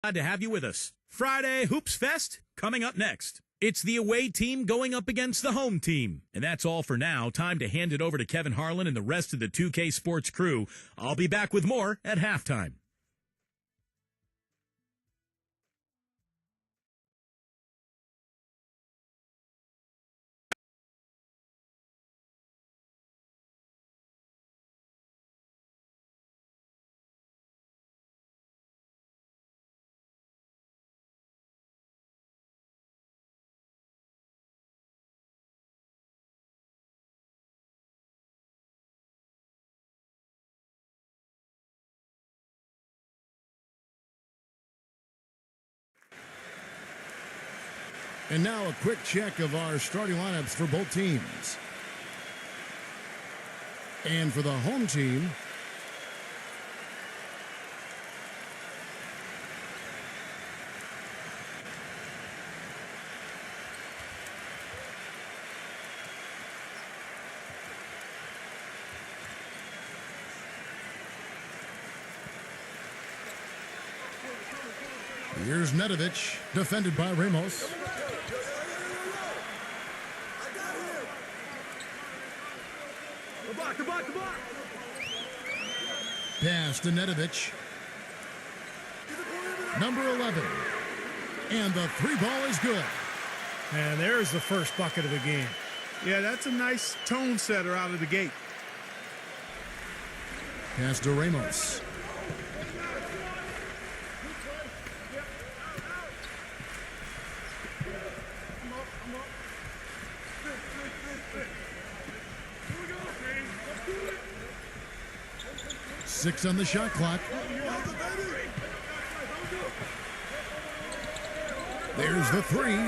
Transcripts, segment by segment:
Glad to have you with us. Friday Hoops Fest coming up next. It's the away team going up against the home team. And that's all for now. Time to hand it over to Kevin Harlan and the rest of the 2K Sports crew. I'll be back with more at halftime. And now a quick check of our starting lineups for both teams. And for the home team, here's Nedovic, defended by Ramos. Pass to Nedovic. Number 11. And the three ball is good. And there's the first bucket of the game. Yeah, that's a nice tone setter out of the gate. Pass to Ramos. Six on the shot clock. There's the three.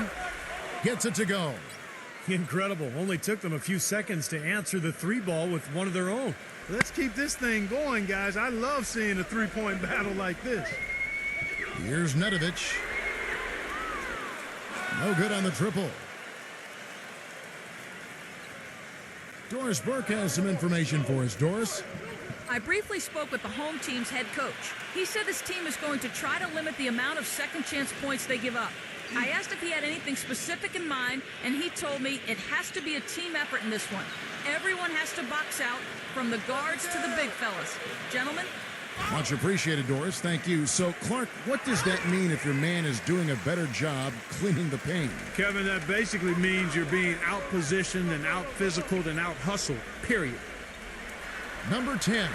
Gets it to go. Incredible. Only took them a few seconds to answer the three ball with one of their own. Let's keep this thing going, guys. I love seeing a three-point battle like this. Here's Nedovic. No good on the triple. Doris Burke has some information for us. Doris? I briefly spoke with the home team's head coach. He said his team is going to try to limit the amount of second chance points they give up. I asked if he had anything specific in mind, and he told me it has to be a team effort in this one. Everyone has to box out, from the guards to the big fellas. Gentlemen? Much appreciated, Doris. Thank you. So, Clark, what does that mean if your man is doing a better job cleaning the paint? Kevin, that basically means you're being out-positioned and out-physicaled and out-hustled, period. Number 10.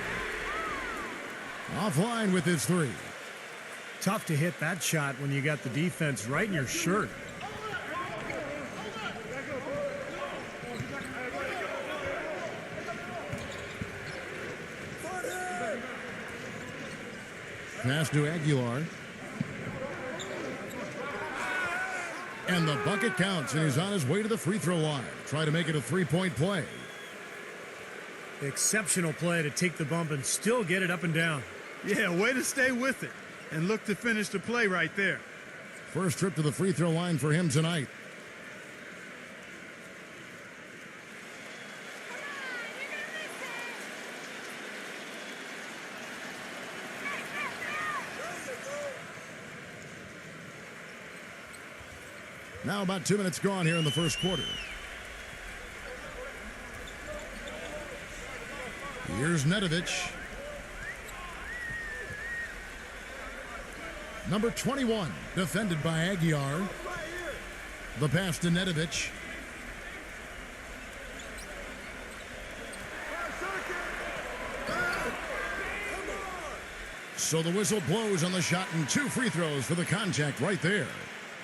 Offline with his three. Tough to hit that shot when you got the defense right in your shirt. Pass to Aguilar. And the bucket counts, and he's on his way to the free throw line. Try to make it a three-point play. Exceptional play to take the bump and still get it up and down. Yeah, way to stay with it and look to finish the play right there. First trip to the free throw line for him tonight. Now about 2 minutes gone here in the first quarter. Here's Nedovic. Number 21, defended by Aguilar. The pass to Nedovic. So the whistle blows on the shot and two free throws for the contact right there.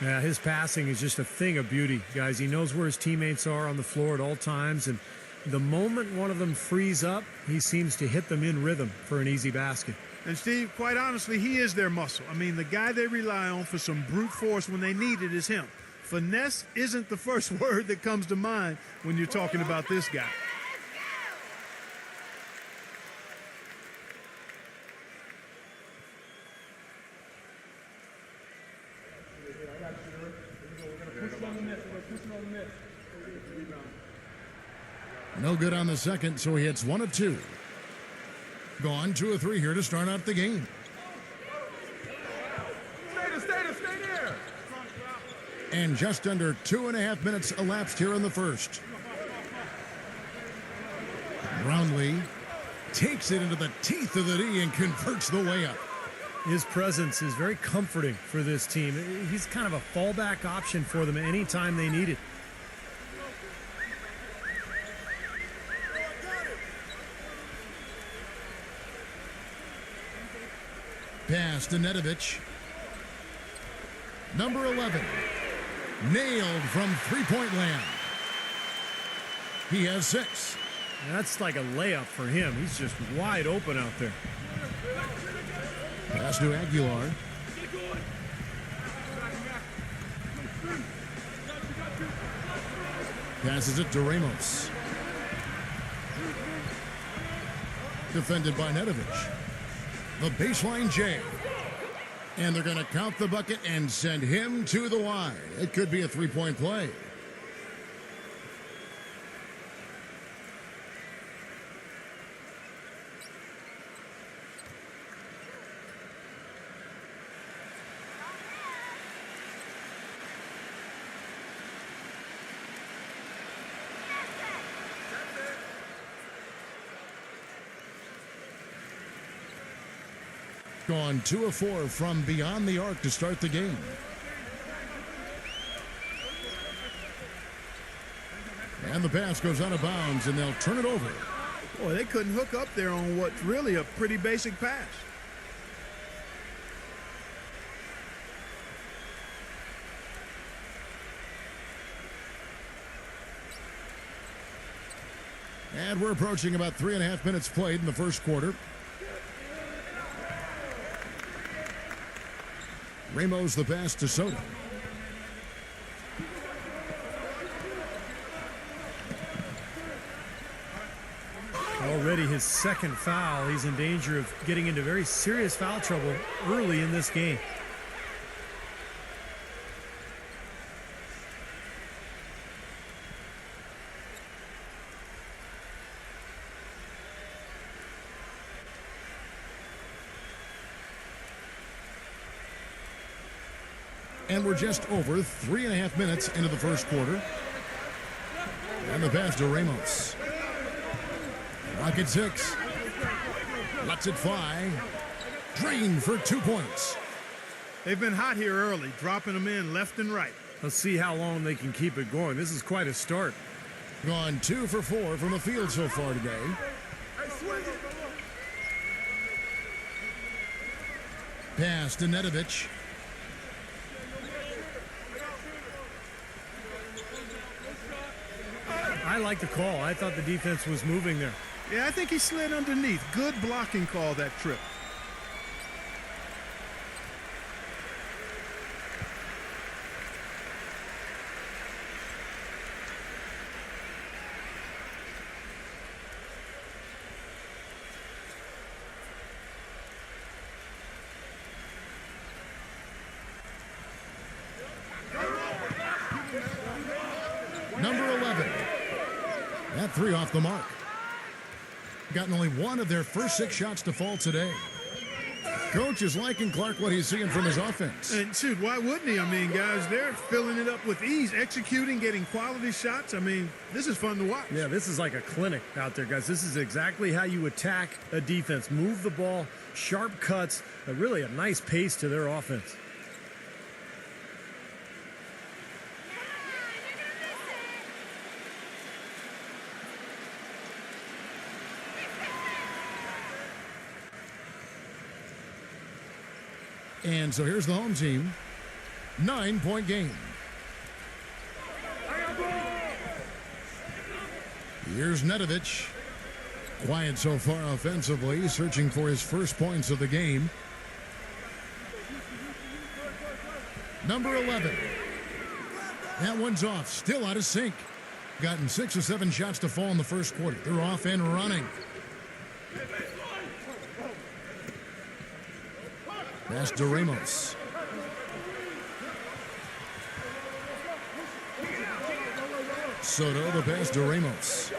Yeah, his passing is just a thing of beauty, guys. He knows where his teammates are on the floor at all times, and the moment one of them frees up, he seems to hit them in rhythm for an easy basket. And, Steve, quite honestly, he is their muscle. I mean, the guy they rely on for some brute force when they need it is him. Finesse isn't the first word that comes to mind when you're talking about this guy. No good on the second, so he hits 1 of 2. Gone 2 of 3 here to start out the game. And just under 2.5 minutes elapsed here in the first. Brownlee takes it into the teeth of the D and converts the layup. His presence is very comforting for this team. He's kind of a fallback option for them anytime they need it. Pass to Nedovic. Number 11. Nailed from three-point land. He has 6. That's like a layup for him. He's just wide open out there. Pass to Aguilar. Passes it to Ramos. Defended by Nedovic. The baseline J. And they're going to count the bucket and send him to the line. It could be a three-point play. Gone 2 of 4 from beyond the arc to start the game. And the pass goes out of bounds, and they'll turn it over. Boy, they couldn't hook up there on what's really a pretty basic pass. And we're approaching about 3.5 minutes played in the first quarter. Ramos the pass to Soto. Already his second foul. He's in danger of getting into very serious foul trouble early in this game. And we're just over 3.5 minutes into the first quarter. And the pass to Ramos. Rocket 6. Lets it fly. Drained for 2 points. They've been hot here early, dropping them in left and right. Let's see how long they can keep it going. This is quite a start. Gone 2 for 4 from the field so far today. Pass to Nedovic. I like the call. I thought the defense was moving there. Yeah, I think he slid underneath. Good blocking call that trip. Number 11. That 3 off the mark. Gotten only 1 of their first 6 shots to fall today. Coach is liking Clark what he's seeing from his offense. And shoot, why wouldn't he? I mean, guys, they're filling it up with ease, executing, getting quality shots. I mean, this is fun to watch. Yeah, this is like a clinic out there, guys. This is exactly how you attack a defense. Move the ball, sharp cuts, really a nice pace to their offense. And so here's the home team. 9-point game. Here's Nedovic. Quiet so far offensively, searching for his first points of the game. Number 11. That one's off, still out of sync. Gotten 6 or 7 shots to fall in the first quarter. They're off and running. Pass to Ramos. Soto, the pass to Ramos.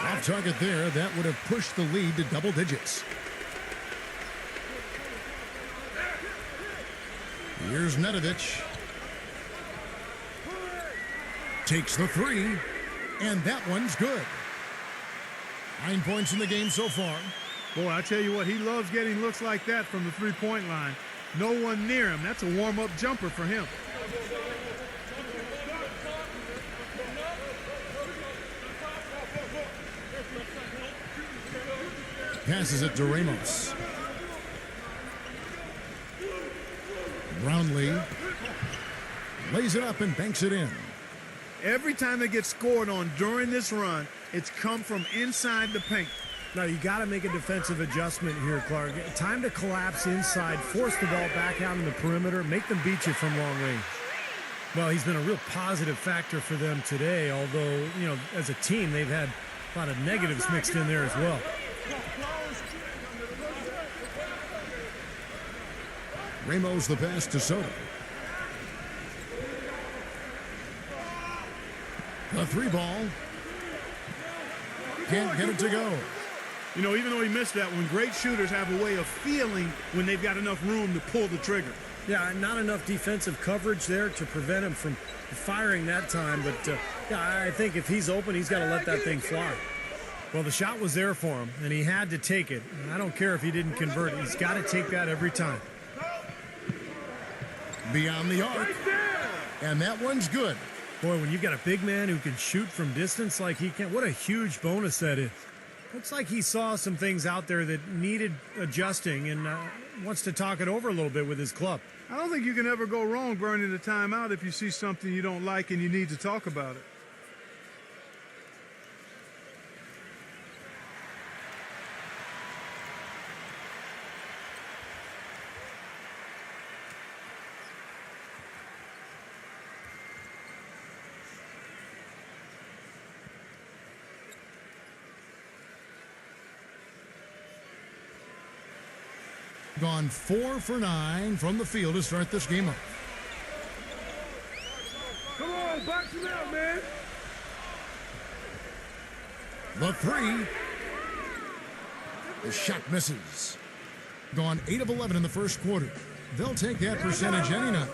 Off target there. That would have pushed the lead to double digits. Here's Nedovic. Takes the three, and that one's good. 9 points in the game so far. Boy, I tell you what, he loves getting looks like that from the three-point line. No one near him. That's a warm-up jumper for him. Passes it to Ramos. Brownlee lays it up and banks it in. Every time they get scored on during this run, it's come from inside the paint. Now, you got to make a defensive adjustment here, Clark. Time to collapse inside, force the ball back out in the perimeter, make them beat you from long range. Well, he's been a real positive factor for them today, although, you know, as a team, they've had a lot of negatives mixed in there as well. Ramos the pass to Soto. The three ball. Can't get it to go. You know, even though he missed that one, great shooters have a way of feeling when they've got enough room to pull the trigger. Yeah, not enough defensive coverage there to prevent him from firing that time. But, yeah, I think if he's open, he's got to let that thing fly. Well, the shot was there for him, and he had to take it. I don't care if he didn't convert it. He's got to take that every time. Beyond the arc. And that one's good. Boy, when you've got a big man who can shoot from distance like he can, what a huge bonus that is. Looks like he saw some things out there that needed adjusting and wants to talk it over a little bit with his club. I don't think you can ever go wrong burning a timeout if you see something you don't like and you need to talk about it. Gone 4 for 9 from the field to start this game off. Come on, box him out, man. The three. The shot misses. Gone 8 of 11 in the first quarter. They'll take that percentage any night.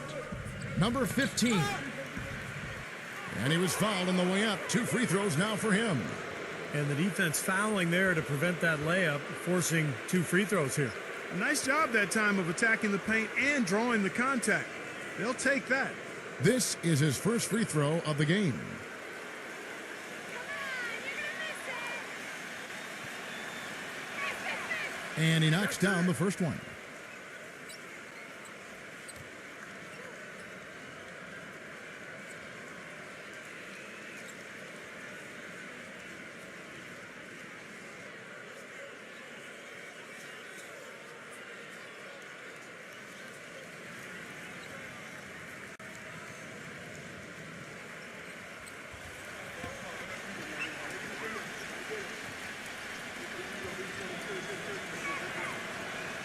Number 15. And he was fouled on the way up. 2 free throws now for him. And the defense fouling there to prevent that layup, forcing 2 free throws here. Nice job that time of attacking the paint and drawing the contact. They'll take that. This is his first free throw of the game. And he knocks down the first one.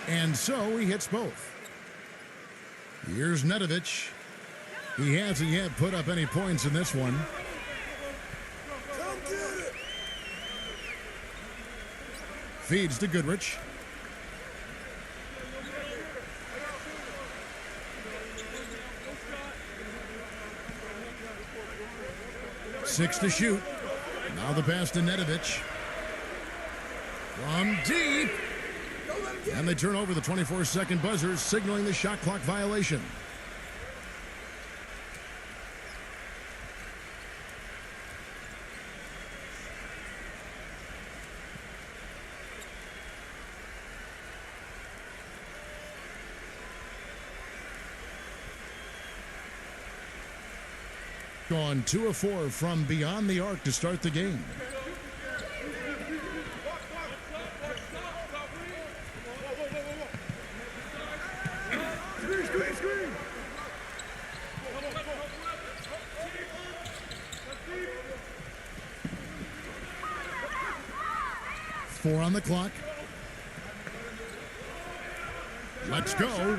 And so he hits both. Here's Nedovic. He hasn't yet put up any points in this one. Feeds to Goodrich. Six to shoot. Now the pass to Nedovic. From deep. And they turn over the 24-second buzzer, signaling the shot clock violation. Gone 2 of 4 from beyond the arc to start the game. Four on the clock. Let's go.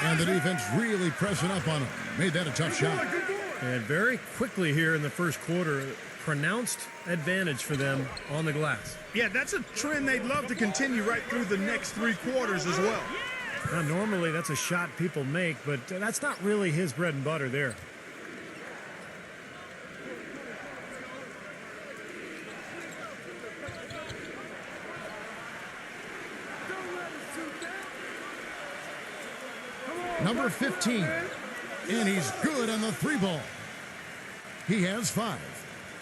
And the defense really pressing up on him. Made that a tough shot. And very quickly here in the first quarter, pronounced advantage for them on the glass. Yeah, that's a trend they'd love to continue right through the next 3 quarters as well. Now, normally that's a shot people make, but that's not really his bread and butter there. Number 15. And he's good on the 3-ball. He has 5.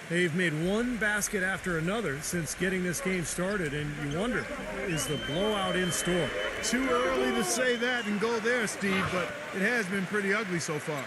They've made one basket after another since getting this game started, and you wonder, is the blowout in store? Too early to say that and go there, Steve, but it has been pretty ugly so far.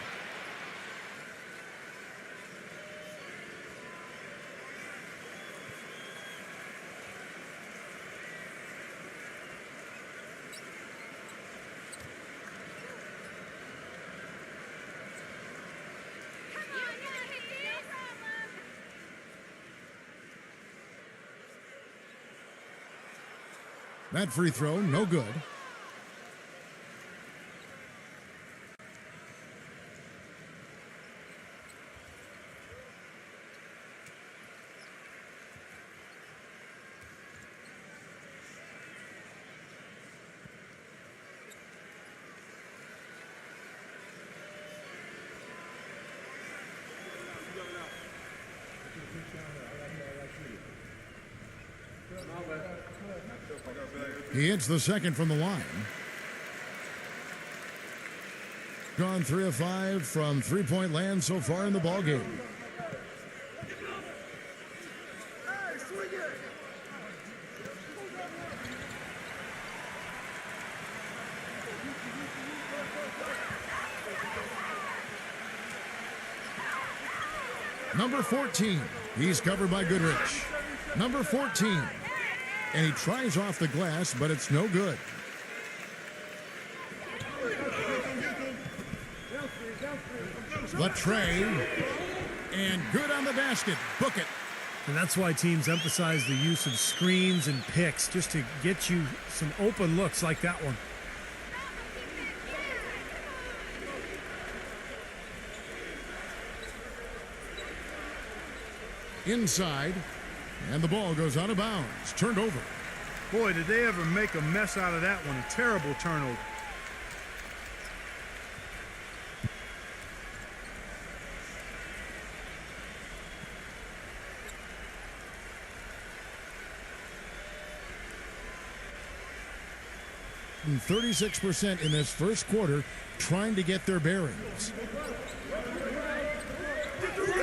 That free throw, no good. He hits the second from the line. Gone 3 of 5 from three-point land so far in the ballgame. Number 14. He's covered by Goodrich. Number 14. And he tries off the glass, but it's no good. The tray. And good on the basket. Book it. And that's why teams emphasize the use of screens and picks, just to get you some open looks like that one. Inside. And the ball goes out of bounds. Turned over. Boy, did they ever make a mess out of that one. A terrible turnover. And 36% in this first quarter trying to get their bearings.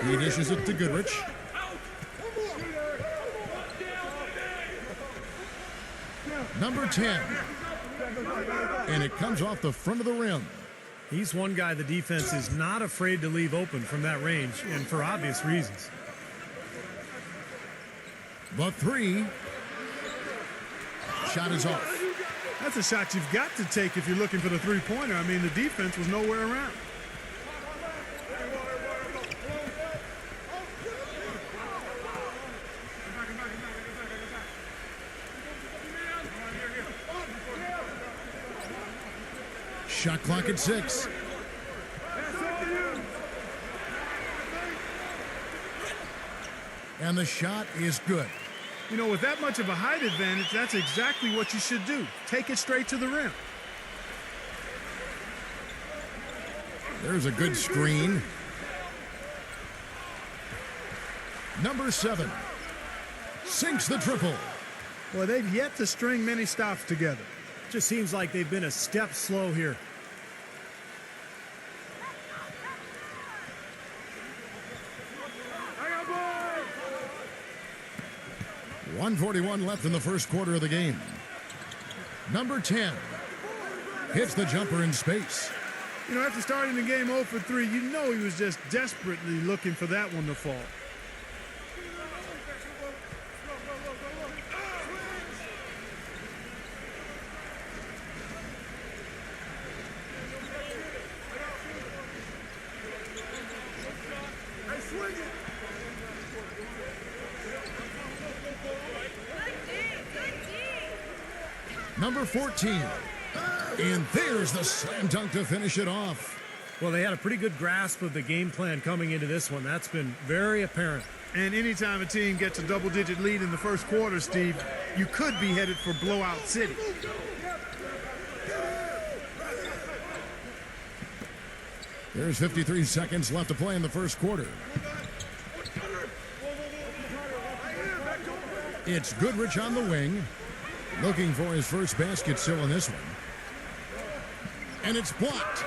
He dishes it to Goodrich. Number 10. And it comes off the front of the rim. He's one guy the defense is not afraid to leave open from that range, and for obvious reasons. The 3. Shot is off. That's a shot you've got to take if you're looking for the three-pointer. I mean, the defense was nowhere around. Shot clock at 6. And the shot is good. You know, with that much of a height advantage, that's exactly what you should do. Take it straight to the rim. There's a good screen. Number 7. Sinks the triple. Well, they've yet to string many stops together. Just seems like they've been a step slow here. 1:41 left in the first quarter of the game. Number 10 hits the jumper in space. You know, after starting the game 0 for 3, you know he was just desperately looking for that one to fall. Number 14. And there's the slam dunk to finish it off. Well, they had a pretty good grasp of the game plan coming into this one. That's been very apparent. And anytime a team gets a double-digit lead in the first quarter, Steve, you could be headed for blowout city. There's 53 seconds left to play in the first quarter. It's Goodrich on the wing, looking for his first basket still in this one. And it's blocked.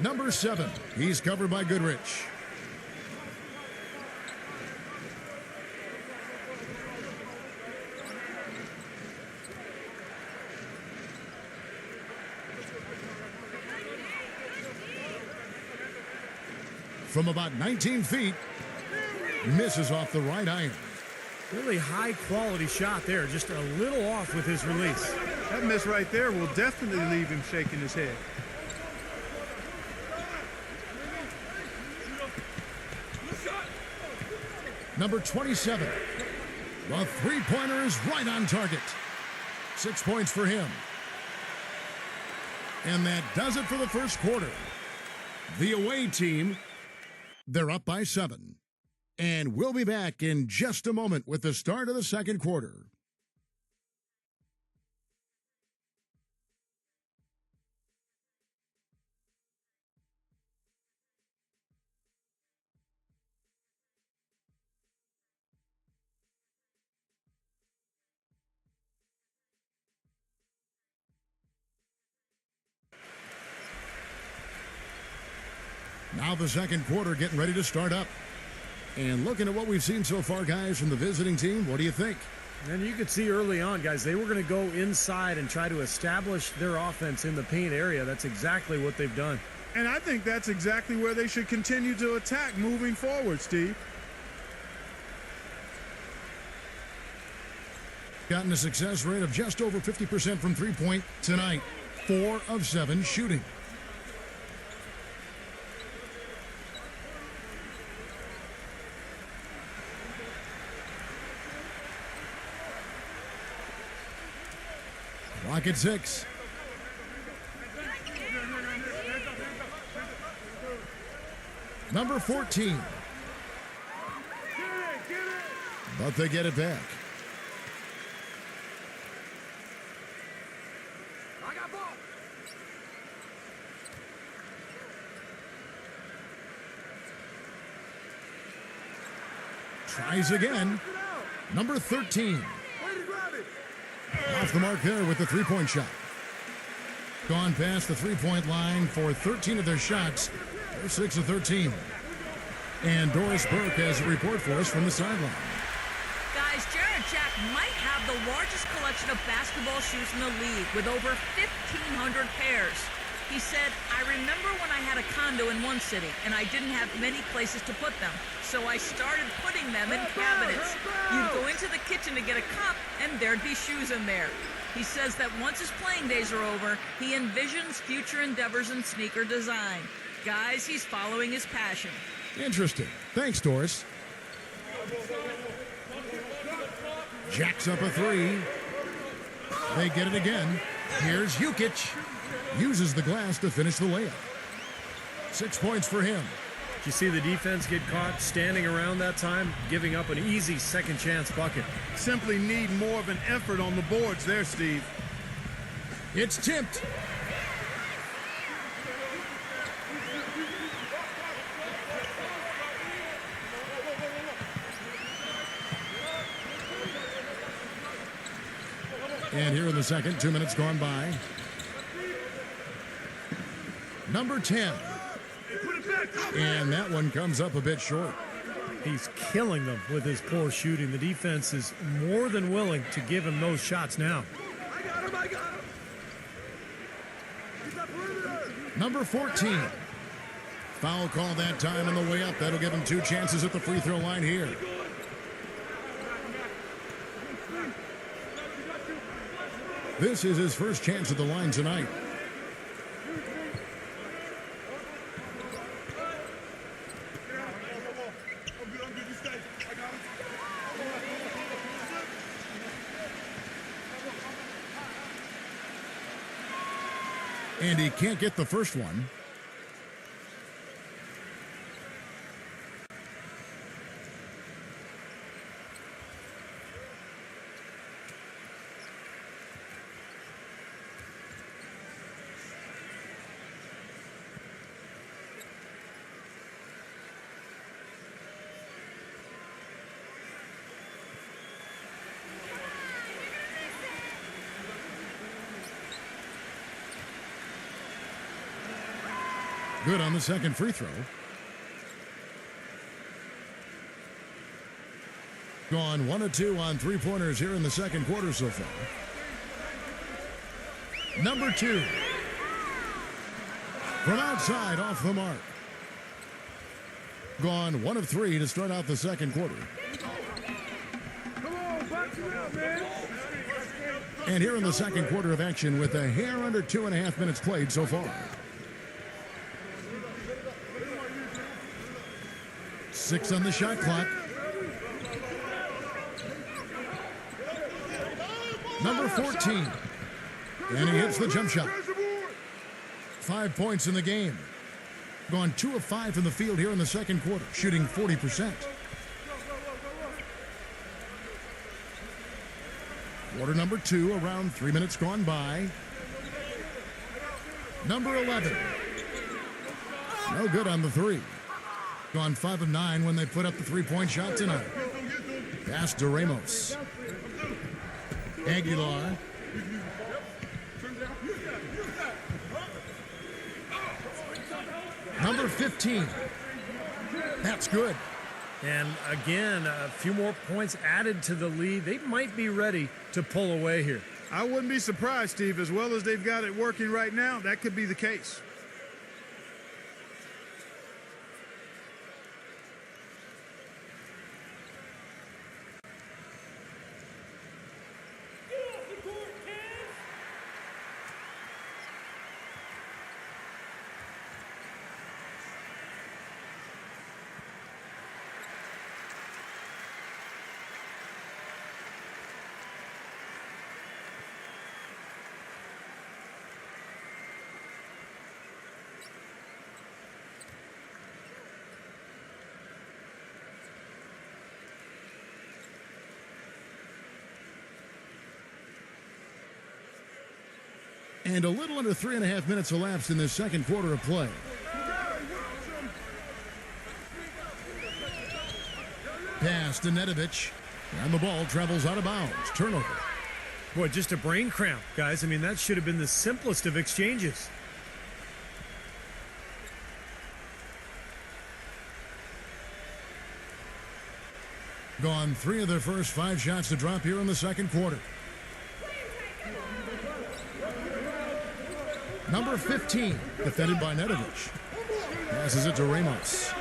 Number 7, he's covered by Goodrich. From about 19 feet, misses off the right iron. Really high quality shot there, just a little off with his release. That miss right there will definitely leave him shaking his head. Number 27, the three-pointer is right on target. 6 points for him. And that does it for the first quarter. The away team, they're up by 7. And we'll be back in just a moment with the start of the second quarter. Now the second quarter getting ready to start up. And looking at what we've seen so far, guys, from the visiting team, what do you think? And you could see early on, guys, they were going to go inside and try to establish their offense in the paint area. That's exactly what they've done. And I think that's exactly where they should continue to attack moving forward, Steve. Gotten a success rate of just over 50% from three-point tonight. 4 of 7 shooting. Clock at 6. Number 14. But they get it back. Tries again. Number 13. Off the mark there with the three-point shot. Gone past the three-point line for 13 of their shots. They're 6 of 13. And Doris Burke has a report for us from the sideline. Guys, Jared Jack might have the largest collection of basketball shoes in the league with over 1,500 pairs. He said, I remember when I had a condo in one city and I didn't have many places to put them. So I started putting them in cabinets. You'd go into the kitchen to get a cup and there'd be shoes in there. He says that once his playing days are over, he envisions future endeavors in sneaker design. Guys, he's following his passion. Interesting. Thanks, Doris. Jacks up a three. They get it again. Here's Jukic. Uses the glass to finish the layup. 6 points for him. Did you see the defense get caught standing around that time, giving up an easy second chance bucket? Simply need more of an effort on the boards there, Steve. It's tipped. And here in the second, 2 minutes gone by. Number 10. And that one comes up a bit short. He's killing them with his poor shooting. The defense is more than willing to give him those shots now. I got him. Number 14. Foul call that time on the way up. That'll give him 2 chances at the free throw line here. This is his first chance at the line tonight. And he can't get the first one. Good on the second free throw. Gone 1 of 2 on three-pointers here in the second quarter so far. Number 2. From outside, off the mark. Gone 1 of 3 to start out the second quarter. And here in the second quarter of action with a hair under 2.5 minutes played so far. 6 on the shot clock. Number 14. And he hits the jump shot. 5 points in the game. Gone 2 of 5 from the field here in the second quarter, shooting 40%. Quarter number 2, around 3 minutes gone by. Number 11. No good on the 3. Gone 5 of 9 when they put up the three-point shot tonight. Pass to Ramos. Aguilar. Number 15. That's good. And again, a few more points added to the lead. They might be ready to pull away here. I wouldn't be surprised, Steve. As well as they've got it working right now, that could be the case. And a little under 3.5 minutes elapsed in this second quarter of play. Pass to Nedovic. And the ball travels out of bounds. Turnover. Boy, just a brain cramp, guys. I mean, that should have been the simplest of exchanges. Gone 3 of their first 5 shots to drop here in the second quarter. Number 15, defended by Nedovic. Passes it to Ramos.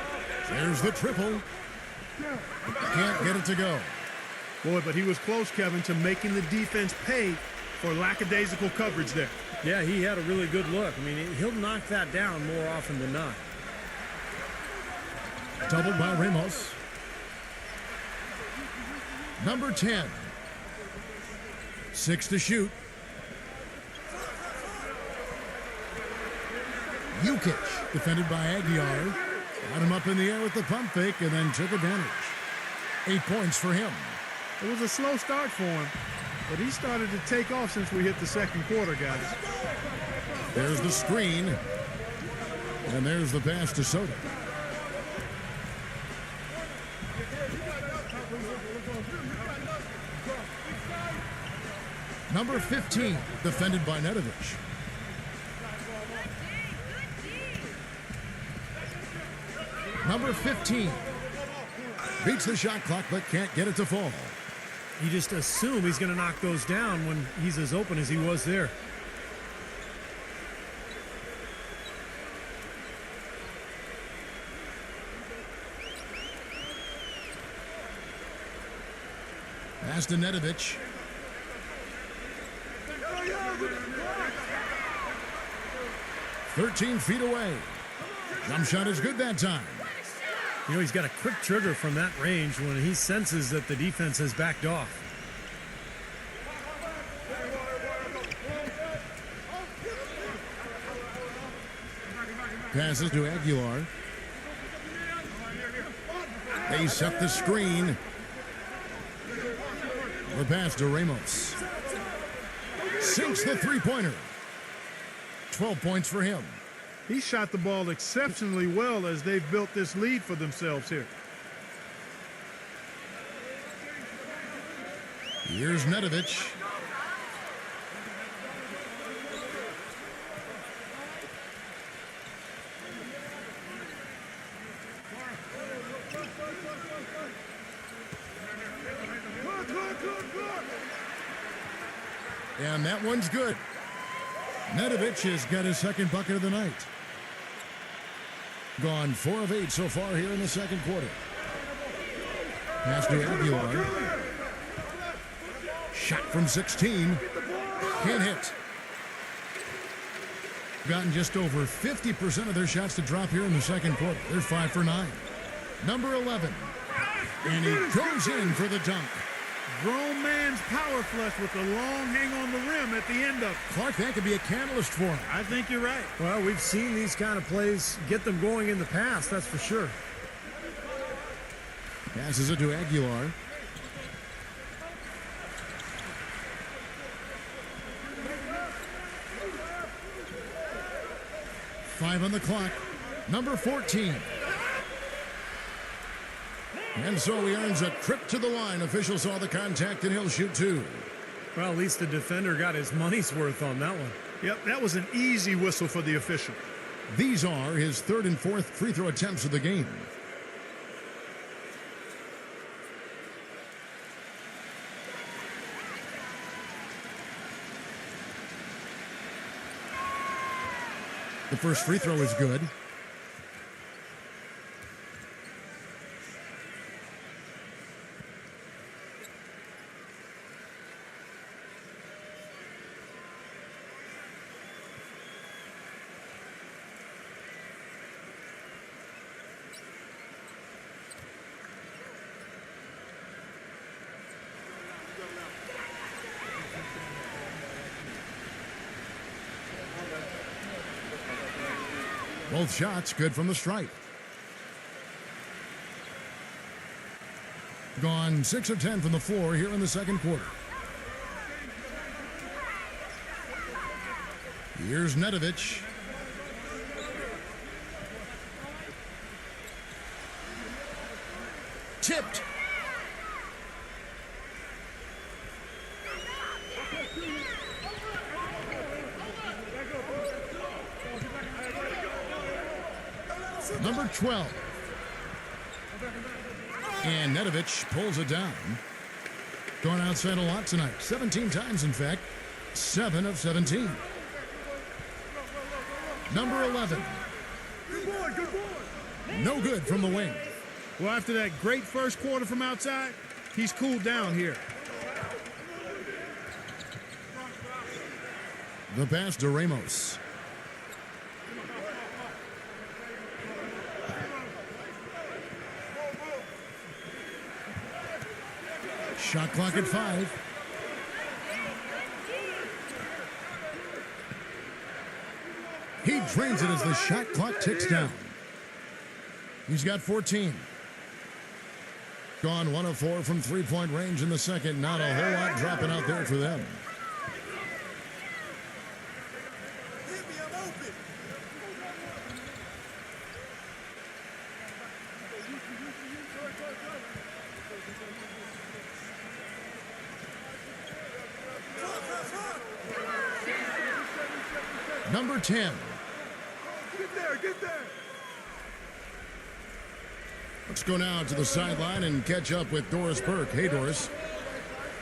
There's the triple. Can't get it to go. Boy, but he was close, Kevin, to making the defense pay for lackadaisical coverage there. Yeah, he had a really good look. I mean, he'll knock that down more often than not. Doubled by Ramos. Number 10. 6 to shoot. Jukic, defended by Aguilar. Got him up in the air with the pump fake and then took advantage. 8 points for him. It was a slow start for him, but he started to take off since we hit the second quarter, guys. There's the screen. And there's the pass to Soto. Number 15, defended by Nedovic. Number 15 beats the shot clock but can't get it to fall. You just assume he's going to knock those down when he's as open as he was there. Pass to Nedovic. "13 feet away. Jump shot is good that time. You know, he's got a quick trigger from that range when he senses that the defense has backed off. Passes to Aguilar. They set the screen. The pass to Ramos. Sinks the three-pointer. 12 points for him. He shot the ball exceptionally well as they've built this lead for themselves here. Here's Nedovic. And that one's good. Nedovic has got his second bucket of the night. Gone 4 of 8 so far here in the second quarter. Pass to Aguilar. Shot from 16. Can't hit. Gotten just over 50% of their shots to drop here in the second quarter. They're 5 for 9. Number 11. And he goes in for the dunk. Grown man's power flush with a long hang on the rim at the end of it. Clark, that could be a catalyst for him. I think you're right. Well, we've seen these kind of plays get them going in the past, that's for sure. Passes it to Aguilar. Five on the clock. Number 14. And so he earns a trip to the line. Official saw the contact and he'll shoot 2. Well, at least the defender got his money's worth on that one. Yep, that was an easy whistle for the official. These are his 3rd and 4th free throw attempts of the game. The first free throw is good. Both shots good from the stripe. Gone 6 of 10 from the floor here in the second quarter. Here's Nedovic. Tipped. Number 12. And Nedovic pulls it down. Going outside a lot tonight. 17 times, in fact. 7 of 17. Number 11. No good from the wing. Well, after that great first quarter from outside, he's cooled down here. The pass to Ramos. Shot clock at 5. He drains it as the shot clock ticks down. He's got 14. Gone 1 of 4 from three-point range in the second. Not a whole lot dropping out there for them. Number 10. Get there. Let's go now to the sideline and catch up with Doris Burke. Hey, Doris.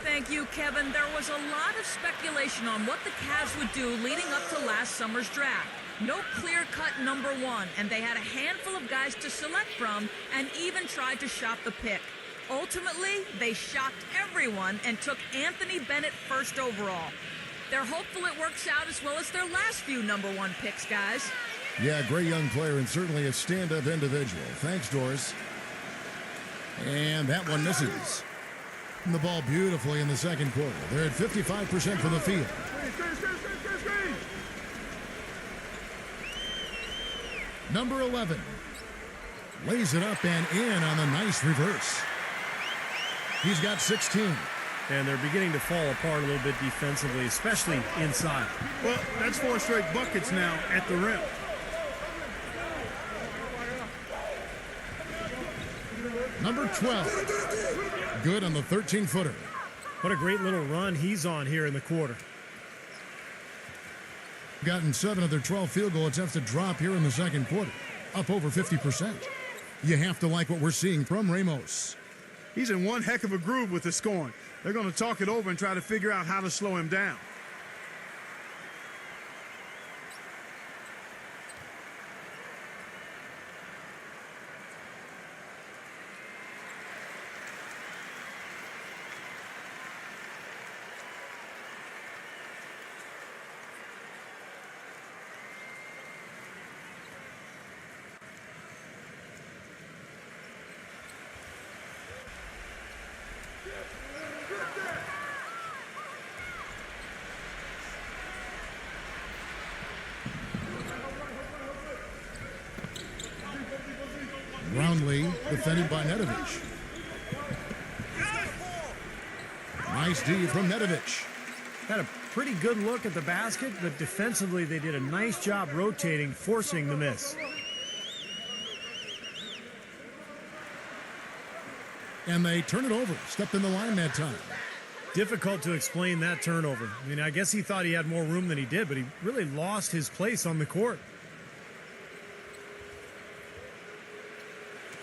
Thank you, Kevin. There was a lot of speculation on what the Cavs would do leading up to last summer's draft. No clear-cut number 1, and they had a handful of guys to select from and even tried to shop the pick. Ultimately, they shocked everyone and took Anthony Bennett first overall. They're hopeful it works out as well as their last few number 1 picks, guys. Yeah, great young player and certainly a stand-up individual. Thanks, Doris. And that one misses. The ball beautifully in the second quarter. They're at 55% from the field. Number 11 lays it up and in on the nice reverse. He's got 16. And they're beginning to fall apart a little bit defensively, especially inside. Well, that's 4 straight buckets now at the rim. Number 12. Good on the 13-footer. What a great little run he's on here in the quarter. Gotten 7 of their 12 field goal attempts to drop here in the second quarter. Up over 50%. You have to like what we're seeing from Ramos. He's in one heck of a groove with his scoring. They're going to talk it over and try to figure out how to slow him down. Brownlee defended by Nedovic. Nice D from Nedovic. Had a pretty good look at the basket, but defensively they did a nice job rotating, forcing the miss. And they turn it over. Stepped in the line that time. Difficult to explain that turnover. I mean, I guess he thought he had more room than he did, but he really lost his place on the court.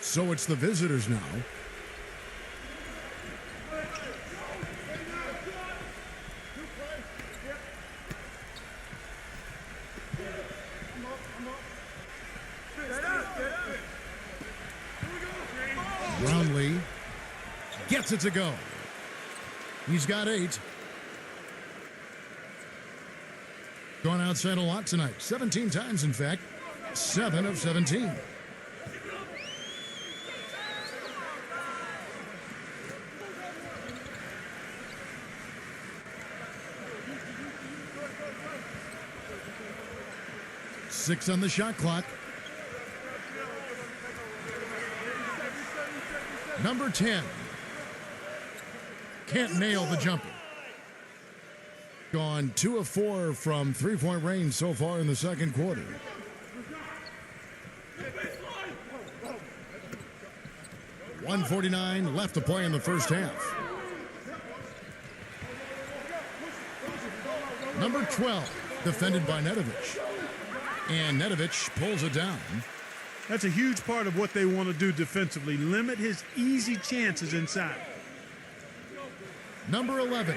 So it's the visitors now. Brownlee gets it to go. He's got 8. Gone outside a lot tonight. 17 times, in fact. 7 of 17. Six on the shot clock. Number 10. Can't nail the jumper. Gone 2 of 4 from three-point range so far in the second quarter. .149 left to play in the first half. Number 12, defended by Nedovic. And Nedovic pulls it down. That's a huge part of what they want to do defensively. Limit his easy chances inside. Number 11.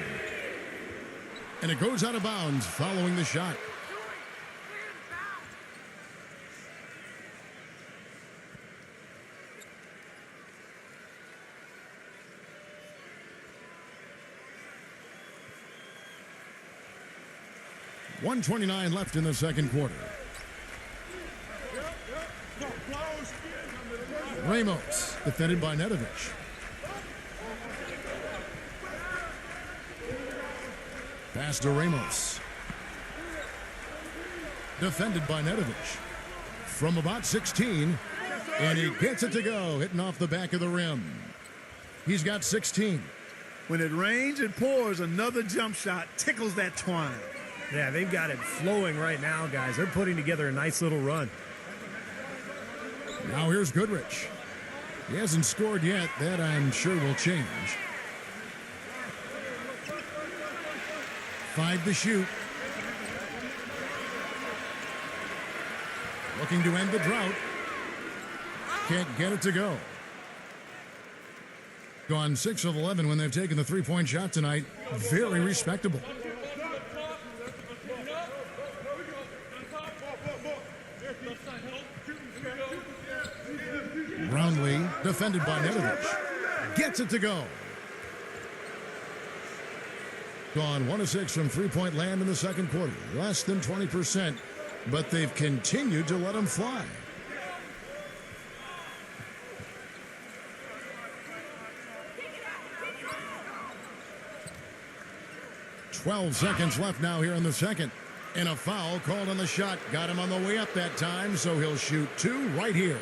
And it goes out of bounds following the shot. .129 left in the second quarter. Ramos, defended by Nedovic. Pass to Ramos. Defended by Nedovic. From about 16, and he gets it to go, hitting off the back of the rim. He's got 16. When it rains and pours, another jump shot tickles that twine. Yeah, they've got it flowing right now, guys. They're putting together a nice little run. Now here's Goodrich. He hasn't scored yet. That, I'm sure, will change. 5 to shoot. Looking to end the drought. Can't get it to go. Gone 6 of 11 when they've taken the three-point shot tonight. Very respectable. Brownlee, defended by Nedovic. Gets it to go. Gone 1 of 6 from three-point land in the second quarter. Less than 20%, but they've continued to let him fly. .12 seconds left now here in the second. And a foul called on the shot. Got him on the way up that time, so he'll shoot 2 right here.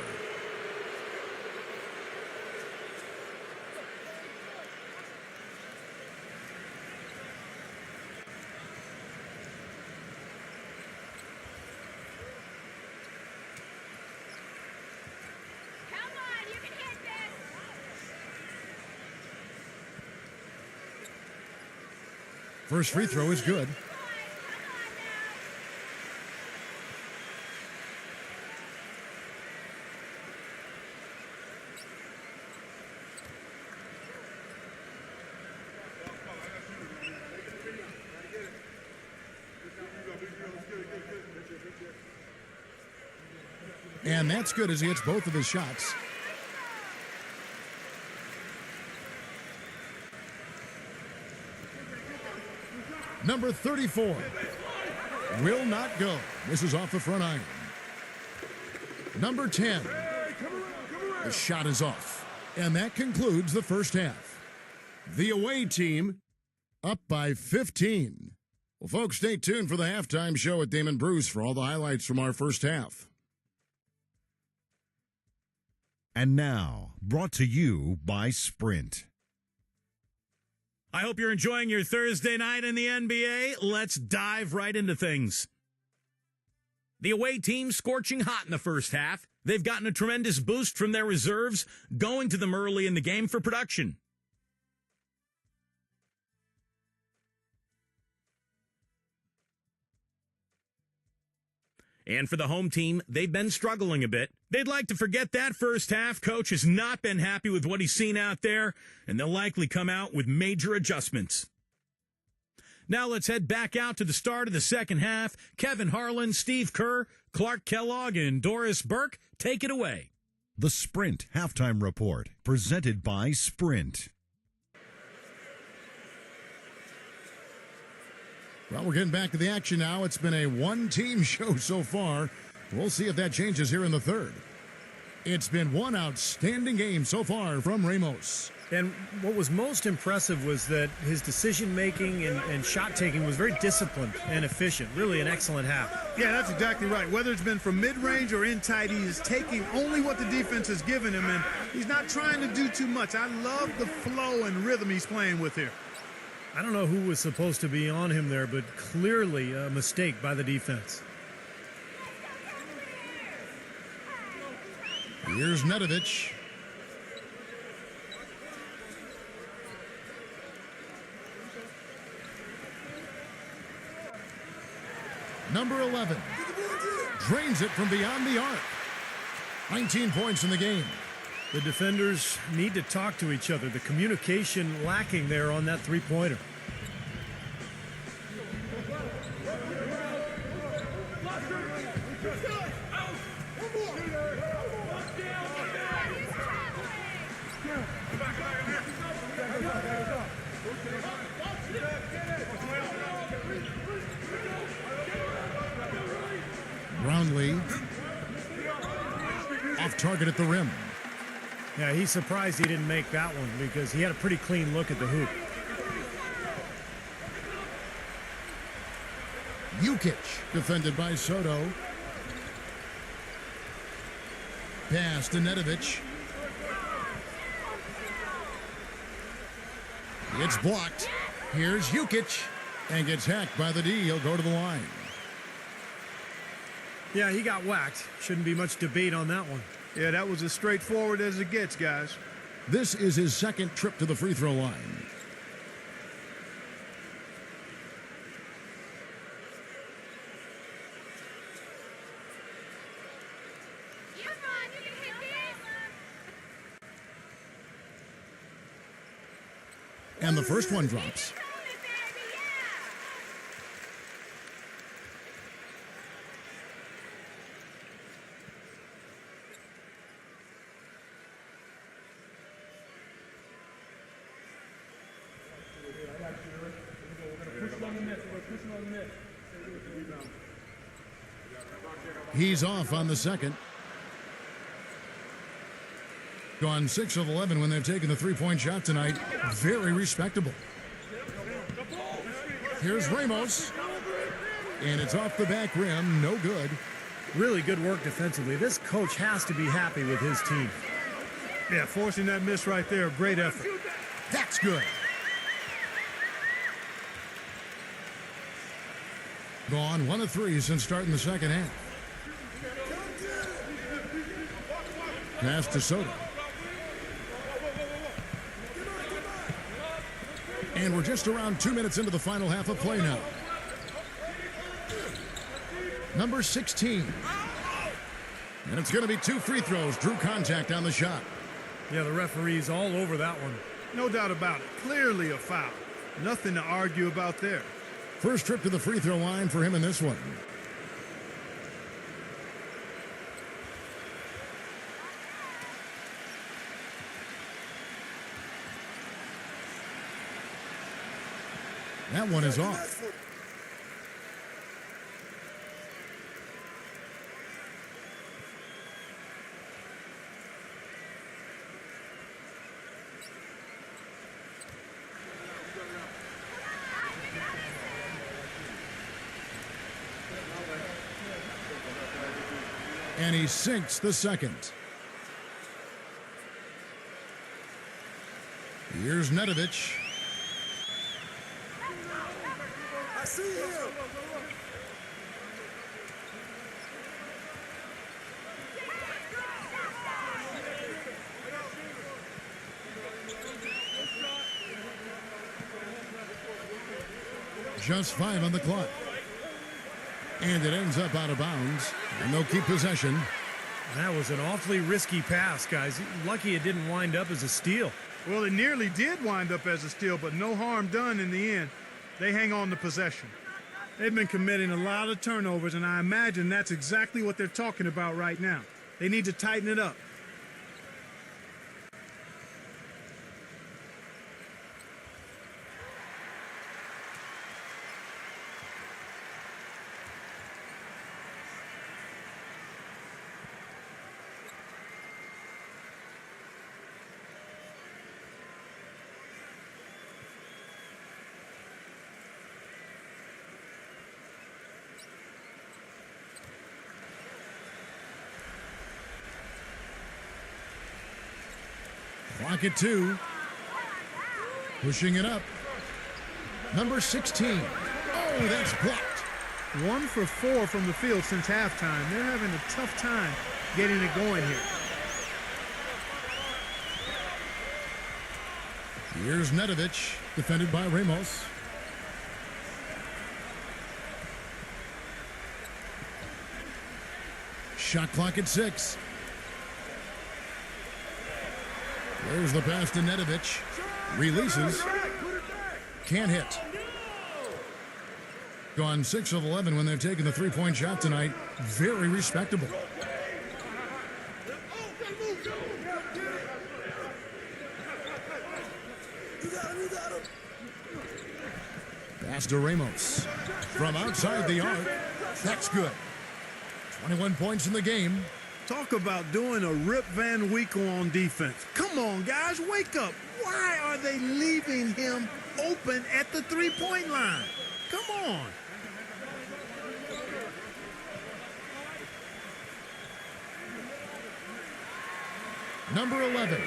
First free throw is good. And that's good as he hits both of his shots. Number 34 will not go. This is off the front iron. Number 10. The shot is off. And that concludes the first half. The away team up by 15. Well, folks, stay tuned for the halftime show at Damon Bruce for all the highlights from our first half. And now, brought to you by Sprint. I hope you're enjoying your Thursday night in the NBA. Let's dive right into things. The away team scorching hot in the first half. They've gotten a tremendous boost from their reserves, going to them early in the game for production. And for the home team, they've been struggling a bit. They'd like to forget that first half. Coach has not been happy with what he's seen out there, and they'll likely come out with major adjustments. Now let's head back out to the start of the second half. Kevin Harlan, Steve Kerr, Clark Kellogg, and Doris Burke, take it away. The Sprint Halftime Report, presented by Sprint. Well, we're getting back to the action now. It's been a one-team show so far. We'll see if that changes here in the third. It's been one outstanding game so far from Ramos. And what was most impressive was that his decision-making and shot-taking was very disciplined and efficient. Really an excellent half. Yeah, that's exactly right. Whether it's been from mid-range or in tight, he is taking only what the defense has given him, and he's not trying to do too much. I love the flow and rhythm he's playing with here. I don't know who was supposed to be on him there, but clearly a mistake by the defense. Here's Nedovic. Number 11 drains it from beyond the arc. 19 points in the game. The defenders need to talk to each other. The communication lacking there on that three-pointer. Brownlee off target at the rim. Yeah, he's surprised he didn't make that one because he had a pretty clean look at the hoop. Jukic defended by Soto. Pass to Nedovic. It's blocked. Here's Jukic and gets hacked by the D. He'll go to the line. Yeah, he got whacked. Shouldn't be much debate on that one. Yeah, that was as straightforward as it gets, guys. This is his second trip to the free throw line. And the first one drops. He's off on the second. Gone 6 of 11 when they've taken the three-point shot tonight. Very respectable. Here's Ramos. And it's off the back rim. No good. Really good work defensively. This coach has to be happy with his team. Yeah, forcing that miss right there. Great effort. That's good. Gone 1 of 3 since starting the second half. Pass to Soto. And we're just around 2 minutes into the final half of play now. Number 16. And it's going to be 2 free throws. Drew contact on the shot. Yeah, the referee's all over that one. No doubt about it. Clearly a foul. Nothing to argue about there. First trip to the free throw line for him in this one. That one is off. And he sinks the second. Here's Nedovic. I see him. Just 5 on the clock. And it ends up out of bounds. And they'll keep possession. That was an awfully risky pass, guys. Lucky it didn't wind up as a steal. Well, it nearly did wind up as a steal, but no harm done in the end. They hang on to possession. They've been committing a lot of turnovers, and I imagine that's exactly what they're talking about right now. They need to tighten it up. Clock at 2. Pushing it up. Number 16. Oh, that's blocked. 1 for 4 from the field since halftime. They're having a tough time getting it going here. Here's Nedovic, defended by Ramos. Shot clock at 6. There's the pass to Nedovic. Releases. Can't hit. Gone 6 of 11 when they're taking the three-point shot tonight. Very respectable. Pass to Ramos. From outside the arc. That's good. 21 points in the game. Talk about doing a Rip Van Winkle on defense. Come on, guys, wake up. Why are they leaving him open at the three-point line? Come on. Number 11.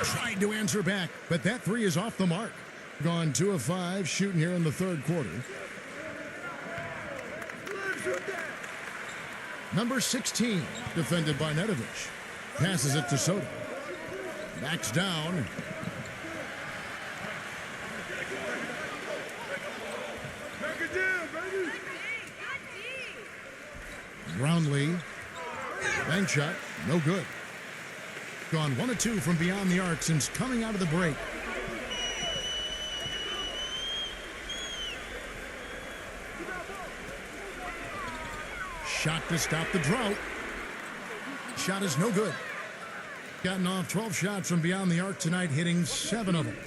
Tried to answer back, but that three is off the mark. Gone 2 of 5 shooting here in the third quarter. Number 16, defended by Nedovic. Passes it to Soto. Backs down. Brownlee. Bank shot, no good. Gone 1 of 2 from beyond the arc since coming out of the break. Shot to stop the drought. Shot is no good. Gotten off 12 shots from beyond the arc tonight, hitting 7 of them.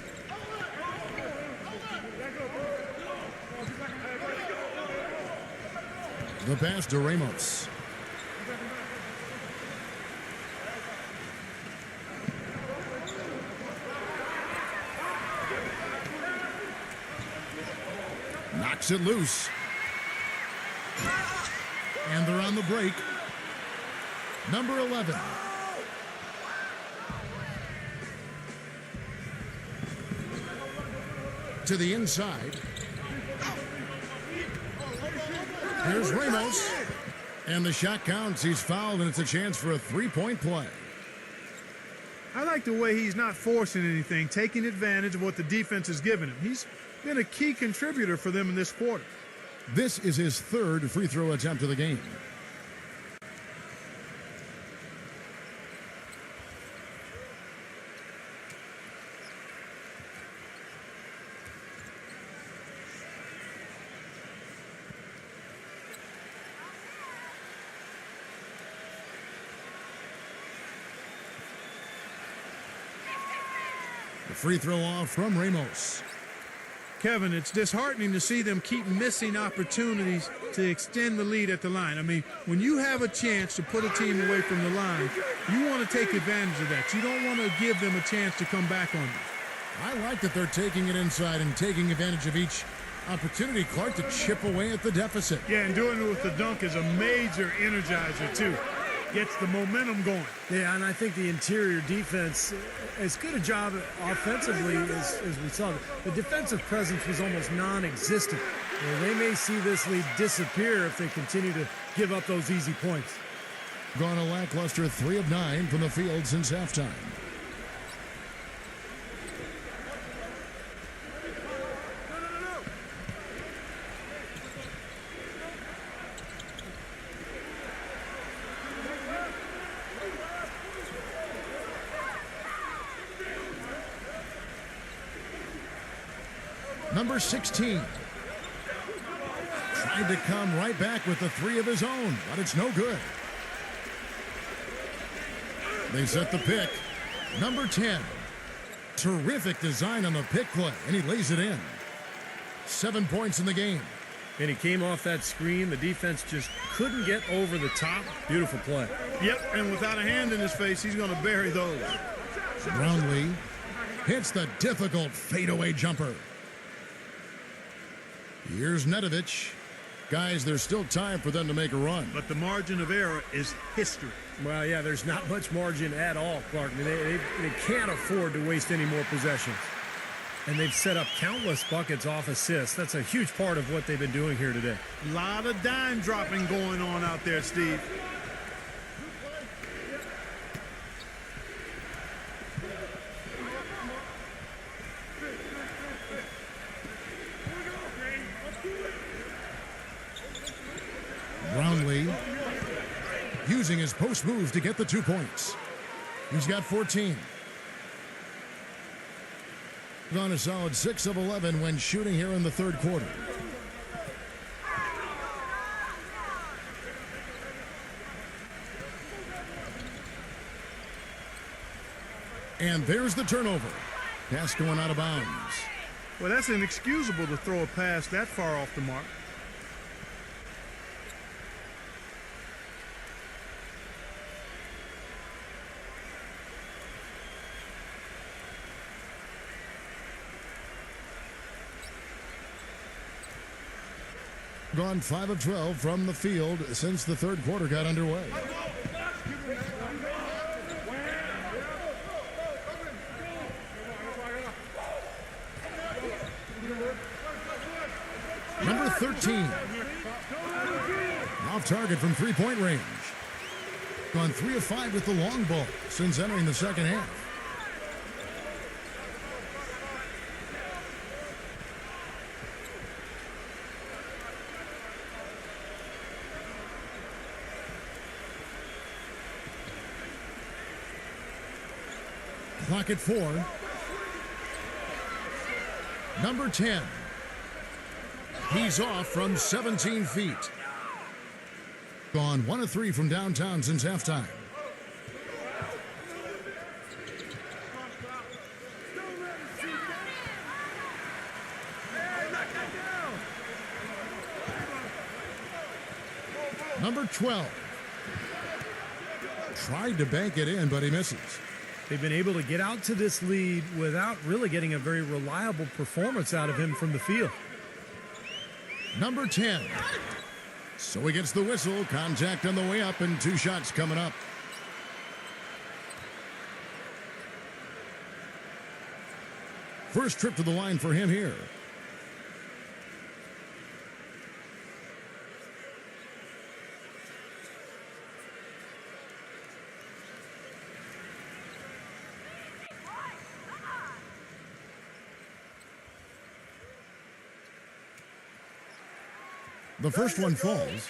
The pass to Ramos. Knocks it loose. And they're on the break. Number 11. To the inside. Here's Ramos. And the shot counts. He's fouled, and it's a chance for a three-point play. I like the way he's not forcing anything, taking advantage of what the defense has given him. He's been a key contributor for them in this quarter. This is his third free throw attempt of the game. The free throw off from Ramos. Kevin, it's disheartening to see them keep missing opportunities to extend the lead at the line. I mean, when you have a chance to put a team away from the line, you want to take advantage of that. You don't want to give them a chance to come back on you. I like that they're taking it inside and taking advantage of each opportunity, Clark, to chip away at the deficit. Yeah, and doing it with the dunk is a major energizer, too. Gets the momentum going. Yeah, and I think the interior defense, as good a job offensively as we saw, the defensive presence was almost non-existent. You know, they may see this lead disappear if they continue to give up those easy points. Gone a lackluster 3 of 9 from the field since halftime. Number 16. Tried to come right back with the 3 of his own, but it's no good. They set the pick. Number 10. Terrific design on the pick play, and he lays it in. 7 points in the game. And he came off that screen. The defense just couldn't get over the top. Beautiful play. Yep, and without a hand in his face, he's going to bury those. Brownlee hits the difficult fadeaway jumper. Here's Nedovich. Guys, there's still time for them to make a run. But the margin of error is history. Well, yeah, there's not much margin at all, Clark. I mean, they can't afford to waste any more possessions. And they've set up countless buckets off assists. That's a huge part of what they've been doing here today. A lot of dime dropping going on out there, Steve. Brownlee using his post move to get the 2 points. He's got 14. Gone a solid 6 of 11 when shooting here in the third quarter. And there's the turnover. Pass going out of bounds. Well, that's inexcusable to throw a pass that far off the mark. Gone 5 of 12 from the field since the third quarter got underway. Number 13. Off target from three-point range. Gone 3 of 5 with the long ball since entering the second half. Clock at 4. Number 10. He's off from 17 feet. Gone 1 of 3 from downtown since halftime. Number 12. Tried to bank it in, but he misses. They've been able to get out to this lead without really getting a very reliable performance out of him from the field. Number 10. So he gets the whistle. Contact on the way up and 2 shots coming up. First trip to the line for him here. The first one falls.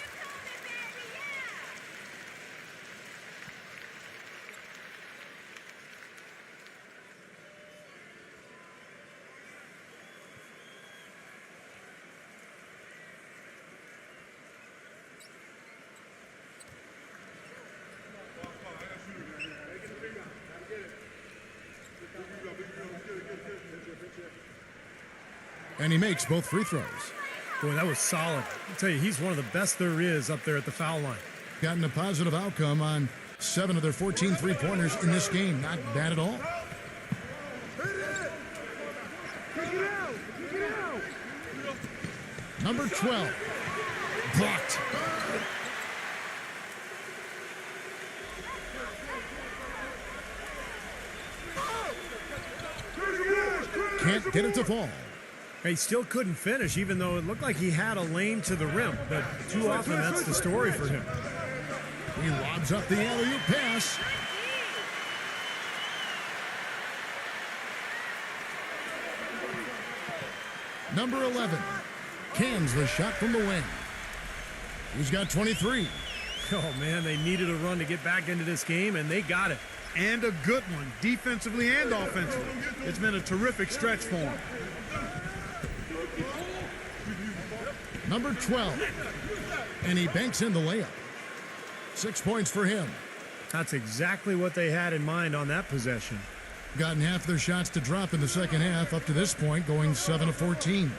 And he makes both free throws. Boy, that was solid. I'll tell you, he's one of the best there is up there at the foul line. Gotten a positive outcome on 7 of their 14 three-pointers in this game. Not bad at all. Number 12. Blocked. Can't get it to fall. He still couldn't finish, even though it looked like he had a lane to the rim. But too often, that's the story for him. He lobs up the alley-oop pass. Number 11. Cans the shot from the wing. He's got 23. Oh, man, they needed a run to get back into this game, and they got it. And a good one, defensively and offensively. It's been a terrific stretch for him. Number 12. And he banks in the layup. 6 points for him. That's exactly what they had in mind on that possession. Gotten half their shots to drop in the second half, up to this point, going 7 of 14.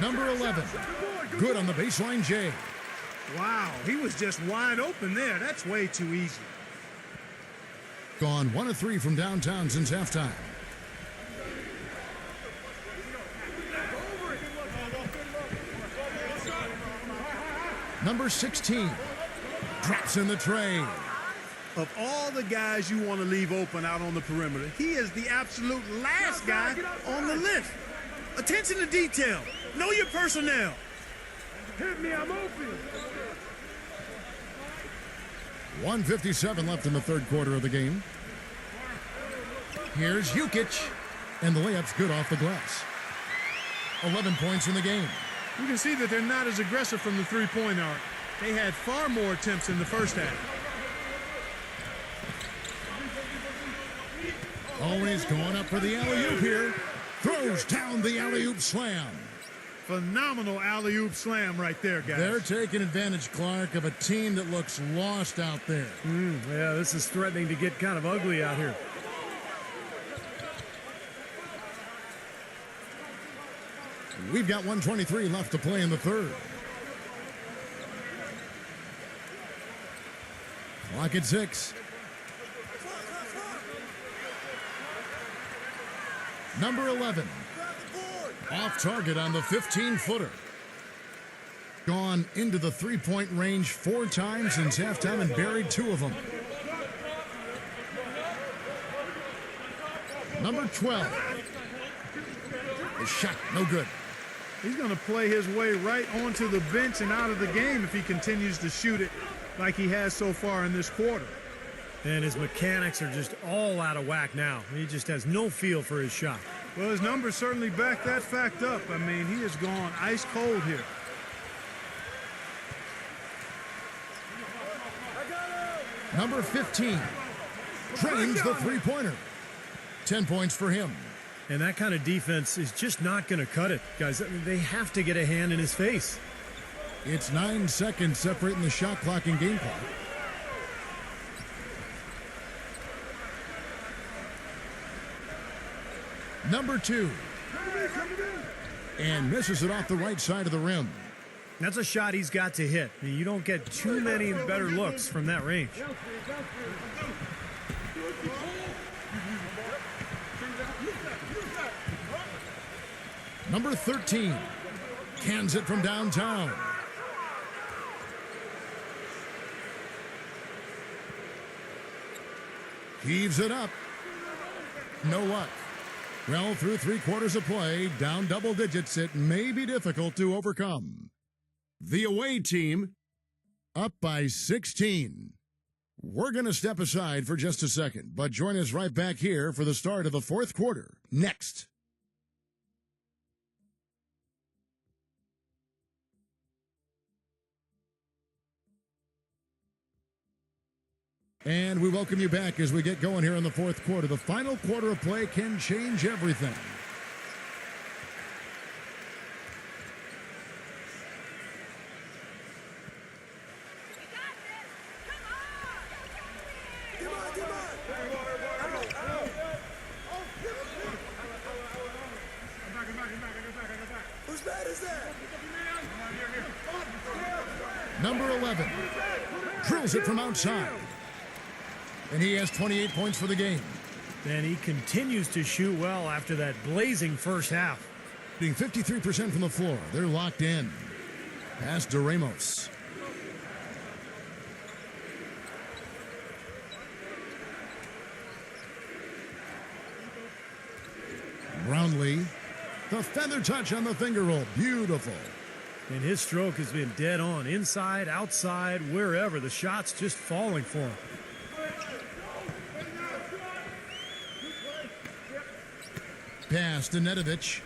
Number 11. Good on the baseline, Jay. Wow, he was just wide open there. That's way too easy. Gone 1 of 3 from downtown since halftime. Number 16. Drops in the tray. Of all the guys you want to leave open out on the perimeter, he is the absolute last guy on the list. Attention to detail. Know your personnel. Hit me, I'm open. 1:57 left in the third quarter of the game. Here's Jukic, and the layup's good off the glass. 11 points in the game. You can see that they're not as aggressive from the three-point arc. They had far more attempts in the first half. Always going up for the alley-oop here. Throws down the alley-oop slam. Phenomenal alley-oop slam right there, guys. They're taking advantage, Clark, of a team that looks lost out there. Yeah, this is threatening to get kind of ugly out here. We've got 1:23 left to play in the third. Clock at 6. Number 11. Off target on the 15-footer. Gone into the three-point range 4 times since halftime and buried 2 of them. Number 12. The shot, no good. He's going to play his way right onto the bench and out of the game if he continues to shoot it like he has so far in this quarter. And his mechanics are just all out of whack now. He just has no feel for his shot. Well, his numbers certainly back that fact up. I mean, he has gone ice cold here. Number 15. Drains the three-pointer. 10 points for him. And that kind of defense is just not going to cut it. Guys, they have to get a hand in his face. It's 9 seconds separating the shot clock and game clock. Number 2. And misses it off the right side of the rim. That's a shot he's got to hit. You don't get too many better looks from that range. Number 13. Cans it from downtown. Heaves it up. No luck. Well, through 3 quarters of play, down double digits, it may be difficult to overcome. The away team up by 16. We're going to step aside for just a second, but join us right back here for the start of the fourth quarter. Next. And we welcome you back as we get going here in the fourth quarter. The final quarter of play can change everything. Number 11 drills it from outside. And he has 28 points for the game. And he continues to shoot well after that blazing first half. Being 53% from the floor. They're locked in. Pass to Ramos. Brownlee. The feather touch on the finger roll. Beautiful. And his stroke has been dead on. Inside, outside, wherever. The shot's just falling for him. Pass to Nedovic.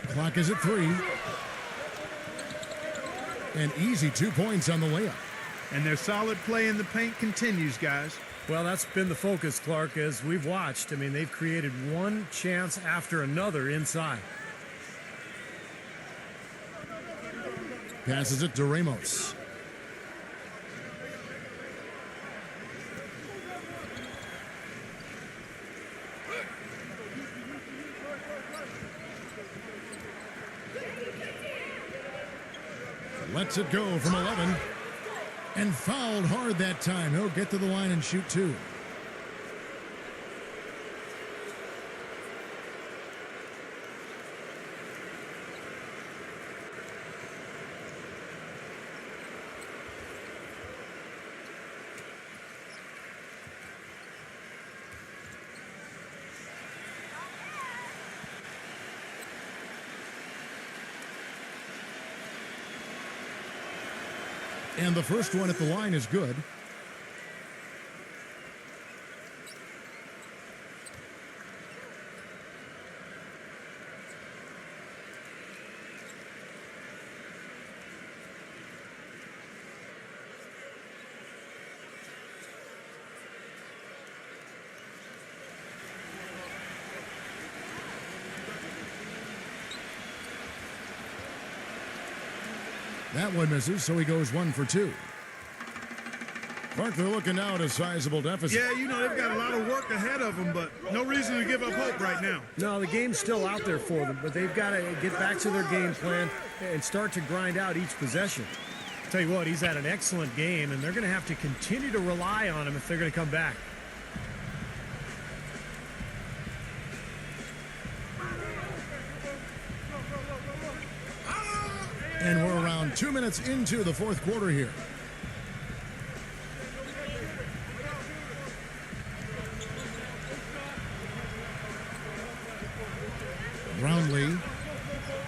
Clock is at 3. An easy 2 points on the layup. And their solid play in the paint continues, guys. Well, that's been the focus, Clark, as we've watched. I mean, they've created one chance after another inside. Passes it to Ramos. Lets it go from 11. And fouled hard that time. He'll get to the line and shoot 2. And the first one at the line is good. That one misses, so he goes 1 for 2. Clark, they're looking now at a sizable deficit. Yeah, you know, they've got a lot of work ahead of them, but no reason to give up hope right now. No, the game's still out there for them, but they've got to get back to their game plan and start to grind out each possession. Tell you what, he's had an excellent game, and they're going to have to continue to rely on him if they're going to come back. And we're around 2 minutes into the fourth quarter here. Brownlee.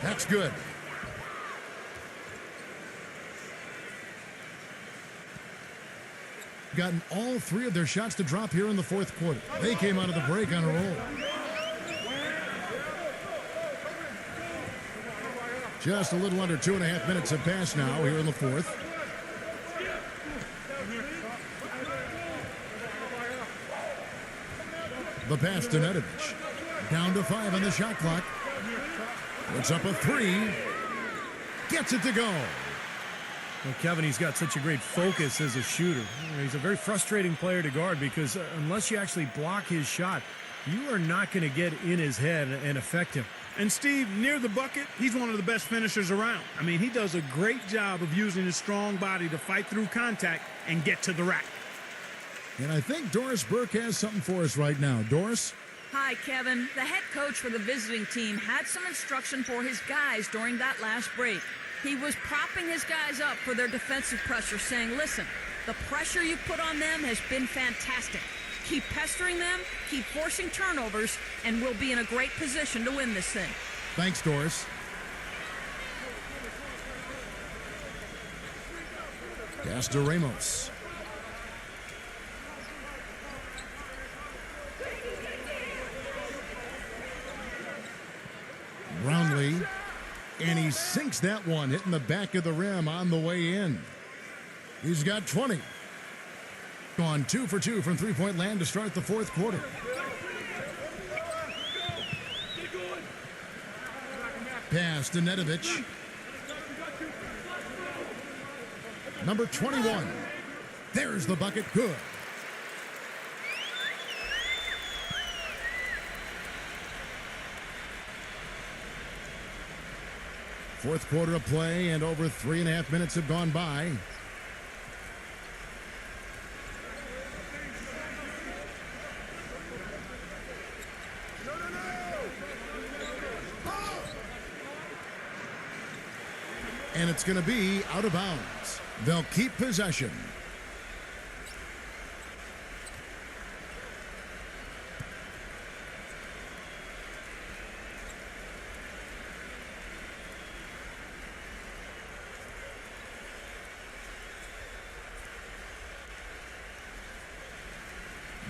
That's good. Gotten all 3 of their shots to drop here in the fourth quarter. They came out of the break on a roll. Just a little under 2.5 minutes have passed now here in the fourth. The pass to Nedovic. Down to 5 on the shot clock. Puts up a 3. Gets it to go. Well, Kevin, he's got such a great focus as a shooter. He's a very frustrating player to guard because unless you actually block his shot, you are not going to get in his head and affect him. And Steve, near the bucket, he's one of the best finishers around. I mean, he does a great job of using his strong body to fight through contact and get to the rack. And I think Doris Burke has something for us right now. Doris? Hi, Kevin. The head coach for the visiting team had some instruction for his guys during that last break. He was propping his guys up for their defensive pressure, saying, listen, the pressure you put on them has been fantastic. Keep pestering them, keep forcing turnovers, and we'll be in a great position to win this thing. Thanks, Doris. Pass to Ramos. Brownlee. And he sinks that one, hitting the back of the rim on the way in. He's got 20. Gone 2 for 2 from three-point land to start the fourth quarter. Pass to Nedovic. Number 21. There's the bucket. Good. Fourth quarter of play, and over 3.5 minutes have gone by. And it's going to be out of bounds. They'll keep possession.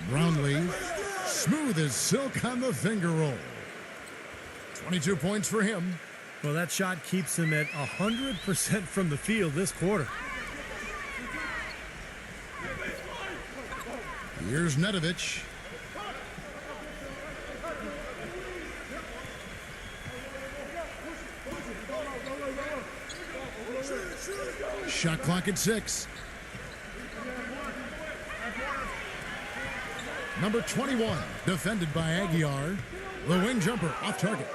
Brownlee, smooth as silk on the finger roll. 22 points for him. Well, that shot keeps him at 100% from the field this quarter. Here's Nedovich. Shot clock at 6. Number 21, defended by Aguiar. The wing jumper off target.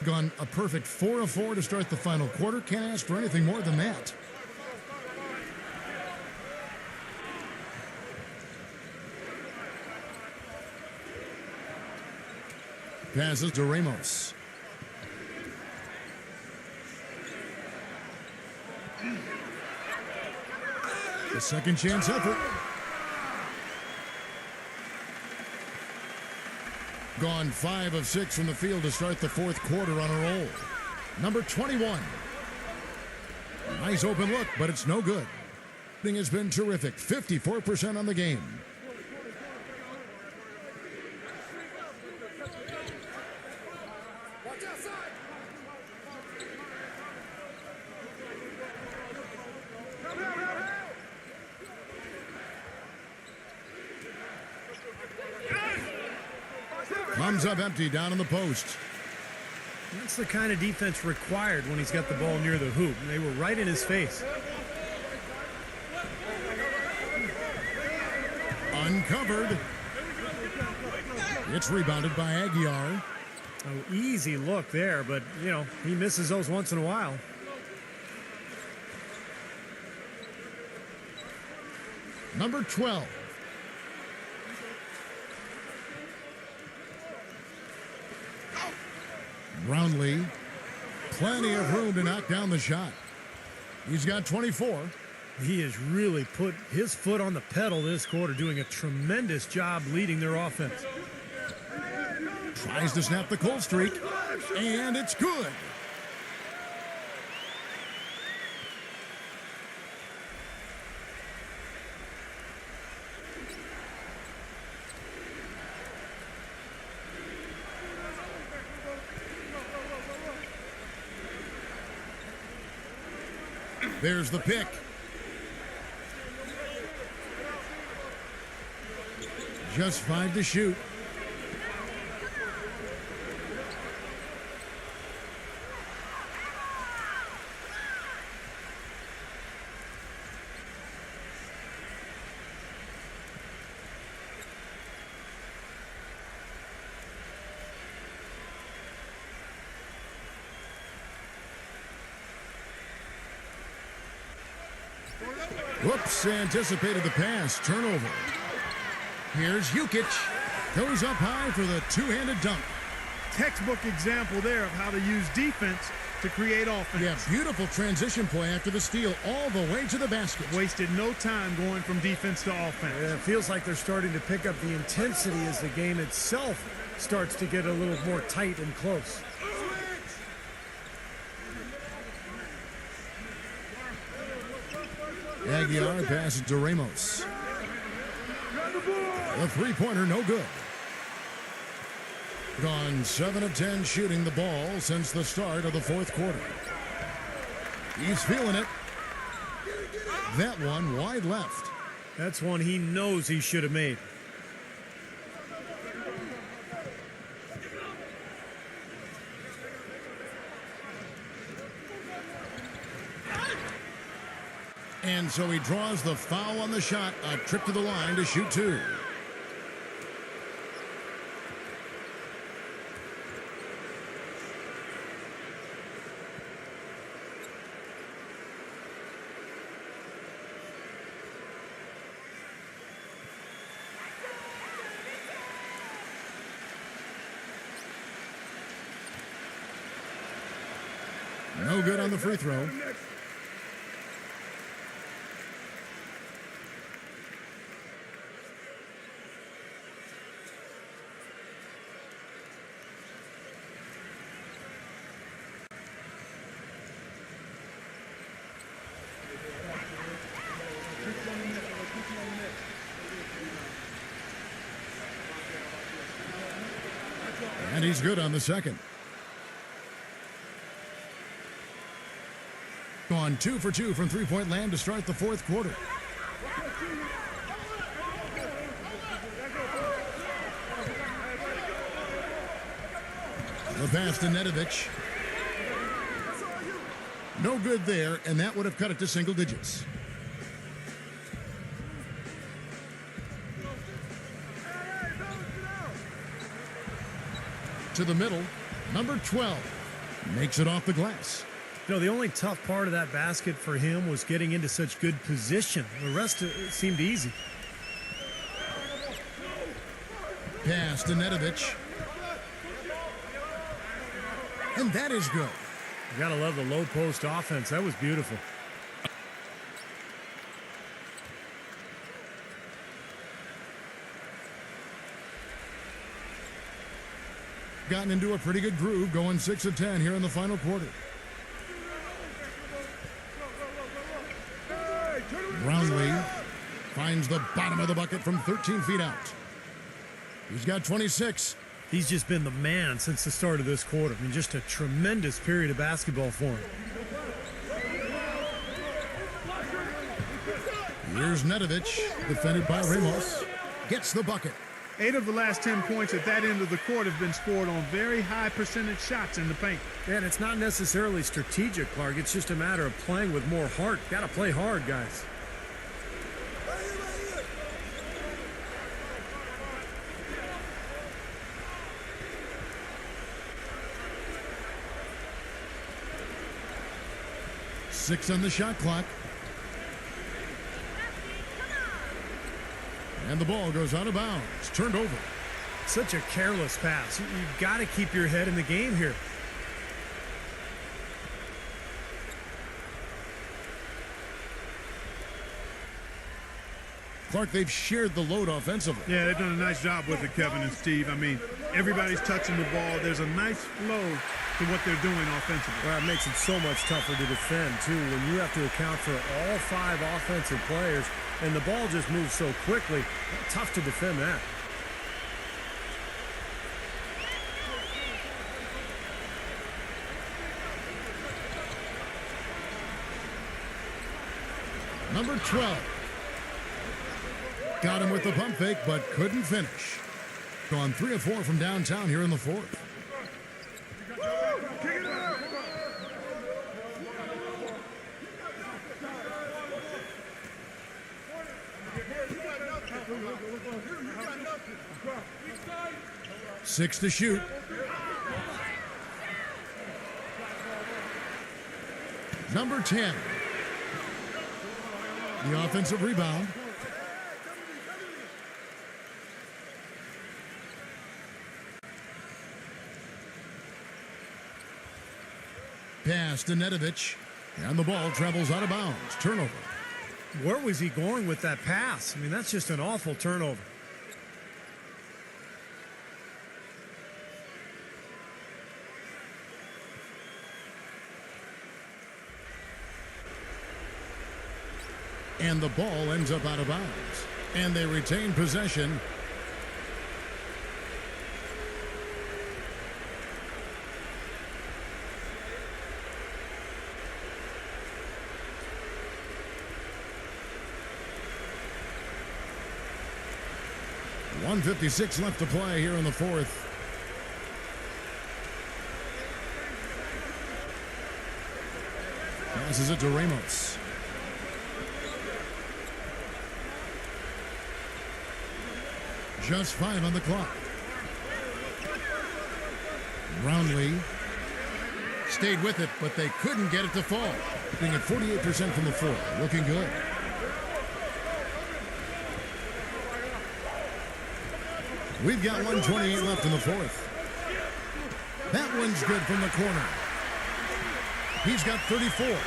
Gone a perfect 4 of 4 to start the final quarter. Can't ask for anything more than that. Passes to Ramos. The second chance effort. Gone 5 of 6 from the field to start the fourth quarter on a roll. Number 21. Nice open look, but it's no good. Thing has been terrific. 54% on the game. Comes up empty down in the post. That's the kind of defense required when he's got the ball near the hoop. They were right in his face. Uncovered. It's rebounded by Aguiar. Oh, easy look there, but, you know, he misses those once in a while. Number 12. Brownlee, plenty of room to knock down the shot. He's got 24. He has really put his foot on the pedal this quarter, doing a tremendous job leading their offense. Tries to snap the cold streak, and it's good. There's the pick. Just 5 to shoot. Whoops, anticipated the pass. Turnover. Here's Jukic. Goes up high for the two-handed dunk. Textbook example there of how to use defense to create offense. Yeah, beautiful transition play after the steal all the way to the basket. Wasted no time going from defense to offense. Yeah, it feels like they're starting to pick up the intensity as the game itself starts to get a little more tight and close. Aguiar passes to Ramos. The three-pointer, no good. Gone 7 of 10 shooting the ball since the start of the fourth quarter. He's feeling it. That one wide left. That's one he knows he should have made. And so he draws the foul on the shot. A trip to the line to shoot two. No good on the free throw. And he's good on the second. Gone 2 for 2 from three-point land to start the fourth quarter. The pass to Nedovic. No good there, and that would have cut it to single digits. To the middle, number 12 makes it off the glass. You know, the only tough part of that basket for him was getting into such good position. The rest seemed easy. Pass to Nedovic. And that is good. You gotta love the low post offense. That was beautiful. Gotten into a pretty good groove, going 6 of 10 here in the final quarter. Brownlee finds the bottom of the bucket from 13 feet out. He's got 26. He's just been the man since the start of this quarter. I mean, just a tremendous period of basketball for him. Here's Nedovic, defended by Ramos. Gets the bucket. 8 of the last 10 points at that end of the court have been scored on very high percentage shots in the paint. And it's not necessarily strategic, Clark. It's just a matter of playing with more heart. Got to play hard, guys. Six on the shot clock. And the ball goes out of bounds. Turned over. Such a careless pass. You've got to keep your head in the game here. Clark, they've shared the load offensively. Yeah, they've done a nice job with it, Kevin and Steve. I mean, everybody's touching the ball. There's a nice flow to what they're doing offensively. Well, it makes it so much tougher to defend, too, when you have to account for all 5 offensive players, and the ball just moves so quickly. Tough to defend that. Number 12. Got him with the pump fake, but couldn't finish. Gone 3 of 4 from downtown here in the fourth. Six to shoot. Number 10. The offensive rebound. Pass to Nedovic. And the ball travels out of bounds. Turnover. Where was he going with that pass? I mean, that's just an awful turnover. And the ball ends up out of bounds. And they retain possession. .156 left to play here in the fourth. Passes it to Ramos. Just 5 on the clock. Brownlee stayed with it, but they couldn't get it to fall. Being at 48% from the floor. Looking good. We've got 1:28 left in the fourth. That one's good from the corner. He's got 34.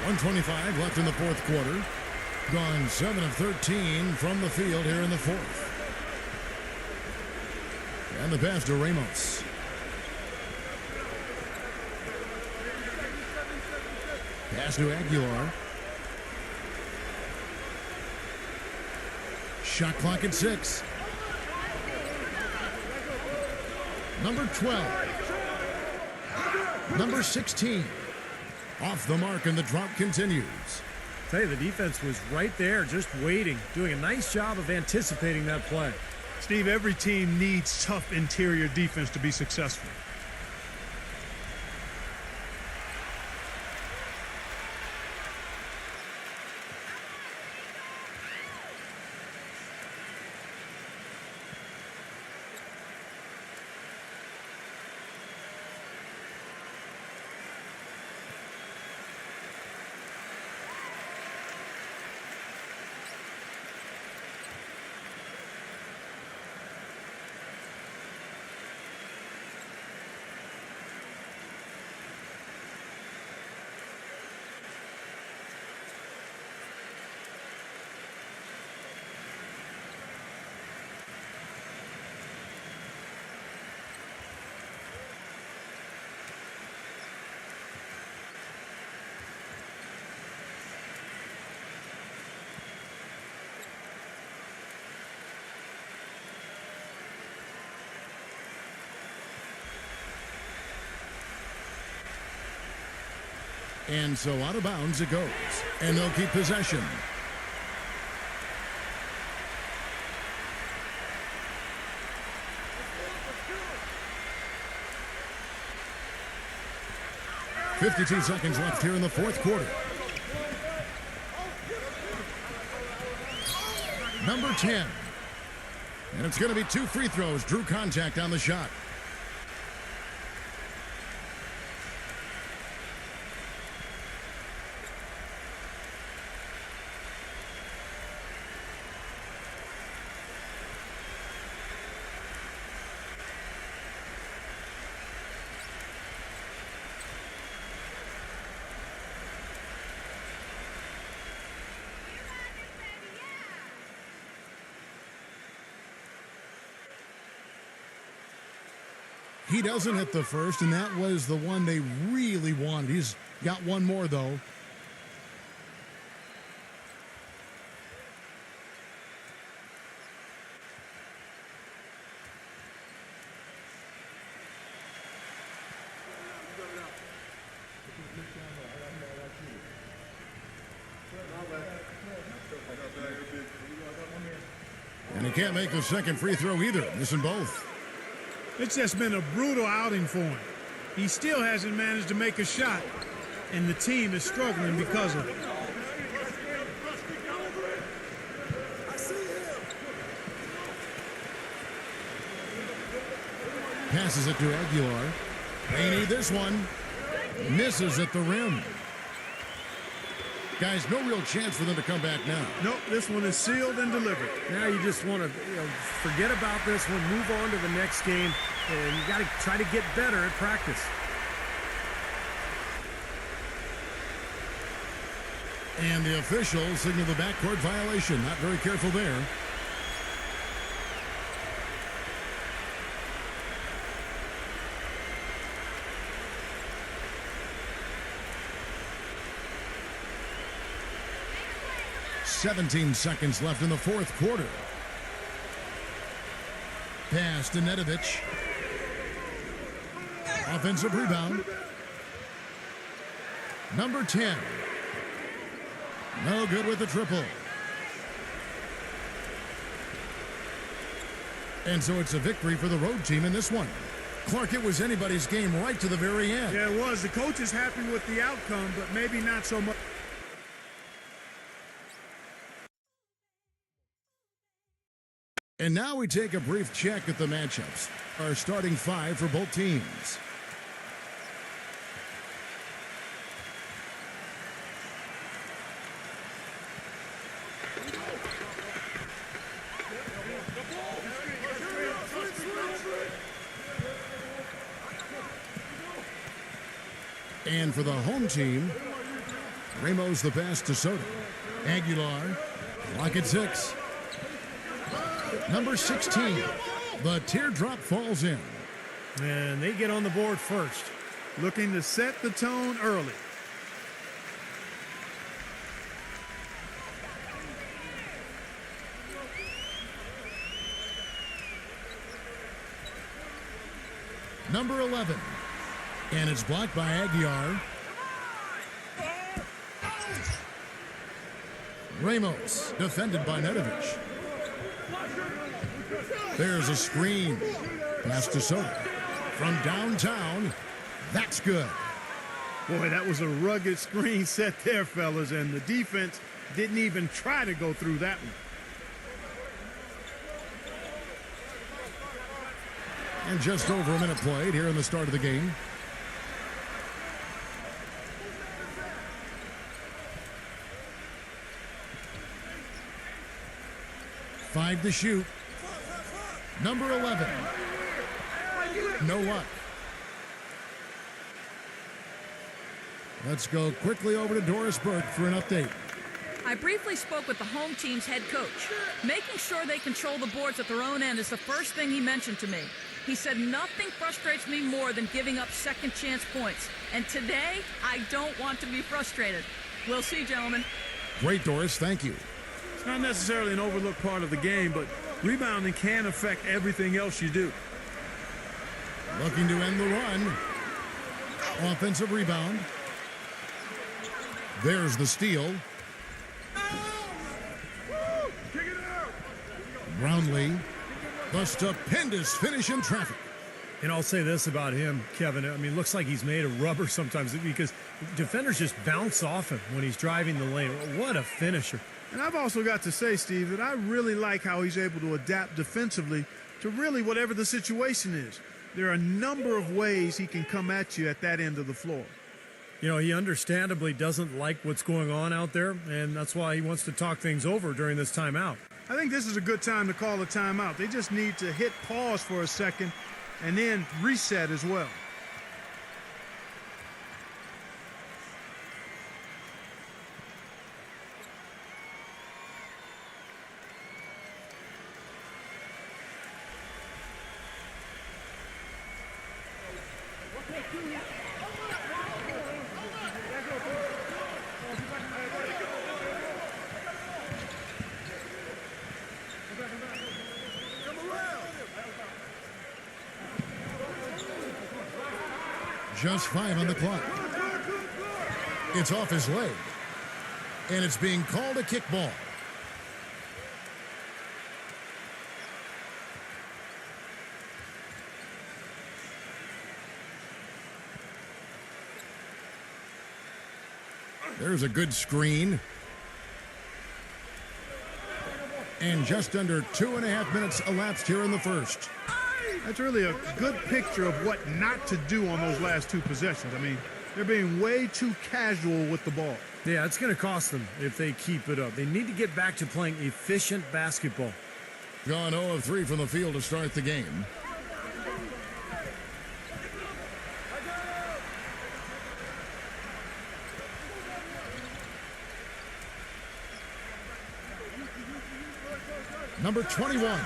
1:25 left in the fourth quarter. Gone 7 of 13 from the field here in the fourth. And the pass to Ramos. Pass to Aguilar. Shot clock at 6. Number 12. Number 16. Off the mark, and the drought continues. Tell you, the defense was right there, just waiting, doing a nice job of anticipating that play. Steve, every team needs tough interior defense to be successful. And so out of bounds it goes. And they'll keep possession. .52 seconds left here in the fourth quarter. Number 10. And it's going to be 2 free throws. Drew contact on the shot. He doesn't hit the first, and that was the one they really wanted. He's got one more, though. And he can't make the second free throw either, missing both. It's just been a brutal outing for him. He still hasn't managed to make a shot, and the team is struggling because of it. Passes it to Aguilar. They need this one. Misses at the rim. Guys, no real chance for them to come back now. Nope, this one is sealed and delivered. Now you just want to forget about this one, move on to the next game, and you got to try to get better at practice. And the officials signal the backcourt violation. Not very careful there. .17 seconds left in the fourth quarter. Pass to Nedovic. Offensive rebound. Number 10. No good with the triple. And so it's a victory for the road team in this one. Clark, it was anybody's game right to the very end. Yeah, it was. The coach is happy with the outcome, but maybe not so much. And now we take a brief check at the matchups. Our starting five for both teams. And for the home team, Ramos the pass to Soto. Aguilar, lock at 6. Number 16, the teardrop falls in. And they get on the board first. Looking to set the tone early. Number 11, and it's blocked by Aguilar. Ramos, defended by Nedovic. There's a screen. Pass to Soto. From downtown, that's good. Boy, that was a rugged screen set there, fellas, and the defense didn't even try to go through that one. And just over a minute played here in the start of the game. Five to shoot. Number 11. No luck. Let's go quickly over to Doris Burke for an update. I briefly spoke with the home team's head coach. Making sure they control the boards at their own end is the first thing he mentioned to me. He said nothing frustrates me more than giving up second chance points. And today, I don't want to be frustrated. We'll see, gentlemen. Great, Doris. Thank you. It's not necessarily an overlooked part of the game, but rebounding can affect everything else you do. Looking to end the run. Offensive rebound. There's the steal. Brownlee, the stupendous finish in traffic. And I'll say this about him, Kevin. I mean, it looks like he's made of rubber sometimes because defenders just bounce off him when he's driving the lane. What a finisher. And I've also got to say, Steve, that I really like how he's able to adapt defensively to really whatever the situation is. There are a number of ways he can come at you at that end of the floor. You know, he understandably doesn't like what's going on out there, and that's why he wants to talk things over during this timeout. I think this is a good time to call a timeout. They just need to hit pause for a second and then reset as well. Just 5 on the clock. It's off his leg. And it's being called a kickball. There's a good screen. And just under 2.5 minutes elapsed here in the first. That's really a good picture of what not to do on those last two possessions. I mean, they're being way too casual with the ball. Yeah, it's going to cost them if they keep it up. They need to get back to playing efficient basketball. Gone 0 of 3 from the field to start the game. Number 21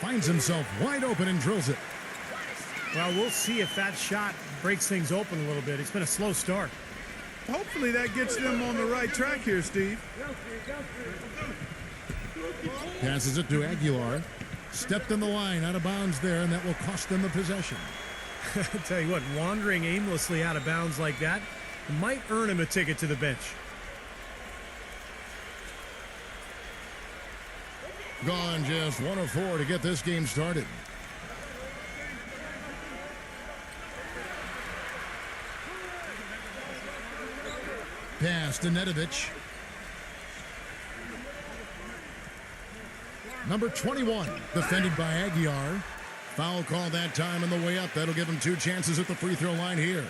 finds himself wide open and drills it. Well, we'll see if that shot breaks things open a little bit. It's been a slow start. Hopefully that gets them on the right track here, Steve. Passes it to Aguilar. Stepped in the line, out of bounds there, and that will cost them the possession. I tell you what, wandering aimlessly out of bounds like that might earn him a ticket to the bench. Gone just 1 of 4 to get this game started. Pass to Nedovic. Number 21, defended by Aguiar. Foul call that time on the way up. That'll give him 2 chances at the free throw line here.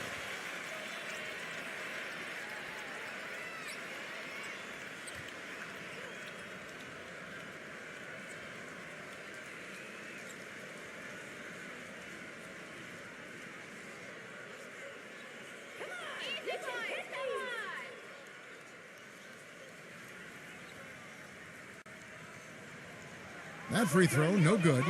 That free throw, no good.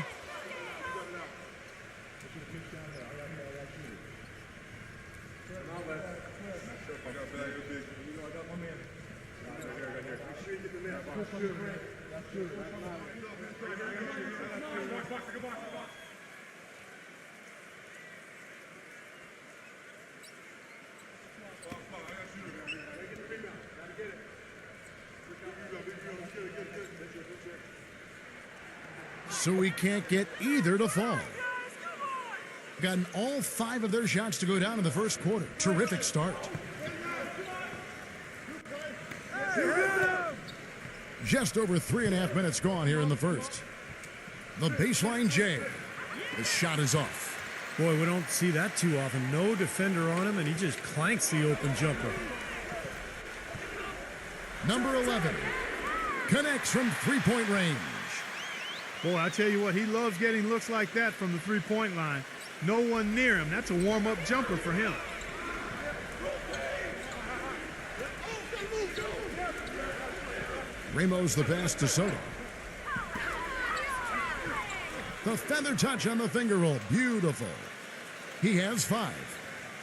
So we can't get either to fall. Gotten all 5 of their shots to go down in the first quarter. Terrific start. Just over 3.5 minutes gone here in the first. The baseline J. The shot is off. Boy, we don't see that too often. No defender on him, and he just clanks the open jumper. Number 11 connects from three-point range. Boy, I tell you what, he loves getting looks like that from the three-point line. No one near him. That's a warm-up jumper for him. Ramos the pass to Soto. The feather touch on the finger roll. Beautiful. He has 5.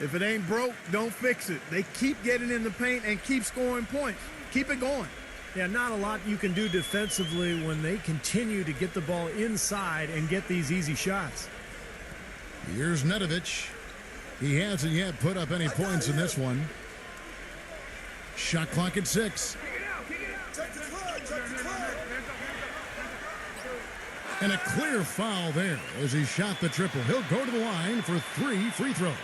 If it ain't broke, don't fix it. They keep getting in the paint and keep scoring points. Keep it going. Yeah, not a lot you can do defensively when they continue to get the ball inside and get these easy shots. Here's Nedovic. He hasn't yet put up any points in this one. Shot clock at 6. And a clear foul there as he shot the triple. He'll go to the line for 3 free throws.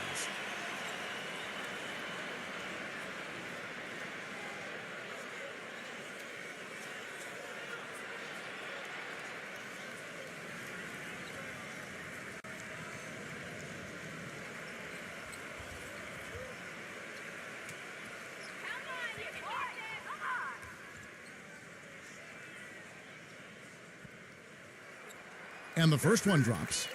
And the first one drops.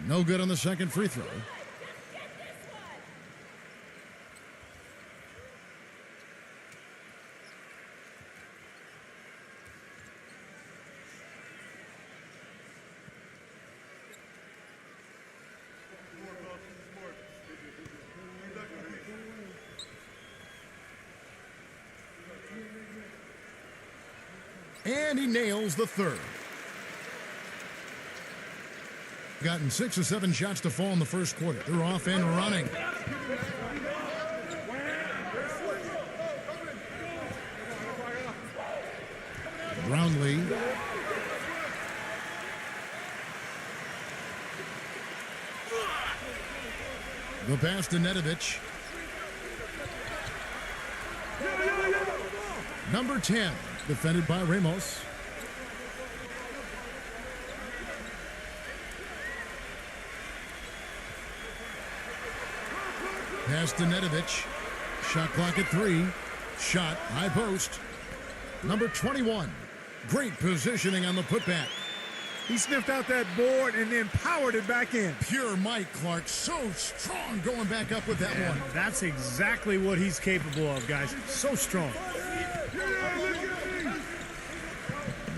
No good on the second free throw. And he nails the third. Gotten 6 or 7 shots to fall in the first quarter. They're off and running. Brownlee. The pass to Nedovic. Number 10, defended by Ramos. Pass to Nedovic. Shot clock at 3. Shot, high post. Number 21. Great positioning on the putback. He sniffed out that board and then powered it back in. Pure Mike Clark. So strong going back up with that one. That's exactly what he's capable of, guys. So strong.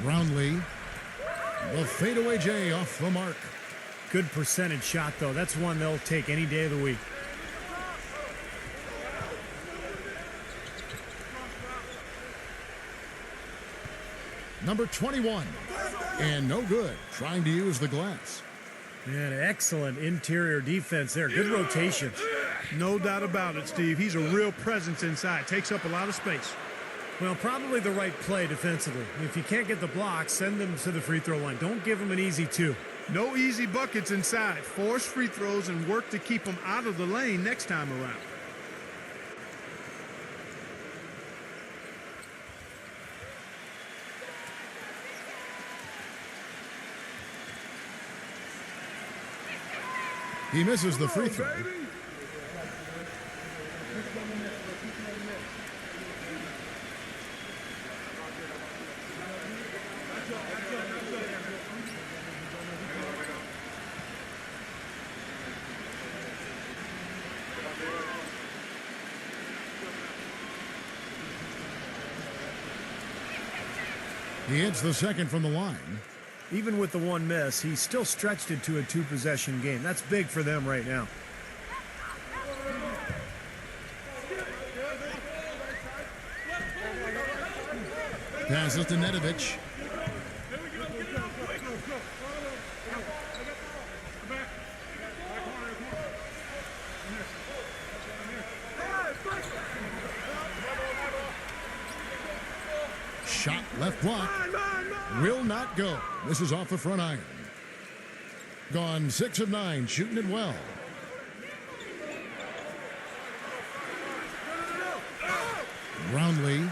Brownlee. The fadeaway J off the mark. Good percentage shot, though. That's one they'll take any day of the week. Number 21. And no good. Trying to use the glass. And excellent interior defense there. Good rotations. No doubt about it, Steve. He's a real presence inside. Takes up a lot of space. Well, probably the right play defensively. If you can't get the block, send them to the free throw line. Don't give them an easy two. No easy buckets inside. Force free throws and work to keep them out of the lane next time around. He misses the free throw. He hits the second from the line. Even with the one miss, he's still stretched it to a two-possession game. That's big for them right now. Passes to Nedovic. Shot left block. Will not go. This is off the front iron. Gone 6 of 9, shooting it well. Roundley.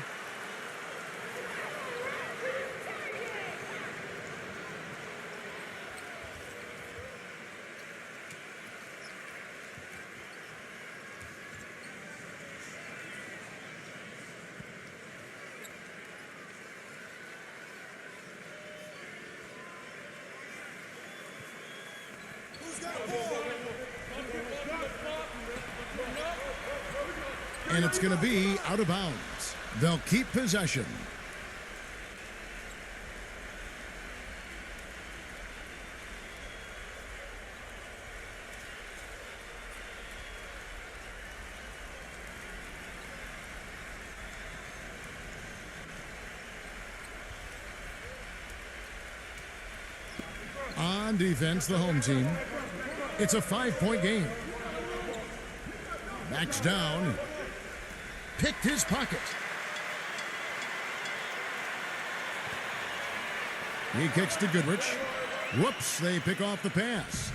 And it's going to be out of bounds. They'll keep possession. On defense, the home team. It's a 5-point game. Backs down. Picked his pocket. He kicks to Goodrich. Whoops, they pick off the pass.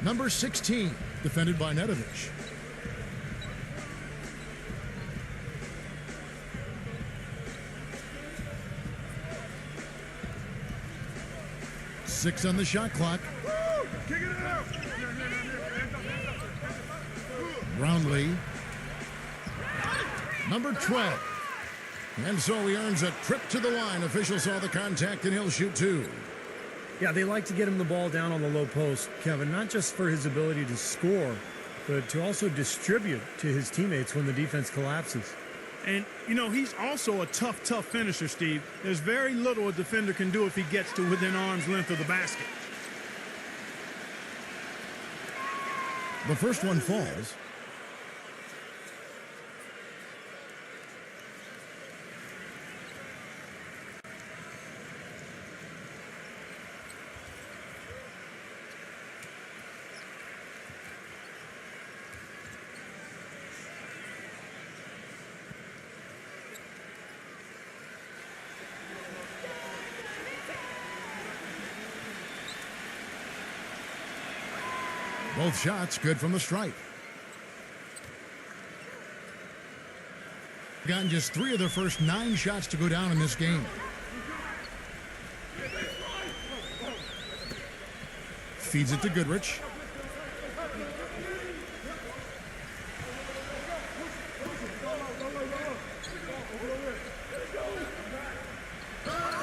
Number 16, defended by Nedovic. Six on the shot clock. Kick it out. Roundley. Number 12. And so he earns a trip to the line. Official saw the contact and he'll shoot two. Yeah, they like to get him the ball down on the low post, Kevin, not just for his ability to score, but to also distribute to his teammates when the defense collapses. And, you know, he's also a tough finisher, Steve. There's very little a defender can do if he gets to within arm's length of the basket. The first one falls. Both shots good from the stripe. Gotten just 3 of their first 9 shots to go down in this game. Feeds it to Goodrich.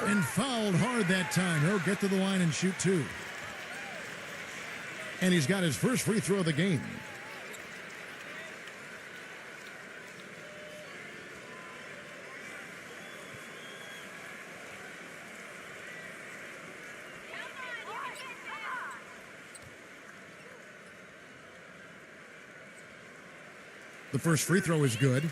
And fouled hard that time. He'll get to the line and shoot two. And he's got his first free throw of the game. The first free throw is good.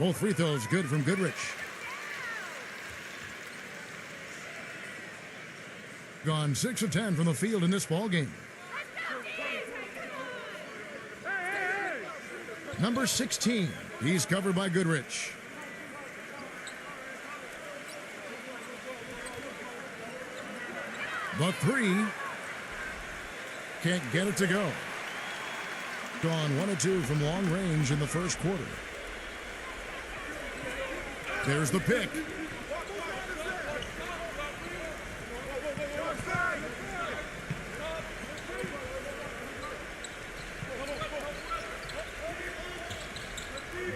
Both free throws good from Goodrich. Gone 6 of 10 from the field in this ball game. Number 16, he's covered by Goodrich. The three, can't get it to go. Gone 1 of 2 from long range in the first quarter. There's the pick.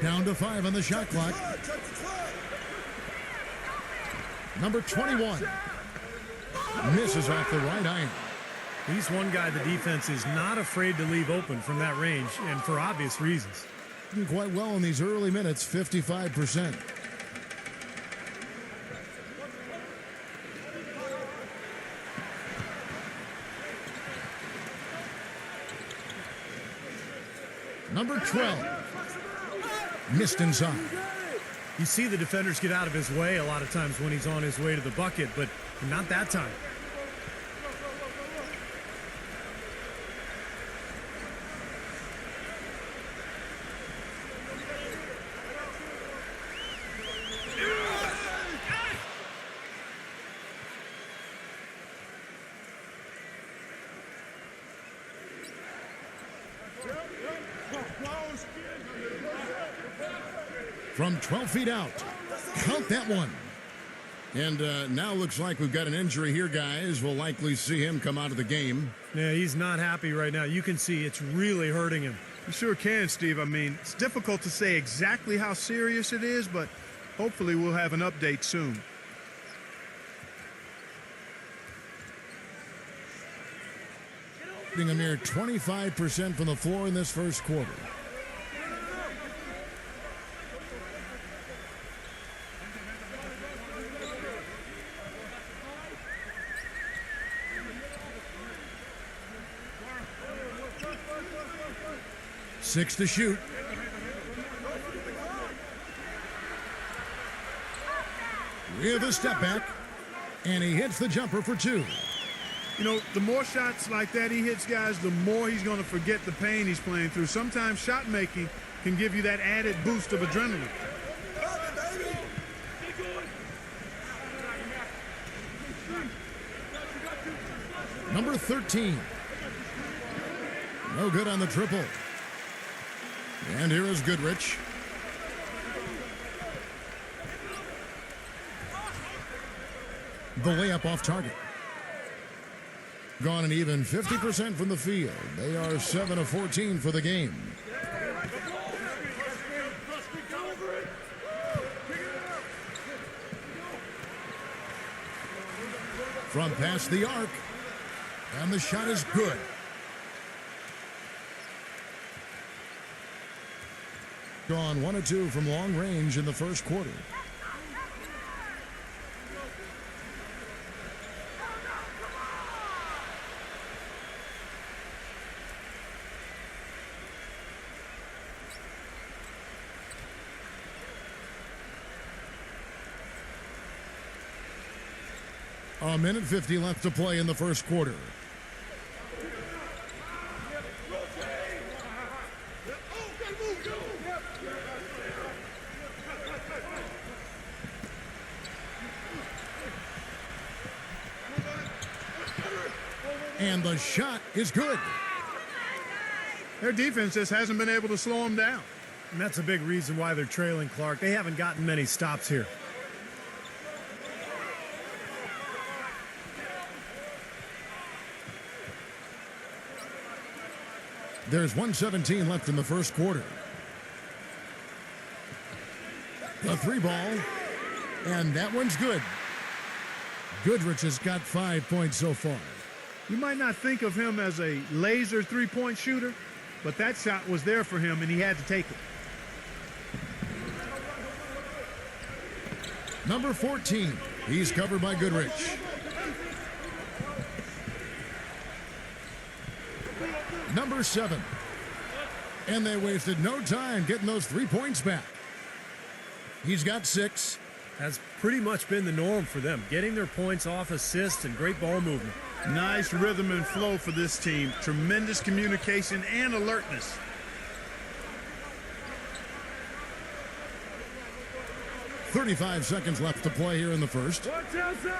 Down to 5 on the shot clock. Number 21 misses off the right iron. He's one guy the defense is not afraid to leave open from that range, and for obvious reasons. Doing quite well in these early minutes, 55%. Number 12. Missed inside. You see the defenders get out of his way a lot of times when he's on his way to the bucket, but not that time. From 12 feet out. Count that one. And now looks like we've got an injury here, guys. We'll likely see him come out of the game. Yeah, he's not happy right now. You can see it's really hurting him. You sure can, Steve. I mean, it's difficult to say exactly how serious it is, but hopefully we'll have an update soon. Shooting a mere 25% from the floor in this first quarter. Six to shoot. With a step back, and he hits the jumper for 2. You know, the more shots like that he hits, guys, the more he's going to forget the pain he's playing through. Sometimes shot making can give you that added boost of adrenaline. Number 13. No good on the triple. And here is Goodrich. The layup off target. Gone an even 50% from the field. They are 7 of 14 for the game. From past the arc. And the shot is good. Gone 1 of 2 from long range in the first quarter. A minute 50 left to play in the first quarter. And the shot is good. Their defense just hasn't been able to slow them down. And that's a big reason why they're trailing, Clark. They haven't gotten many stops here. There's 1:17 left in the first quarter. The 3 ball, and that one's good. Goodrich has got 5 points so far. You might not think of him as a laser three-point shooter, but that shot was there for him, and he had to take it. Number 14, he's covered by Goodrich. Number 7. And they wasted no time getting those 3 points back. He's got 6. Has pretty much been the norm for them, getting their points off assists and great ball movement. Nice rhythm and flow for this team. Tremendous communication and alertness. .35 seconds left to play here in the first. Watch outside.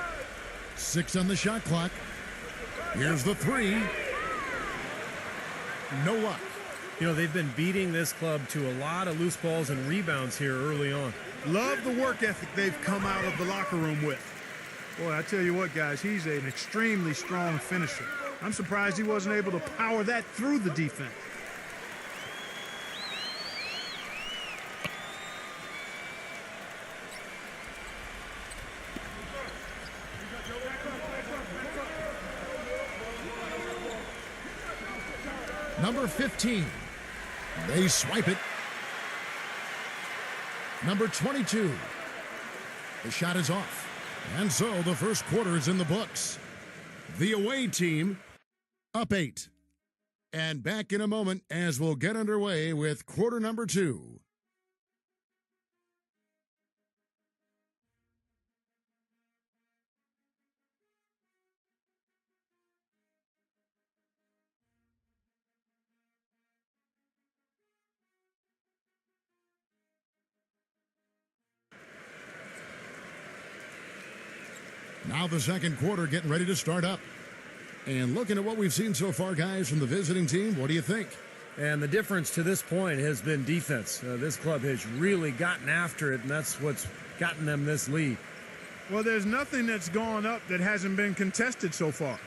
6 on the shot clock. Here's the 3. No luck. You know, they've been beating this club to a lot of loose balls and rebounds here early on. Love the work ethic they've come out of the locker room with. Boy, I tell you what, guys, he's an extremely strong finisher. I'm surprised he wasn't able to power that through the defense. Number 15. They swipe it. Number 22. The shot is off. And so the first quarter is in the books. The away team up 8. And back in a moment as we'll get underway with quarter number 2. Now the second quarter getting ready to start up. And looking at what we've seen so far, guys, from the visiting team, what do you think? And the difference to this point has been defense. This club has really gotten after it, and that's what's gotten them this lead. Well, there's nothing that's gone up that hasn't been contested so far.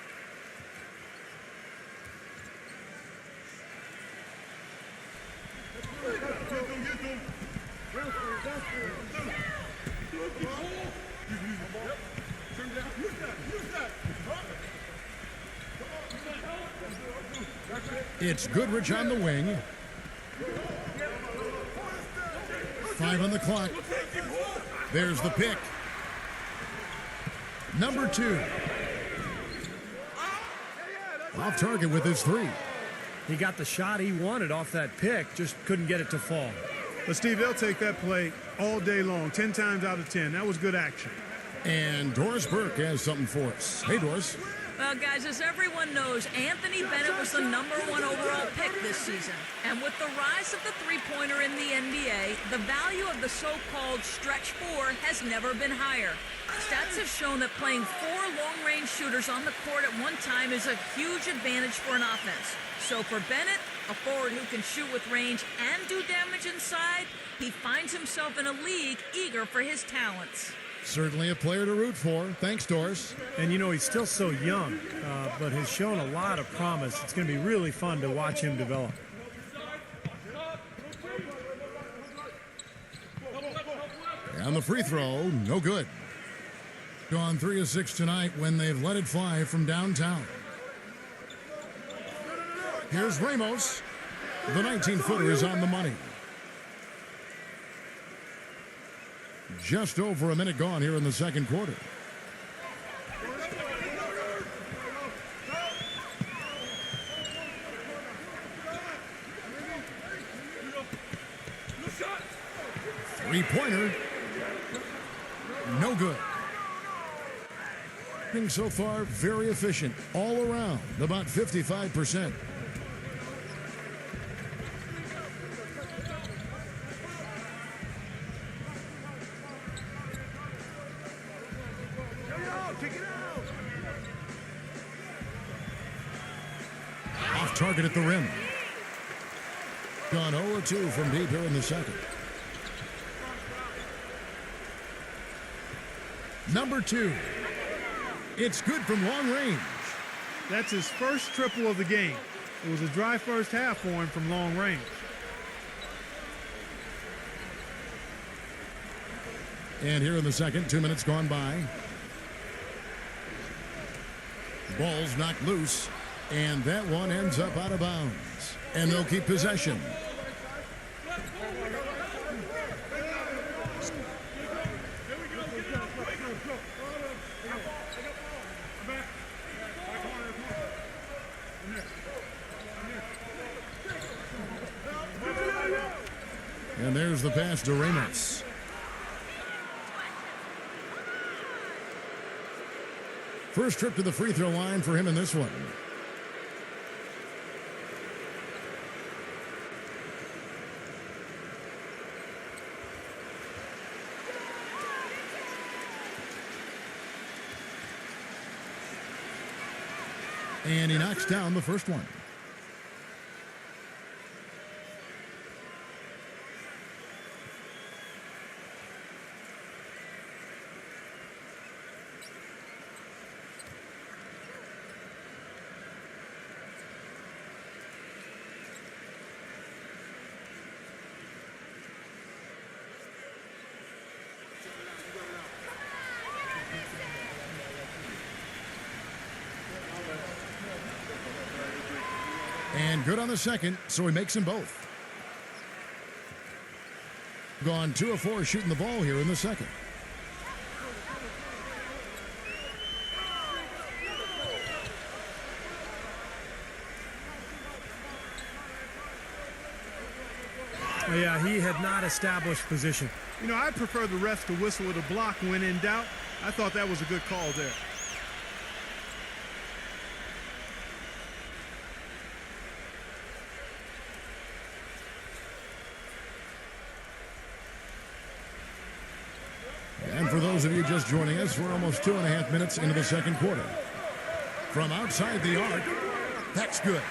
It's Goodrich on the wing. 5 on the clock. There's the pick. Number 2. Off target with his 3. He got the shot he wanted off that pick, just couldn't get it to fall. But, Steve, they'll take that play all day long, 10 times out of 10. That was good action. And Doris Burke has something for us. Hey, Doris. Well, guys, as everyone knows, Anthony Bennett was the #1 overall pick this season. And with the rise of the three-pointer in the NBA, the value of the so-called stretch 4 has never been higher. Stats have shown that playing 4 long-range shooters on the court at one time is a huge advantage for an offense. So for Bennett, a forward who can shoot with range and do damage inside, he finds himself in a league eager for his talents. Certainly a player to root for. Thanks, Doris. And, you know, he's still so young, but has shown a lot of promise. It's going to be really fun to watch him develop. And the free throw, no good. Gone 3 of 6 tonight when they've let it fly from downtown. Here's Ramos. The 19-footer is on the money. Just over a minute gone here in the second quarter. Three-pointer. No good. Being so far very efficient all around, about 55%. Off target at the rim. Gone 0-2 from deep here in the second. Number 2. It's good from long range. That's his first triple of the game. It was a dry first half for him from long range. And here in the second, 2 minutes gone by. Ball's knocked loose, and that one ends up out of bounds. And they'll keep possession. And there's the pass to Ramos. First trip to the free throw line for him in this one. And he knocks down the first one. And good on the second, so he makes them both. Gone 2 of 4 shooting the ball here in the second. Yeah, he had not established position. You know, I'd prefer the refs to whistle with a block when in doubt. I thought that was a good call there. And for those of you just joining us, we're almost 2.5 minutes into the second quarter. From outside the arc, that's good.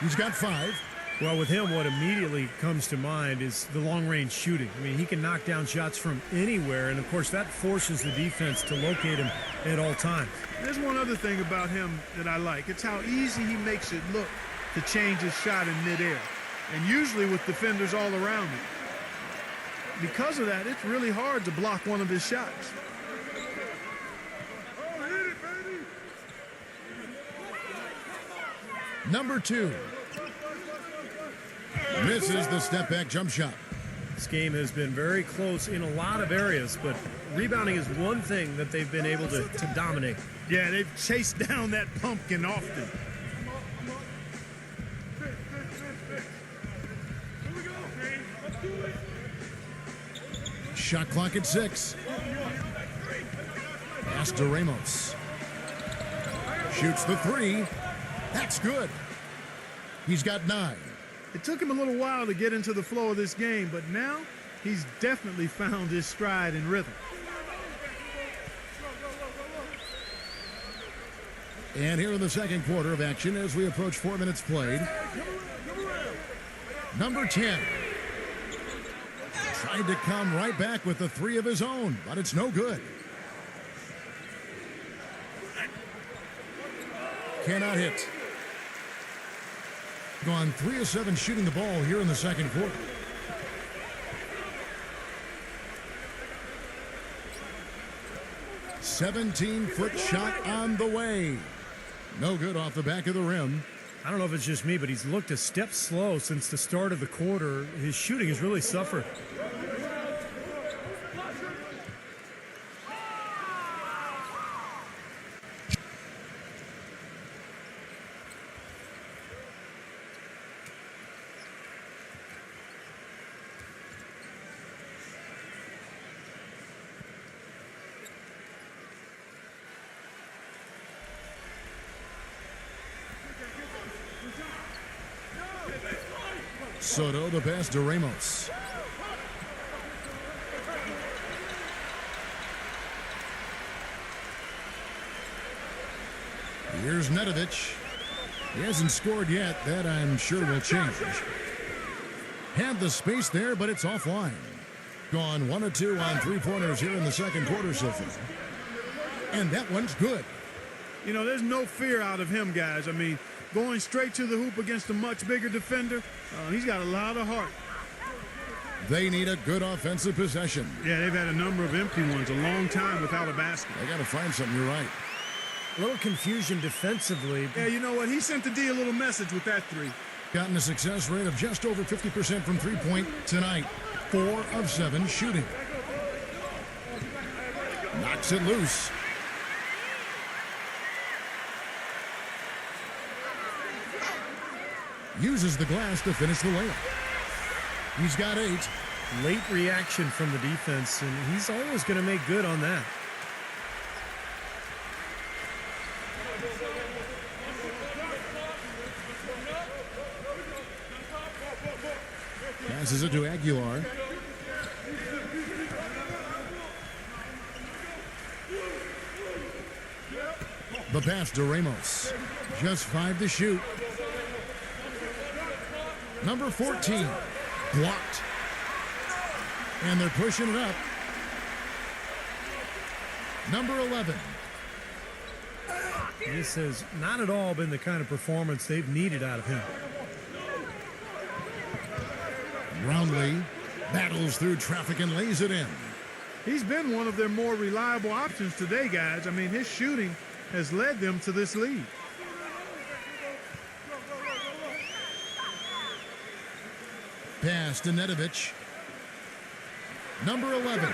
He's got 5. Well, with him, what immediately comes to mind is the long-range shooting. I mean, he can knock down shots from anywhere, and, of course, that forces the defense to locate him at all times. There's one other thing about him that I like. It's how easy he makes it look to change his shot in midair, and usually with defenders all around him. Because of that, it's really hard to block one of his shots. Oh, hit it, baby. Number 2. Misses the step-back jump shot. This game has been very close in a lot of areas, but rebounding is one thing that they've been able to dominate. Yeah, they've chased down that pumpkin often. Here we go. Let's do it. Shot clock at 6. Pass to Ramos. Shoots the 3. That's good. He's got 9. It took him a little while to get into the flow of this game, but now he's definitely found his stride and rhythm. And here in the second quarter of action as we approach 4 minutes played. Number 10. Tried to come right back with the 3 of his own, but it's no good. Cannot hit. Gone 3 of 7 shooting the ball here in the second quarter. "17-foot shot on the way. No good off the back of the rim. I don't know if it's just me, but he's looked a step slow since the start of the quarter. His shooting has really suffered. Soto, the pass to Ramos. Here's Nedovic. He hasn't scored yet. That, I'm sure, will change. Had the space there, but it's offline. Gone 1 of 2 on 3-pointers here in the second quarter so far. And that one's good. You know, there's no fear out of him, guys. I mean, going straight to the hoop against a much bigger defender, he's got a lot of heart. They need a good offensive possession. Yeah, they've had a number of empty ones, a long time without a basket. They got to find something. You're right. A little confusion defensively. Yeah, you know what? He sent the D a little message with that 3. Gotten a success rate of just over 50% from three-point tonight. 4 of 7 shooting. Knocks it loose. Uses the glass to finish the layup. He's got 8. Late reaction from the defense, and he's always going to make good on that. Passes it to Aguilar. The pass to Ramos. Just 5 to shoot. Number 14. Blocked. And they're pushing it up. Number 11. This has not at all been the kind of performance they've needed out of him. Brownlee battles through traffic and lays it in. He's been one of their more reliable options today, guys. I mean, his shooting has led them to this lead. Pass to Nedovic. Number 11.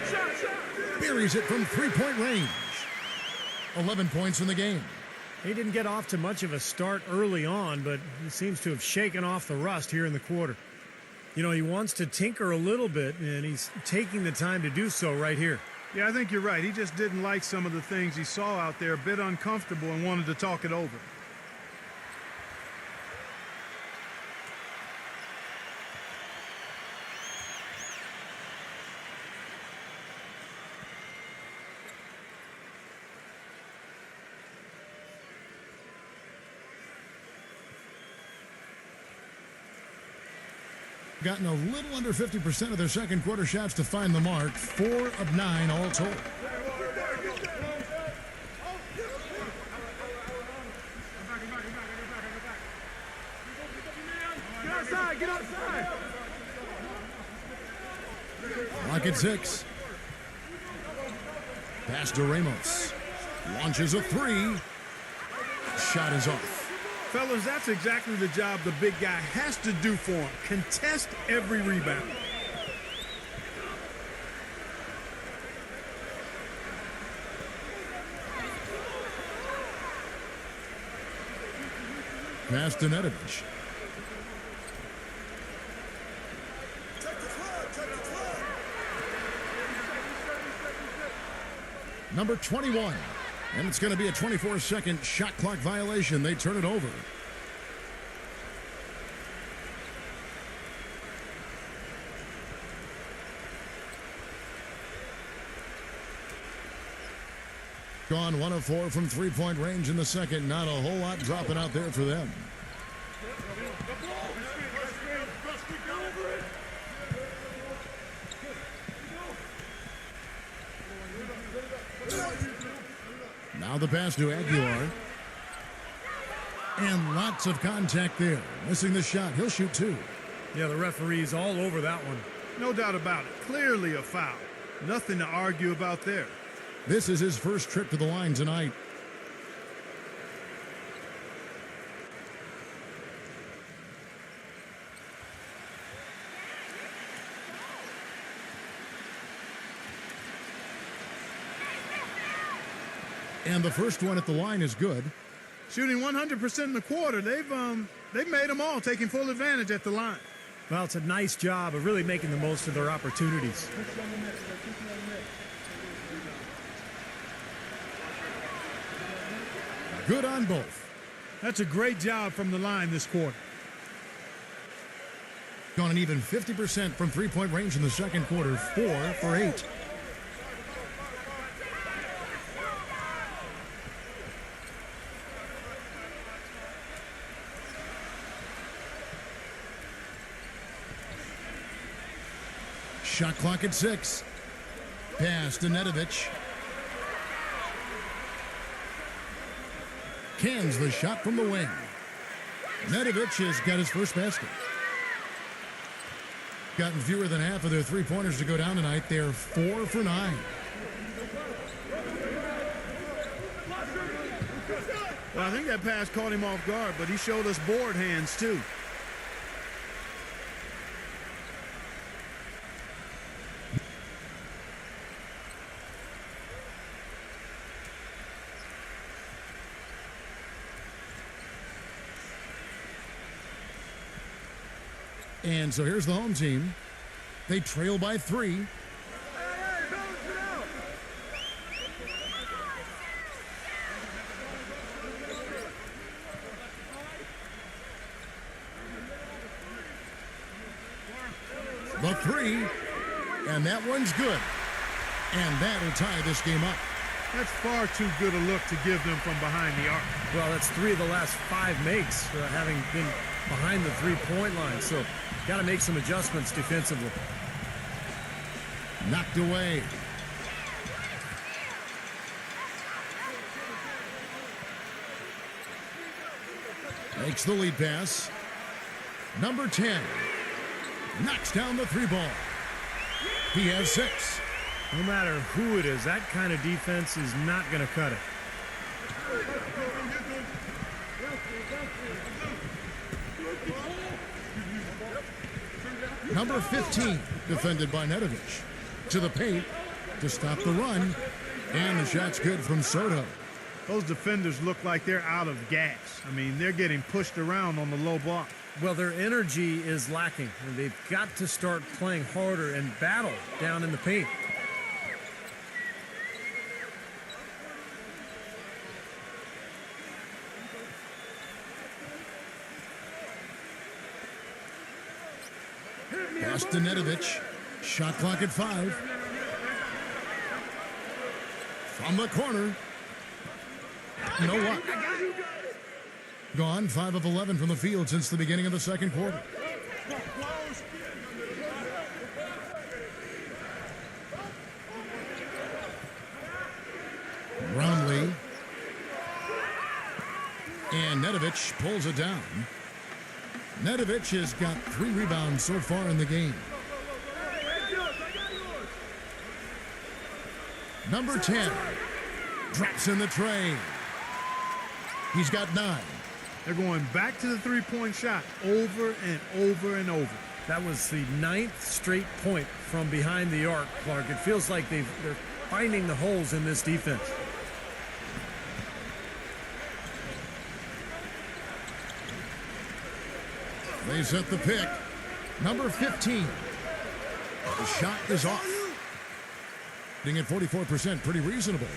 Buries it from three-point range. 11 points in the game. He didn't get off to much of a start early on, but he seems to have shaken off the rust here in the quarter. You know, he wants to tinker a little bit, and he's taking the time to do so right here. Yeah, I think you're right. He just didn't like some of the things he saw out there, a bit uncomfortable, and wanted to talk it over. Gotten a little under 50% of their second quarter shots to find the mark. 4 of 9 all told. Get outside, get outside. Lock at 6. Pass to Ramos. Launches a 3. Shot is off. Fellas, that's exactly the job the big guy has to do for him. Contest every rebound. Pass to Nedovic. Number 21. And it's going to be a 24-second shot clock violation. They turn it over. Gone 1 of 4 from three-point range in the second. Not a whole lot dropping out there for them. Now the pass to Aguilar. And lots of contact there. Missing the shot. He'll shoot 2. Yeah, the referee's all over that one. No doubt about it. Clearly a foul. Nothing to argue about there. This is his first trip to the line tonight. And the first one at the line is good. Shooting 100% in the quarter. They've made them all, taking full advantage at the line. Well, it's a nice job of really making the most of their opportunities. Good on both. That's a great job from the line this quarter. Gone an even 50% from three-point range in the second quarter. 4 for 8. Shot clock at 6. Pass to Nedovic. Cans the shot from the wing. Nedovic has got his first basket. Gotten fewer than half of their three-pointers to go down tonight. They're 4 for 9. Well, I think that pass caught him off guard, but he showed us board hands too. And so here's the home team. They trail by 3. three, and that one's good. And that'll tie this game up. That's far too good a look to give them from behind the arc. Well, that's 3 of the last 5 makes, having been behind the three-point line. So, got to make some adjustments defensively. Knocked away. Makes the lead pass. Number 10 knocks down the three ball. He has 6. No matter who it is, that kind of defense is not going to cut it. Number 15 defended by Nedovic. To the paint to stop the run. And the shot's good from Soto. Those defenders look like they're out of gas. I mean, they're getting pushed around on the low block. Well, their energy is lacking, and they've got to start playing harder and battle down in the paint. Pass to Nedovic. Shot clock at 5. From the corner. No luck. Gone 5 of 11 from the field since the beginning of the second quarter. Roundley. And Nedovic pulls it down. Nedovic has got 3 rebounds so far in the game. Number 10 drops in the tray. He's got 9. They're going back to the three-point shot over and over and over. That was the 9th straight point from behind the arc, Clark. It feels like they're finding the holes in this defense. They set the pick. Number 15. The shot is off. Hitting at 44%, pretty reasonable.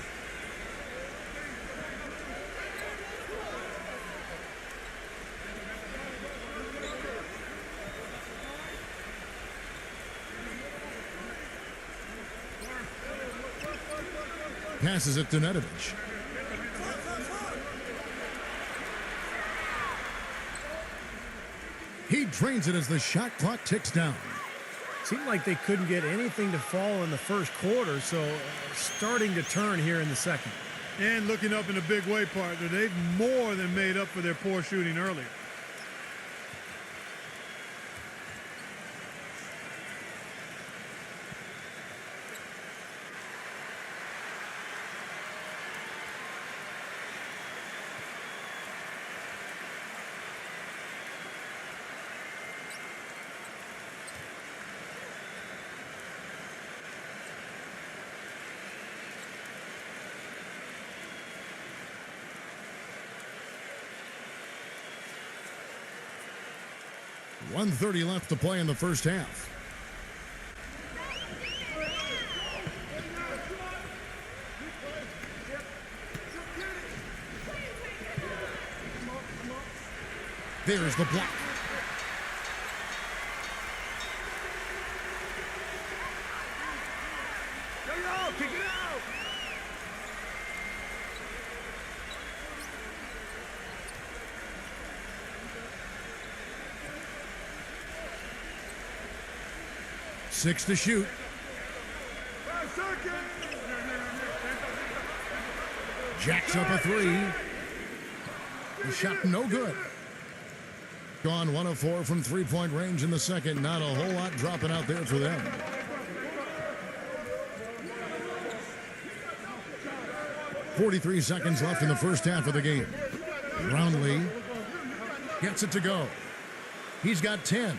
Passes it to Nedovic. He drains it as the shot clock ticks down. Seemed like they couldn't get anything to fall in the first quarter, so starting to turn here in the second. And looking up in a big way, partner, they've more than made up for their poor shooting earlier. .130 left to play in the first half. There's the block. Kick it out! Six to shoot. Jacks up a 3. The shot no good. Gone 1 of 4 from three-point range in the second. Not a whole lot dropping out there for them. .43 seconds left in the first half of the game. Roundley gets it to go. He's got 10.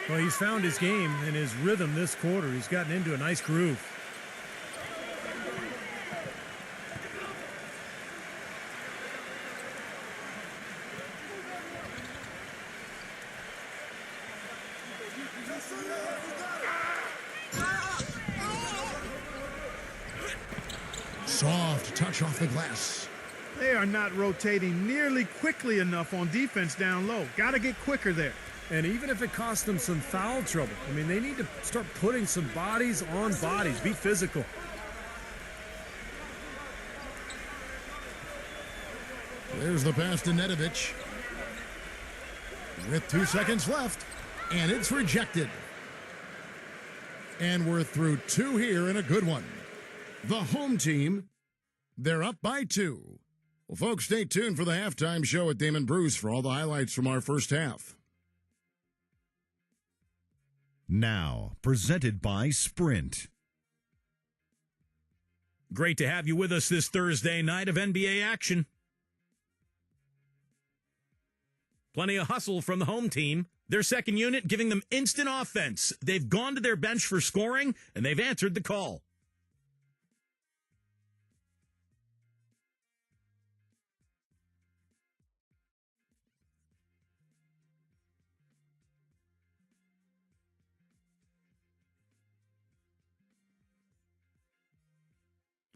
Well, he's found his game and his rhythm this quarter. He's gotten into a nice groove. Soft touch off the glass. They are not rotating nearly quickly enough on defense down low. Got to get quicker there. And even if it costs them some foul trouble, I mean, they need to start putting some bodies on bodies. Be physical. There's the pass to Nedovic. With 2 seconds left, and it's rejected. And we're through 2 here in a good one. The home team, they're up by 2. Well, folks, stay tuned for the halftime show at Damon Bruce for all the highlights from our first half. Now, presented by Sprint. Great to have you with us this Thursday night of NBA action. Plenty of hustle from the home team. Their second unit giving them instant offense. They've gone to their bench for scoring, and they've answered the call.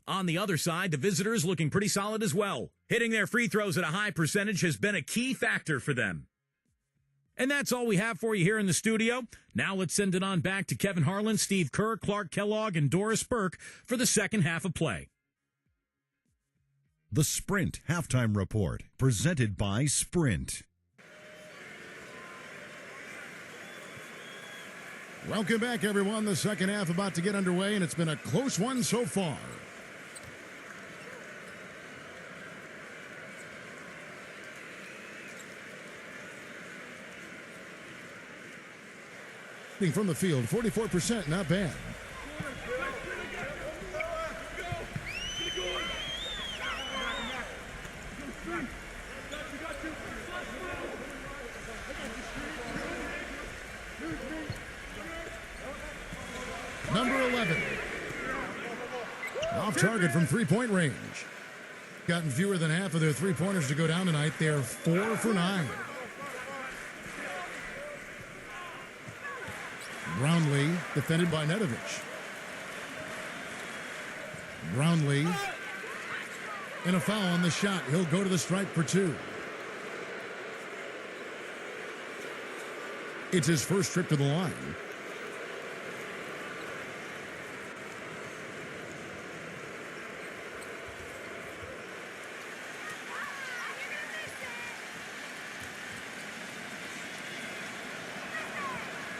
On the other side, the visitors looking pretty solid as well. Hitting their free throws at a high percentage has been a key factor for them. And that's all we have for you here in the studio. Now let's send it on back to Kevin Harlan, Steve Kerr, Clark Kellogg, and Doris Burke for the second half of play. The Sprint Halftime Report, presented by Sprint. Welcome back, everyone. The second half about to get underway, and it's been a close one so far. From the field, 44%, not bad. Number 11. Off target from three-point range. Gotten fewer than half of their three-pointers to go down tonight. They're 4 for 9. Brownlee, defended by Nedovic. Brownlee. And a foul on the shot. He'll go to the stripe for 2. It's his first trip to the line.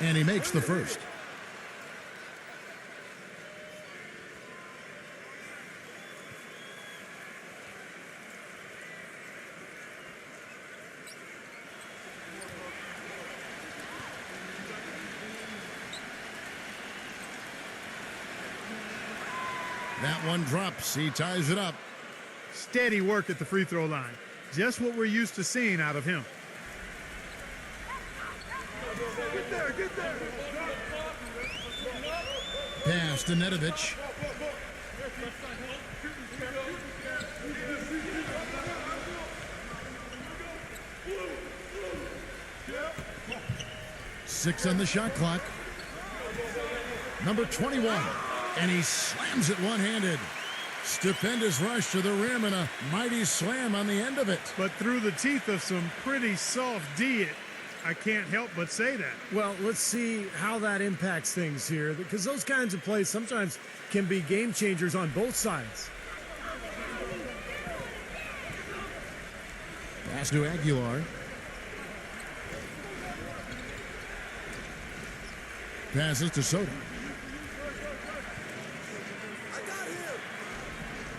And he makes the first. That one drops. He ties it up. Steady work at the free throw line. Just what we're used to seeing out of him. Get there. Pass to Nedovic. Six on the shot clock. Number 21. And he slams it one-handed. Stupendous rush to the rim and a mighty slam on the end of it. But through the teeth of some pretty soft D, I can't help but say that. Well, let's see how that impacts things here, because those kinds of plays sometimes can be game changers on both sides. Pass to Aguilar. Passes to Soto.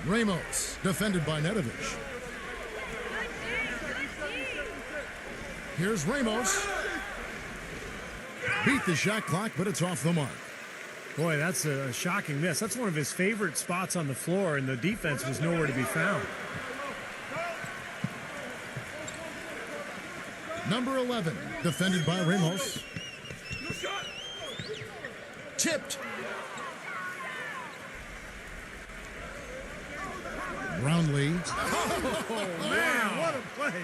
Ramos, defended by Nedovic. Here's Ramos. Beat the shot clock, but it's off the mark. Boy, that's a shocking miss. That's one of his favorite spots on the floor, and the defense was nowhere to be found. Number 11, defended by Ramos. Tipped. Brownlee. Oh, man, what a play.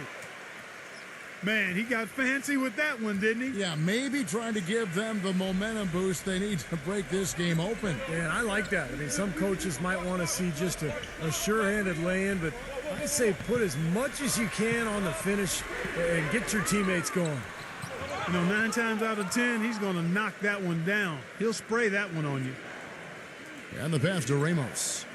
Man, he got fancy with that one, didn't he? Yeah, maybe trying to give them the momentum boost they need to break this game open. Man, I like that. I mean, some coaches might want to see just a sure-handed lay-in, but I say put as much as you can on the finish and get your teammates going. You know, 9 times out of 10, he's going to knock that one down. He'll spray that one on you. And the pass to Ramos.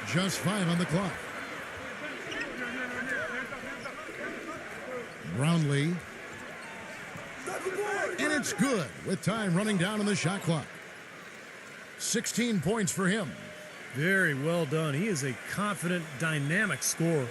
Just 5 on the clock. Brownlee. And it's good with time running down on the shot clock. 16 points for him. Very well done. He is a confident, dynamic scorer.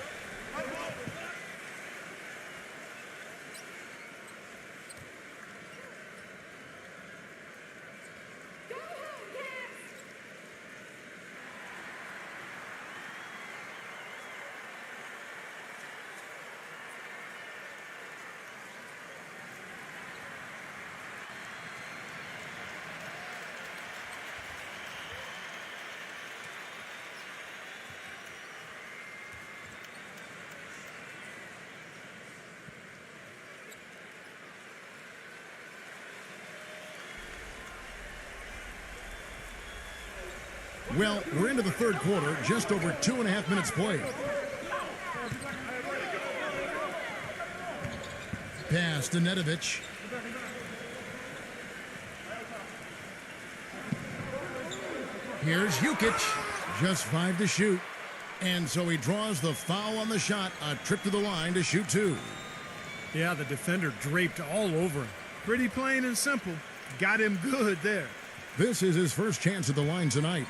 Well, we're into the third quarter, just over 2.5 minutes played. Pass to Nedovic. Here's Jukic, just 5 to shoot. And so he draws the foul on the shot, a trip to the line to shoot 2. Yeah, the defender draped all over him. Pretty plain and simple. Got him good there. This is his first chance at the line tonight.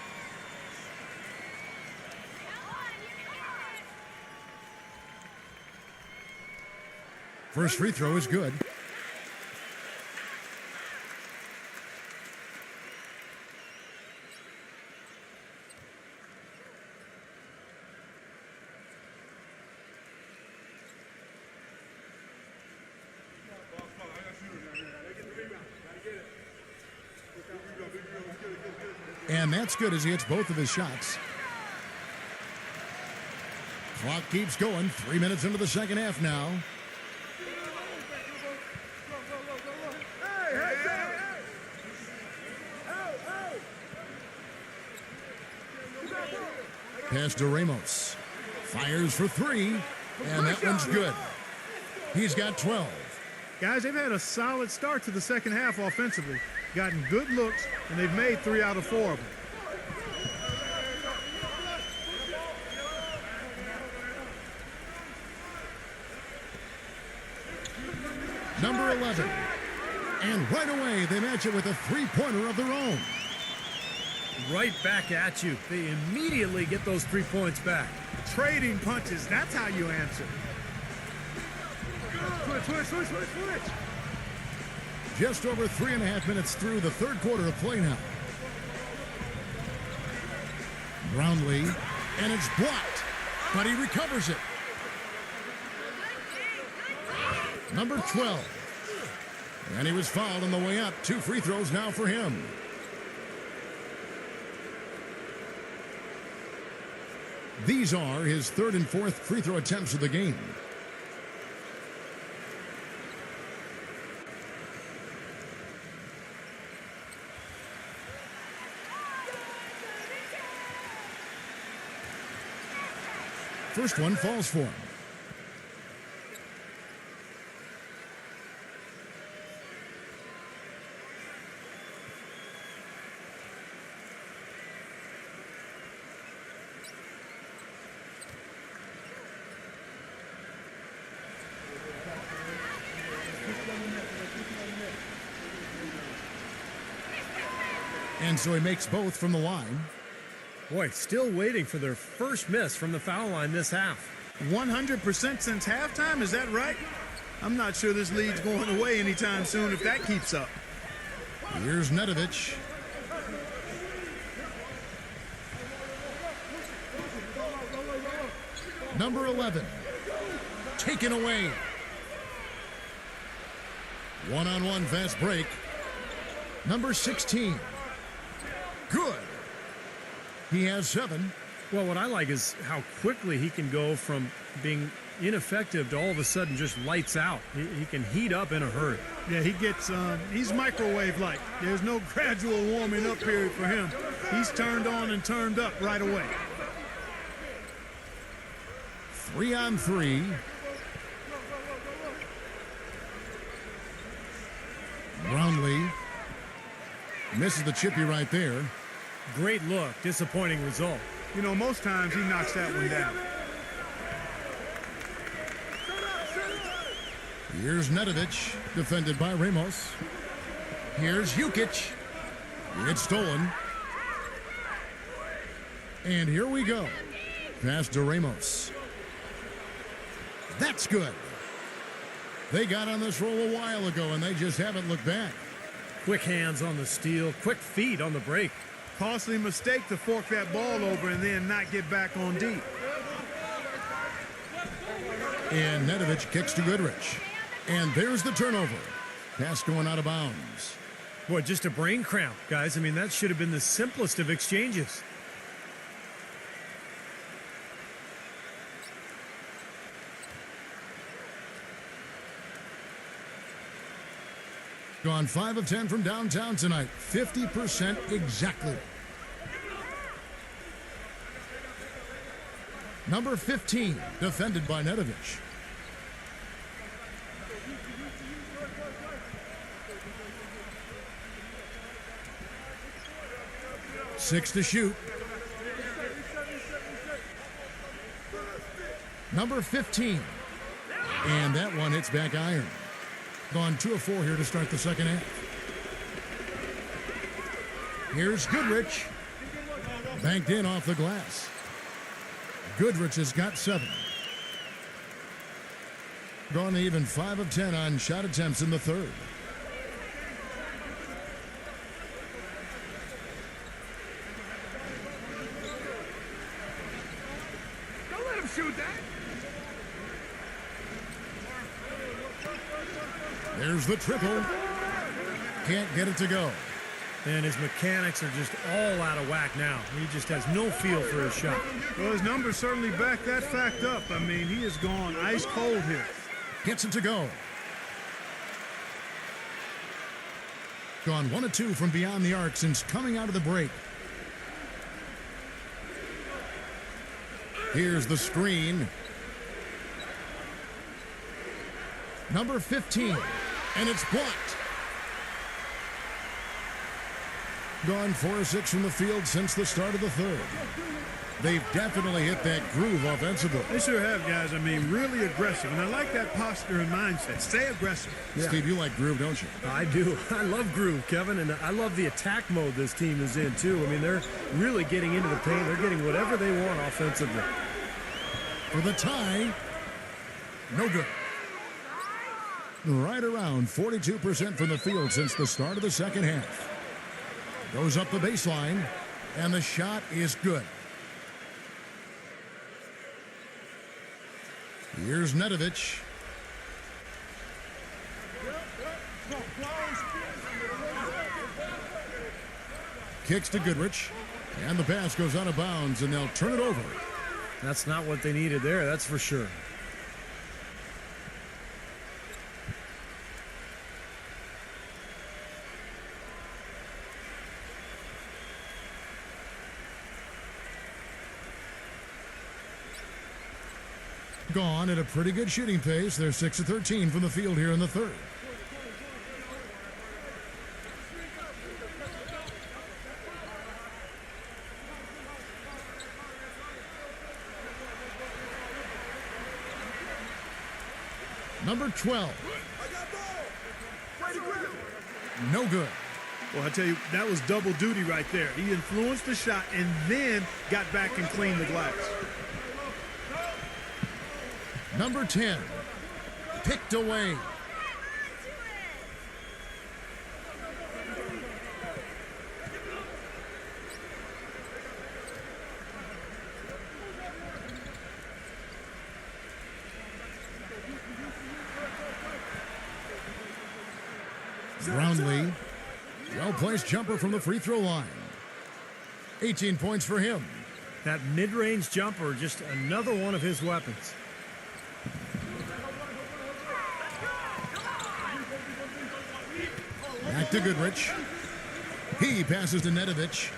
First free throw is good. And that's good as he hits both of his shots. Clock keeps going. 3 minutes into the second half now. Pass to Ramos. Fires for 3, and that one's good. He's got 12. Guys, they've had a solid start to the second half offensively. Gotten good looks, and they've made 3 out of 4 of them. Number 11. And right away, they match it with a three-pointer of their own. Right back at you. They immediately get those 3 points back. Trading punches, that's how you answer. Switch. Just over 3.5 minutes through the third quarter of play now. Brownlee, and it's blocked, but he recovers it. Number 12. And he was fouled on the way up. 2 free throws now for him. These are his third and fourth free throw attempts of the game. First one falls for him. And so he makes both from the line. Boy, still waiting for their first miss from the foul line this half. 100% since halftime, is that right? I'm not sure this lead's going away anytime soon if that keeps up. Here's Nedovic. Number 11. Taken away. One-on-one fast break. Number 16. Good. He has 7. Well, what I like is how quickly he can go from being ineffective to all of a sudden just lights out. He can heat up in a hurry. Yeah, he's microwave-like. There's no gradual warming up period for him. He's turned on and turned up right away. 3-on-3. Brownlee misses the chippy right there. Great look, disappointing result. You know, most times he knocks that one down. Here's Nedovic, defended by Ramos. Here's Jukic. It's stolen. And here we go. Pass to Ramos. That's good. They got on this roll a while ago, and they just haven't looked back. Quick hands on the steal, quick feet on the break. Costly mistake to fork that ball over and then not get back on deep. And Nedovic kicks to Goodrich. And there's the turnover. Pass going out of bounds. Boy, just a brain cramp, guys. I mean, that should have been the simplest of exchanges. Gone 5 of 10 from downtown tonight. 50% exactly. Number 15, defended by Nedovic. Six to shoot. Number 15. And that one hits back iron. Gone 2 of 4 here to start the second half. Here's Goodrich. Banked in off the glass. Goodrich has got 7. Gone even 5 of 10 on shot attempts in the third. Don't let him shoot that. There's the triple. Can't get it to go. And his mechanics are just all out of whack now. He just has no feel for his shot. Well, his numbers certainly back that fact up. I mean, he has gone ice cold here. Gets it to go. Gone 1 of 2 from beyond the arc since coming out of the break. Here's the screen. Number 15. And it's blocked. Gone 4 of 6 from the field since the start of the third. They've definitely hit that groove offensively. They sure have, guys. I mean, really aggressive. And I like that posture and mindset. Stay aggressive. Yeah. Steve, you like groove, don't you? I do. I love groove, Kevin, and I love the attack mode this team is in, too. I mean, they're really getting into the paint. They're getting whatever they want offensively. For the tie, no good. Right around 42% from the field since the start of the second half. Goes up the baseline, and the shot is good. Here's Nedovic. Kicks to Goodrich, and the pass goes out of bounds, and they'll turn it over. That's not what they needed there, that's for sure. Gone at a pretty good shooting pace. They're 6 of 13 from the field here in the third. Number 12. No good. Well, I tell you, that was double duty right there. He influenced the shot and then got back and cleaned the glass. Number 10, picked away. Brownlee, well-placed jumper from the free throw line. 18 points for him. That mid-range jumper, just another one of his weapons. Back to Goodrich. He passes to Nedovich.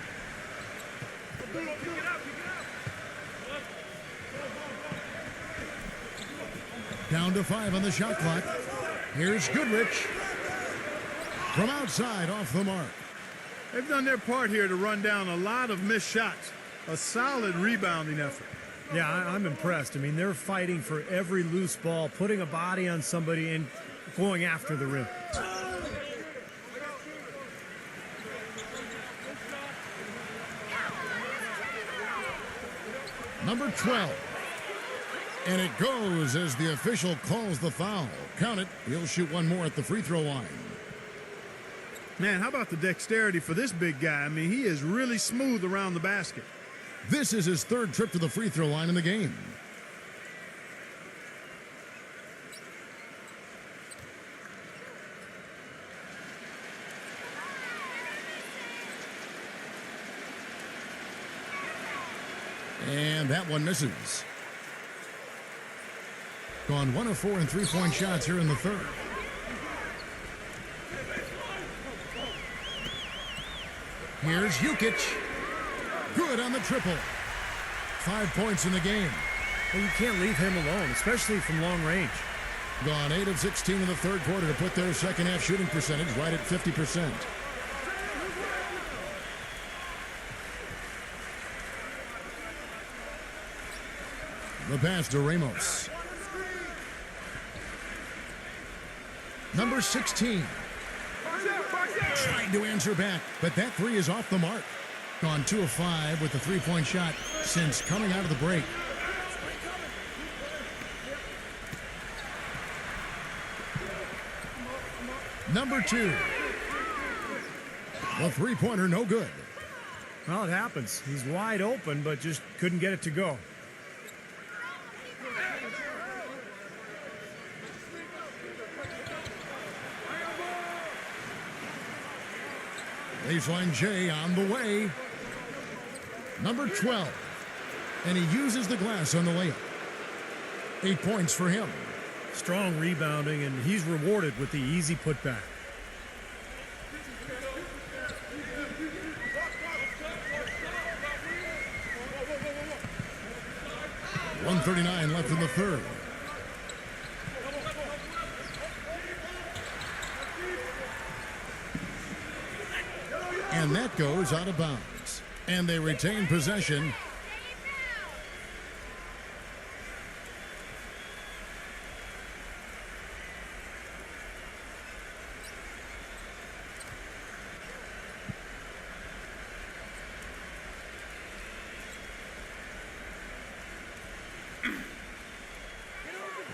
Down to 5 on the shot clock. Here's Goodrich. From outside, off the mark. They've done their part here to run down a lot of missed shots. A solid rebounding effort. Yeah, I'm impressed. I mean, they're fighting for every loose ball, putting a body on somebody and going after the rim. Number 12. And it goes as the official calls the foul. Count it. He'll shoot one more at the free throw line. Man, how about the dexterity for this big guy? I mean, he is really smooth around the basket. This is his third trip to the free throw line in the game. And that one misses. Gone 1 of 4 in three-point shots here in the third. Here's Jukic. Good on the triple. 5 points in the game. Well, you can't leave him alone, especially from long range. Gone 8 of 16 in the third quarter to put their second half shooting percentage right at 50%. The pass to Ramos. Number 16. Trying to answer back, but that three is off the mark. Gone 2 of 5 with the three-point shot since coming out of the break. Number 2. The three-pointer no good. Well, it happens. He's wide open, but just couldn't get it to go. Baseline J on the way. Number 12. And he uses the glass on the layup. 8 points for him. Strong rebounding, and he's rewarded with the easy putback. .139 left in the third. And that goes out of bounds. And they retain possession.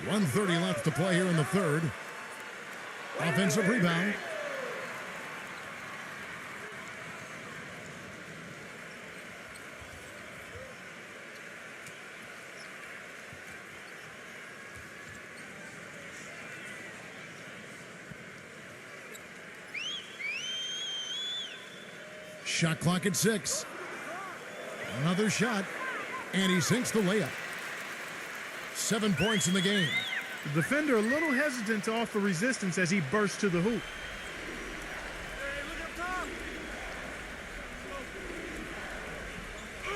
.130 left to play here in the third. Offensive rebound. Shot clock at 6. Another shot, and he sinks the layup. 7 points in the game. The defender a little hesitant to offer resistance as he bursts to the hoop.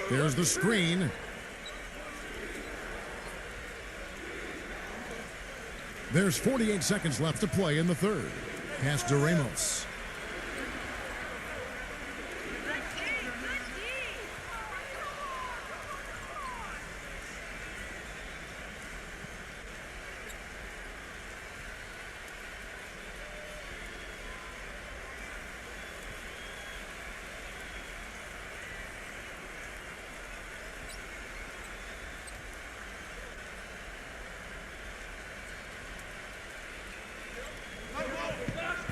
There's the screen. There's 48 seconds left to play in the third. Pass to Ramos.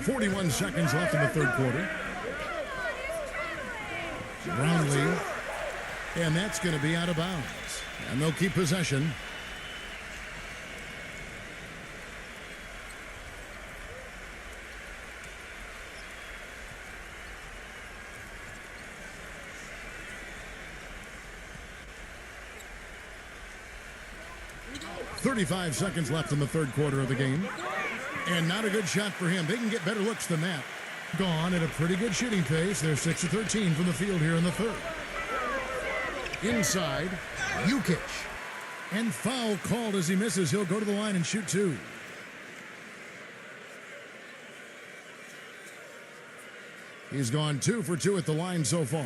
.41 seconds left in the third quarter. Brownlee. And that's going to be out of bounds. And they'll keep possession. .35 seconds left in the third quarter of the game. And not a good shot for him. They can get better looks than that. Gone at a pretty good shooting pace. They're 6 of 13 from the field here in the third. Inside, Jukic. And foul called as he misses. He'll go to the line and shoot two. He's gone 2 for 2 at the line so far.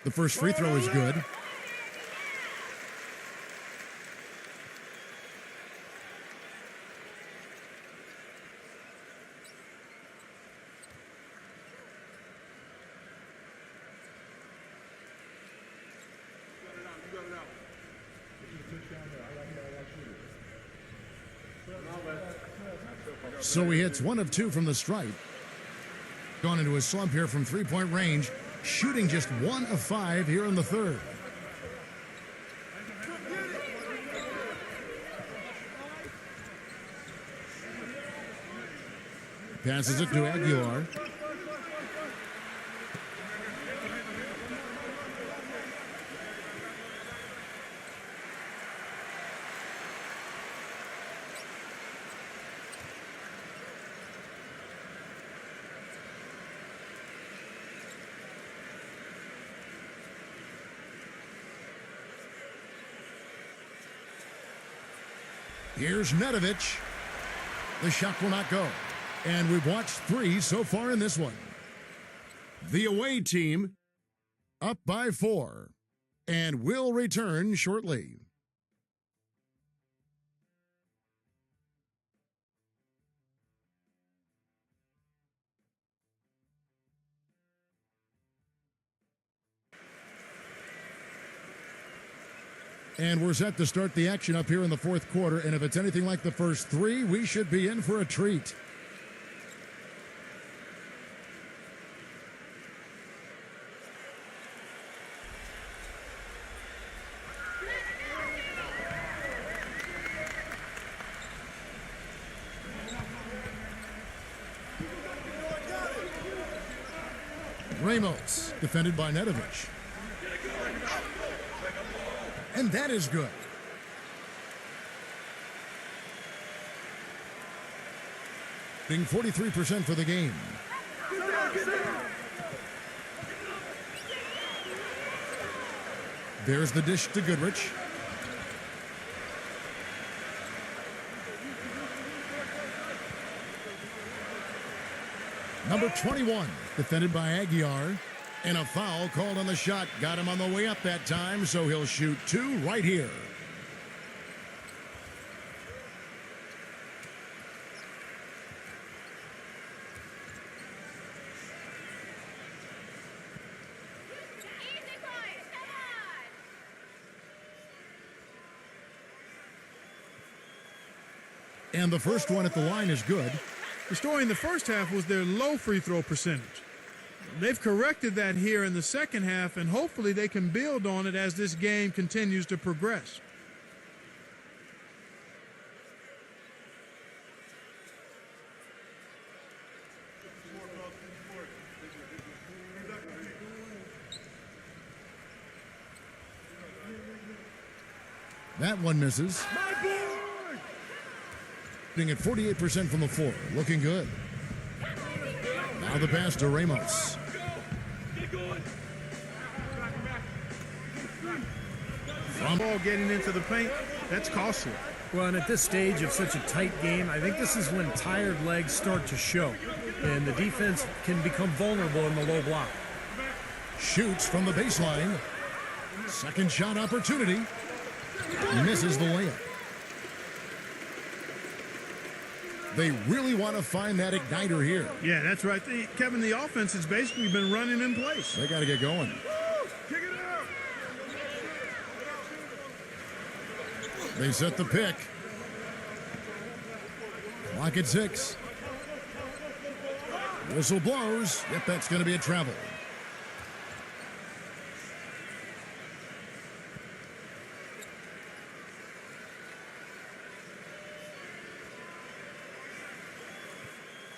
The first free throw is good. So he hits 1 of 2 from the stripe. Gone into a slump here from three-point range. Shooting just 1 of 5 here in the third. Passes it to Aguilar. Here's Nedovic. The shot will not go. And we've watched 3 so far in this one. The away team up by 4 and will return shortly. And we're set to start the action up here in the fourth quarter. And if it's anything like the first 3, we should be in for a treat. Ramos, defended by Nedovic. And that is good. Being 43% for the game. There's the dish to Goodrich. Number 21, defended by Aguilar. And a foul called on the shot. Got him on the way up that time, so he'll shoot 2 right here. And the first one at the line is good. The story in the first half was their low free throw percentage. They've corrected that here in the second half, and hopefully they can build on it as this game continues to progress. That one misses. At 48% from the floor. Looking good. Now the pass to Ramos. Ball getting into the paint, that's costly. Well, and at this stage of such a tight game, I think this is when tired legs start to show. And the defense can become vulnerable in the low block. Shoots from the baseline. Second shot opportunity. Misses the layup. They really want to find that igniter here. Yeah, that's right. Kevin, the offense has basically been running in place. They got to get going. Kick it out. They set the pick. Clock at 6. Whistle blows. Yep, that's going to be a travel.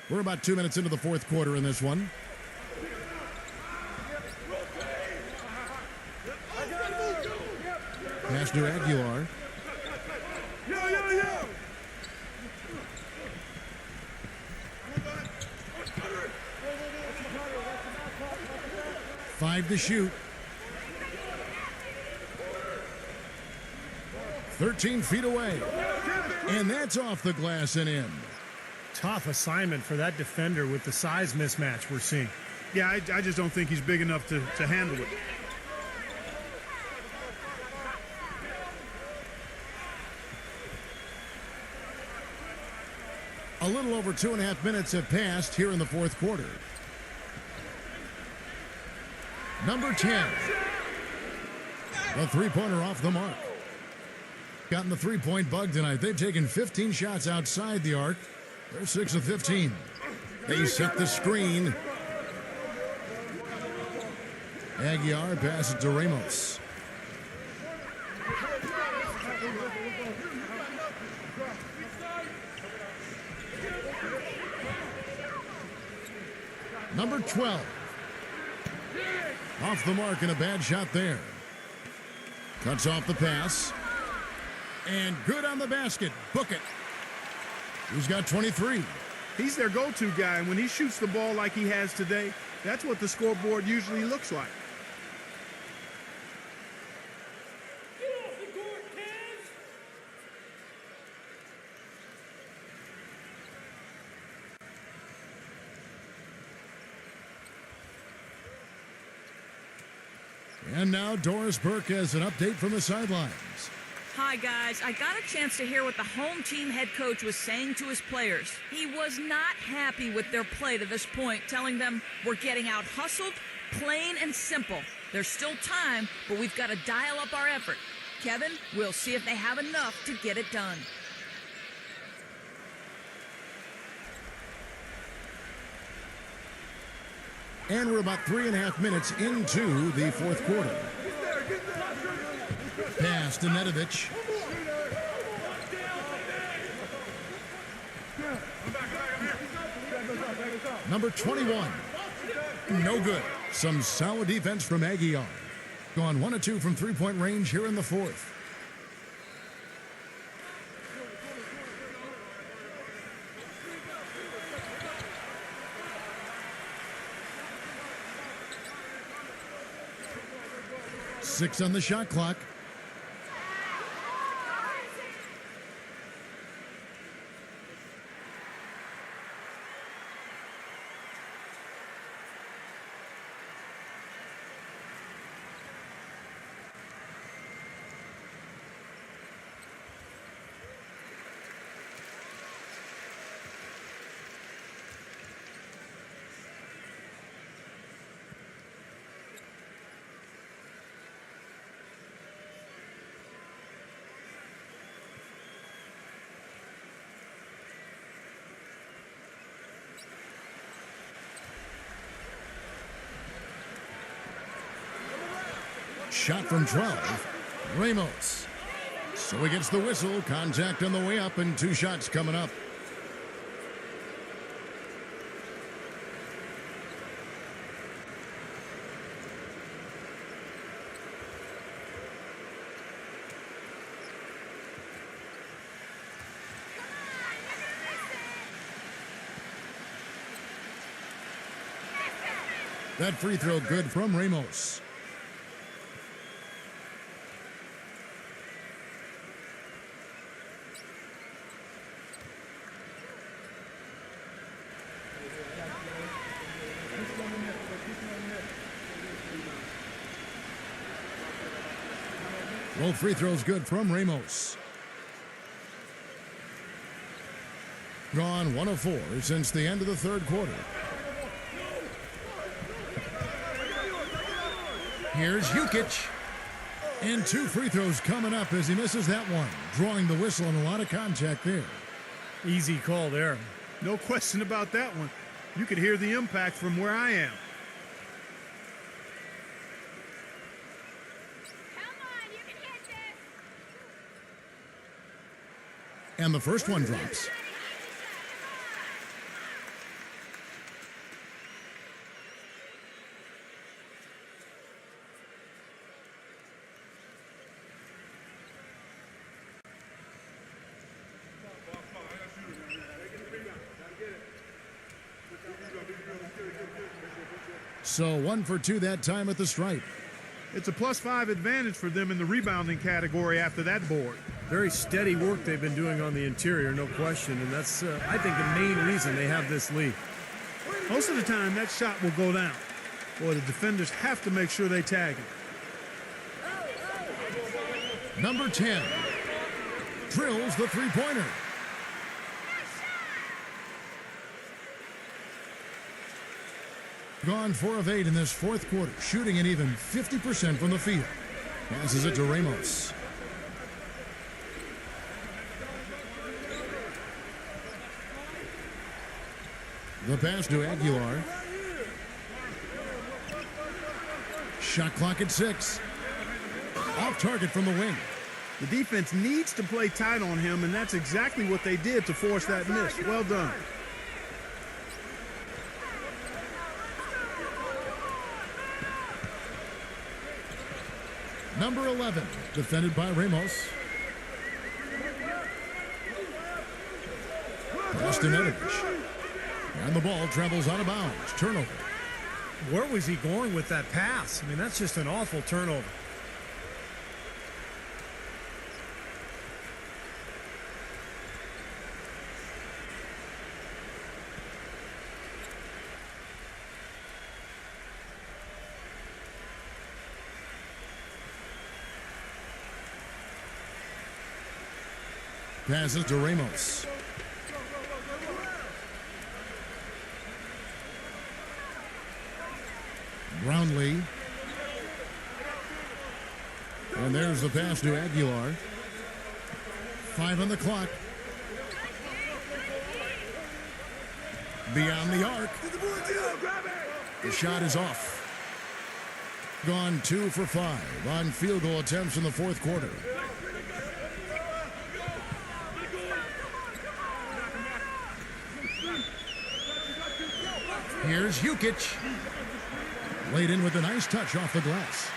We're about 2 minutes into the fourth quarter in this one. Pass to Aguilar. Yo, yo, yo! 5 to shoot. 13 feet away. And that's off the glass and in. Tough assignment for that defender with the size mismatch we're seeing. Yeah, I just don't think he's big enough to handle it. A little over 2.5 minutes have passed here in the fourth quarter. Number 10. A three-pointer off the mark. Gotten the three-point bug tonight. They've taken 15 shots outside the arc. They're 6 of 15. They set the screen. Aguilar passes to Ramos. Number 12. Off the mark and a bad shot there. Cuts off the pass. And good on the basket. Book it. He's got 23. He's their go-to guy, and when he shoots the ball like he has today, that's what the scoreboard usually looks like. And now Doris Burke has an update from the sidelines. Hi, guys. I got a chance to hear what the home team head coach was saying to his players. He was not happy with their play to this point, telling them, we're getting out hustled, plain and simple. There's still time, but we've got to dial up our effort. Kevin, we'll see if they have enough to get it done. And we're about 3.5 minutes into the fourth quarter. Pass to Nedovic. Number 21. No good. Some solid defense from Aguilar. Gone 1 of 2 from three-point range here in the fourth. Six on the shot clock. Shot from 12. Ramos. So he gets the whistle. Contact on the way up and 2 shots coming up. That free throw good from Ramos. Both free throws good from Ramos. Gone 1 of 4 since the end of the third quarter. Here's Jukic. And 2 free throws coming up as he misses that one. Drawing the whistle and a lot of contact there. Easy call there. No question about that one. You could hear the impact from where I am. And the first one drops. So 1 for 2 that time at the stripe. It's a +5 advantage for them in the rebounding category after that board. Very steady work they've been doing on the interior, no question. And that's, I think, the main reason they have this lead. Most of the time, that shot will go down. Boy, the defenders have to make sure they tag him. Number 10 drills the three-pointer. Gone 4 of 8 in this fourth quarter, shooting an even 50% from the field. Passes it to Ramos. The pass to Aguilar. Shot clock at 6. Off target from the wing. The defense needs to play tight on him, and that's exactly what they did to force that miss. Well done. Number 11, defended by Ramos. Pass to Nedovic. And the ball travels out of bounds. Turnover. Where was he going with that pass? I mean, that's just an awful turnover. Passes to Ramos. Brownlee. And there's the pass to Aguilar. 5 on the clock. Beyond the arc. The shot is off. Gone 2 for 5 on field goal attempts in the fourth quarter. Here's Jukic. Laid in with a nice touch off the glass.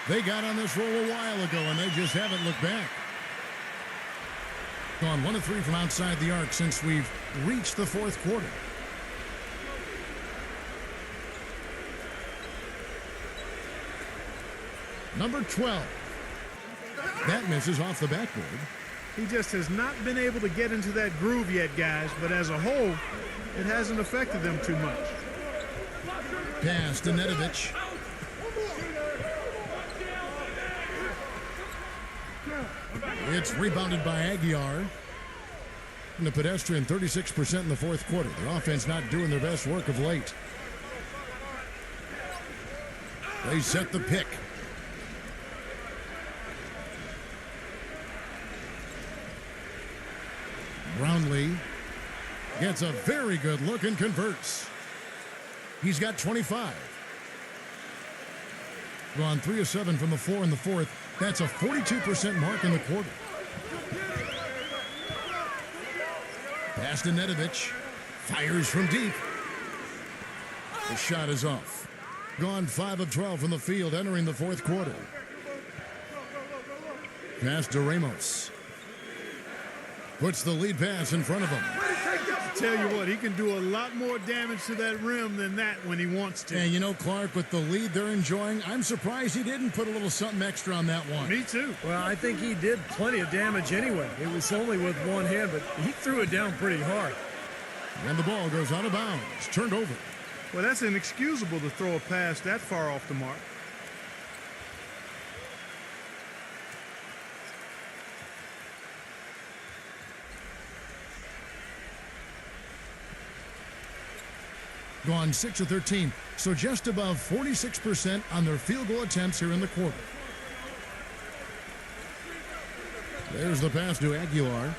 They got on this roll a while ago, and they just haven't looked back. Gone 1 of 3 from outside the arc since we've reached the fourth quarter. Number 12. That misses off the backboard. He just has not been able to get into that groove yet, guys, but as a whole, it hasn't affected them too much. Pass to Nedovic. It's rebounded by Aguilar. And the pedestrian 36% in the fourth quarter. The offense not doing their best work of late. They set the pick. Brownlee gets a very good look and converts. He's got 25. Gone 3 of 7 from the floor in the fourth. That's a 42% mark in the quarter. Pass to Nedovic. Fires from deep. The shot is off. Gone 5 of 12 from the field entering the fourth quarter. Pass to Ramos. Puts the lead pass in front of him. Tell you what, he can do a lot more damage to that rim than that when he wants to. And you know, Clark, with the lead they're enjoying, I'm surprised he didn't put a little something extra on that one. Me too. Well, I think he did plenty of damage anyway. It was only with one hand, but he threw it down pretty hard. And the ball goes out of bounds. Turned over. Well, that's inexcusable to throw a pass that far off the mark. Gone 6 of 13, so just above 46% on their field goal attempts here in the quarter. There's the pass to Aguilar.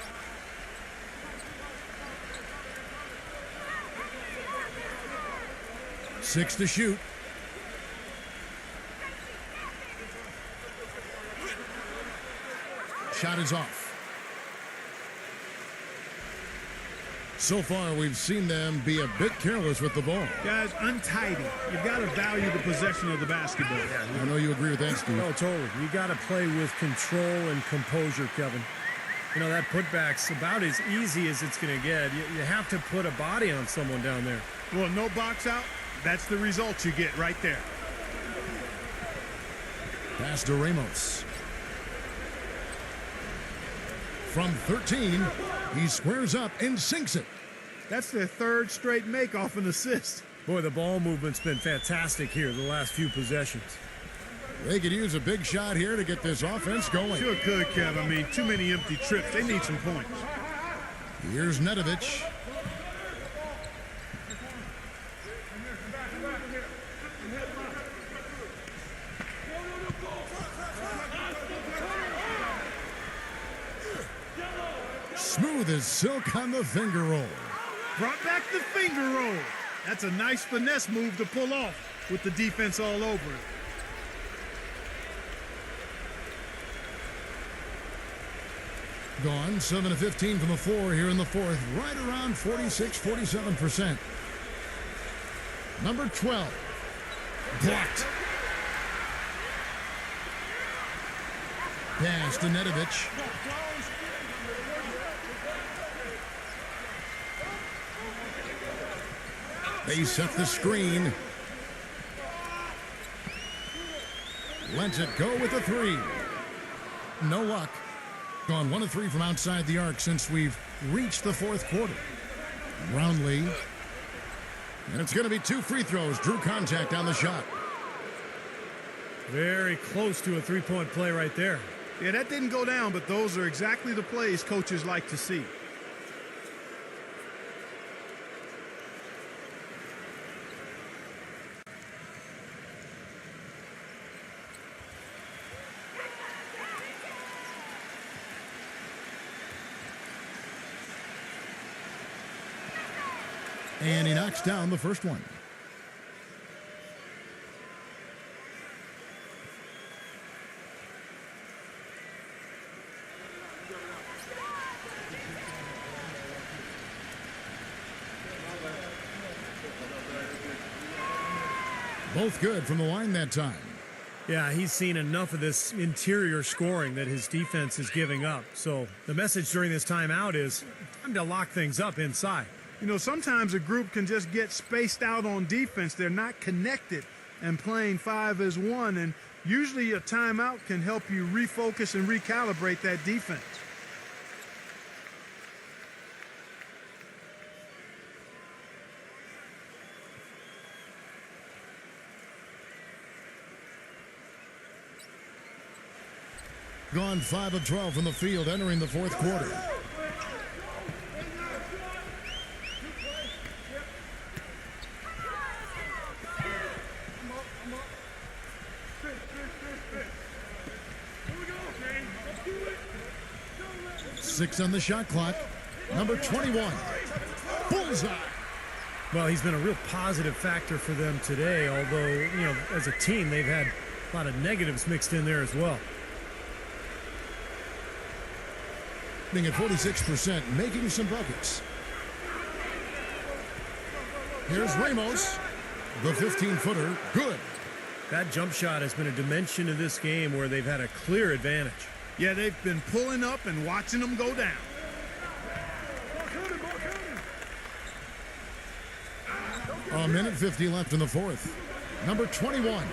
Six to shoot. Shot is off. So far, we've seen them be a bit careless with the ball. Guys, untidy. You've got to value the possession of the basketball. I know you agree with that, Steve. No, totally. You got to play with control and composure, Kevin. You know, that putback's about as easy as it's going to get. You have to put a body on someone down there. Well, no box out, That's the result you get right there. Pass to Ramos. From 13, he squares up and sinks it. That's their third straight make off an assist. Boy, the ball movement's been fantastic here the last few possessions. They could use a big shot here to get this offense going. Sure could, Kev. I mean, too many empty trips. They need some points. Here's Nedovic. Smooth as silk on the finger roll. Brought back the finger roll. That's a nice finesse move to pull off with the defense all over it. Gone 7 of 15 from the floor here in the fourth, right around 46-47%. Number 12, blocked. Pass to Nedovic. They set the screen. Lets it go with a three. No luck. Gone 1 of 3 from outside the arc since we've reached the fourth quarter. Brownlee. And it's going to be 2 free throws. Drew contact on the shot. Very close to a three-point play right there. Yeah, that didn't go down, but those are exactly the plays coaches like to see. And he knocks down the first one. Both good from the line that time. Yeah, he's seen enough of this interior scoring that his defense is giving up. So the message during this timeout is time to lock things up inside. You know, sometimes a group can just get spaced out on defense. They're not connected and playing 5 as 1. And usually a timeout can help you refocus and recalibrate that defense. Gone 5 of 12 from the field entering the fourth quarter. Six on the shot clock. Number 21. Bullseye. Well, he's been a real positive factor for them today, although, you know, as a team, they've had a lot of negatives mixed in there as well. Being at 46%, making some buckets. Here's Ramos. The 15-footer, good. That jump shot has been a dimension of this game where they've had a clear advantage. Yeah, they've been pulling up and watching them go down. A minute 50 left in the fourth. Number 21.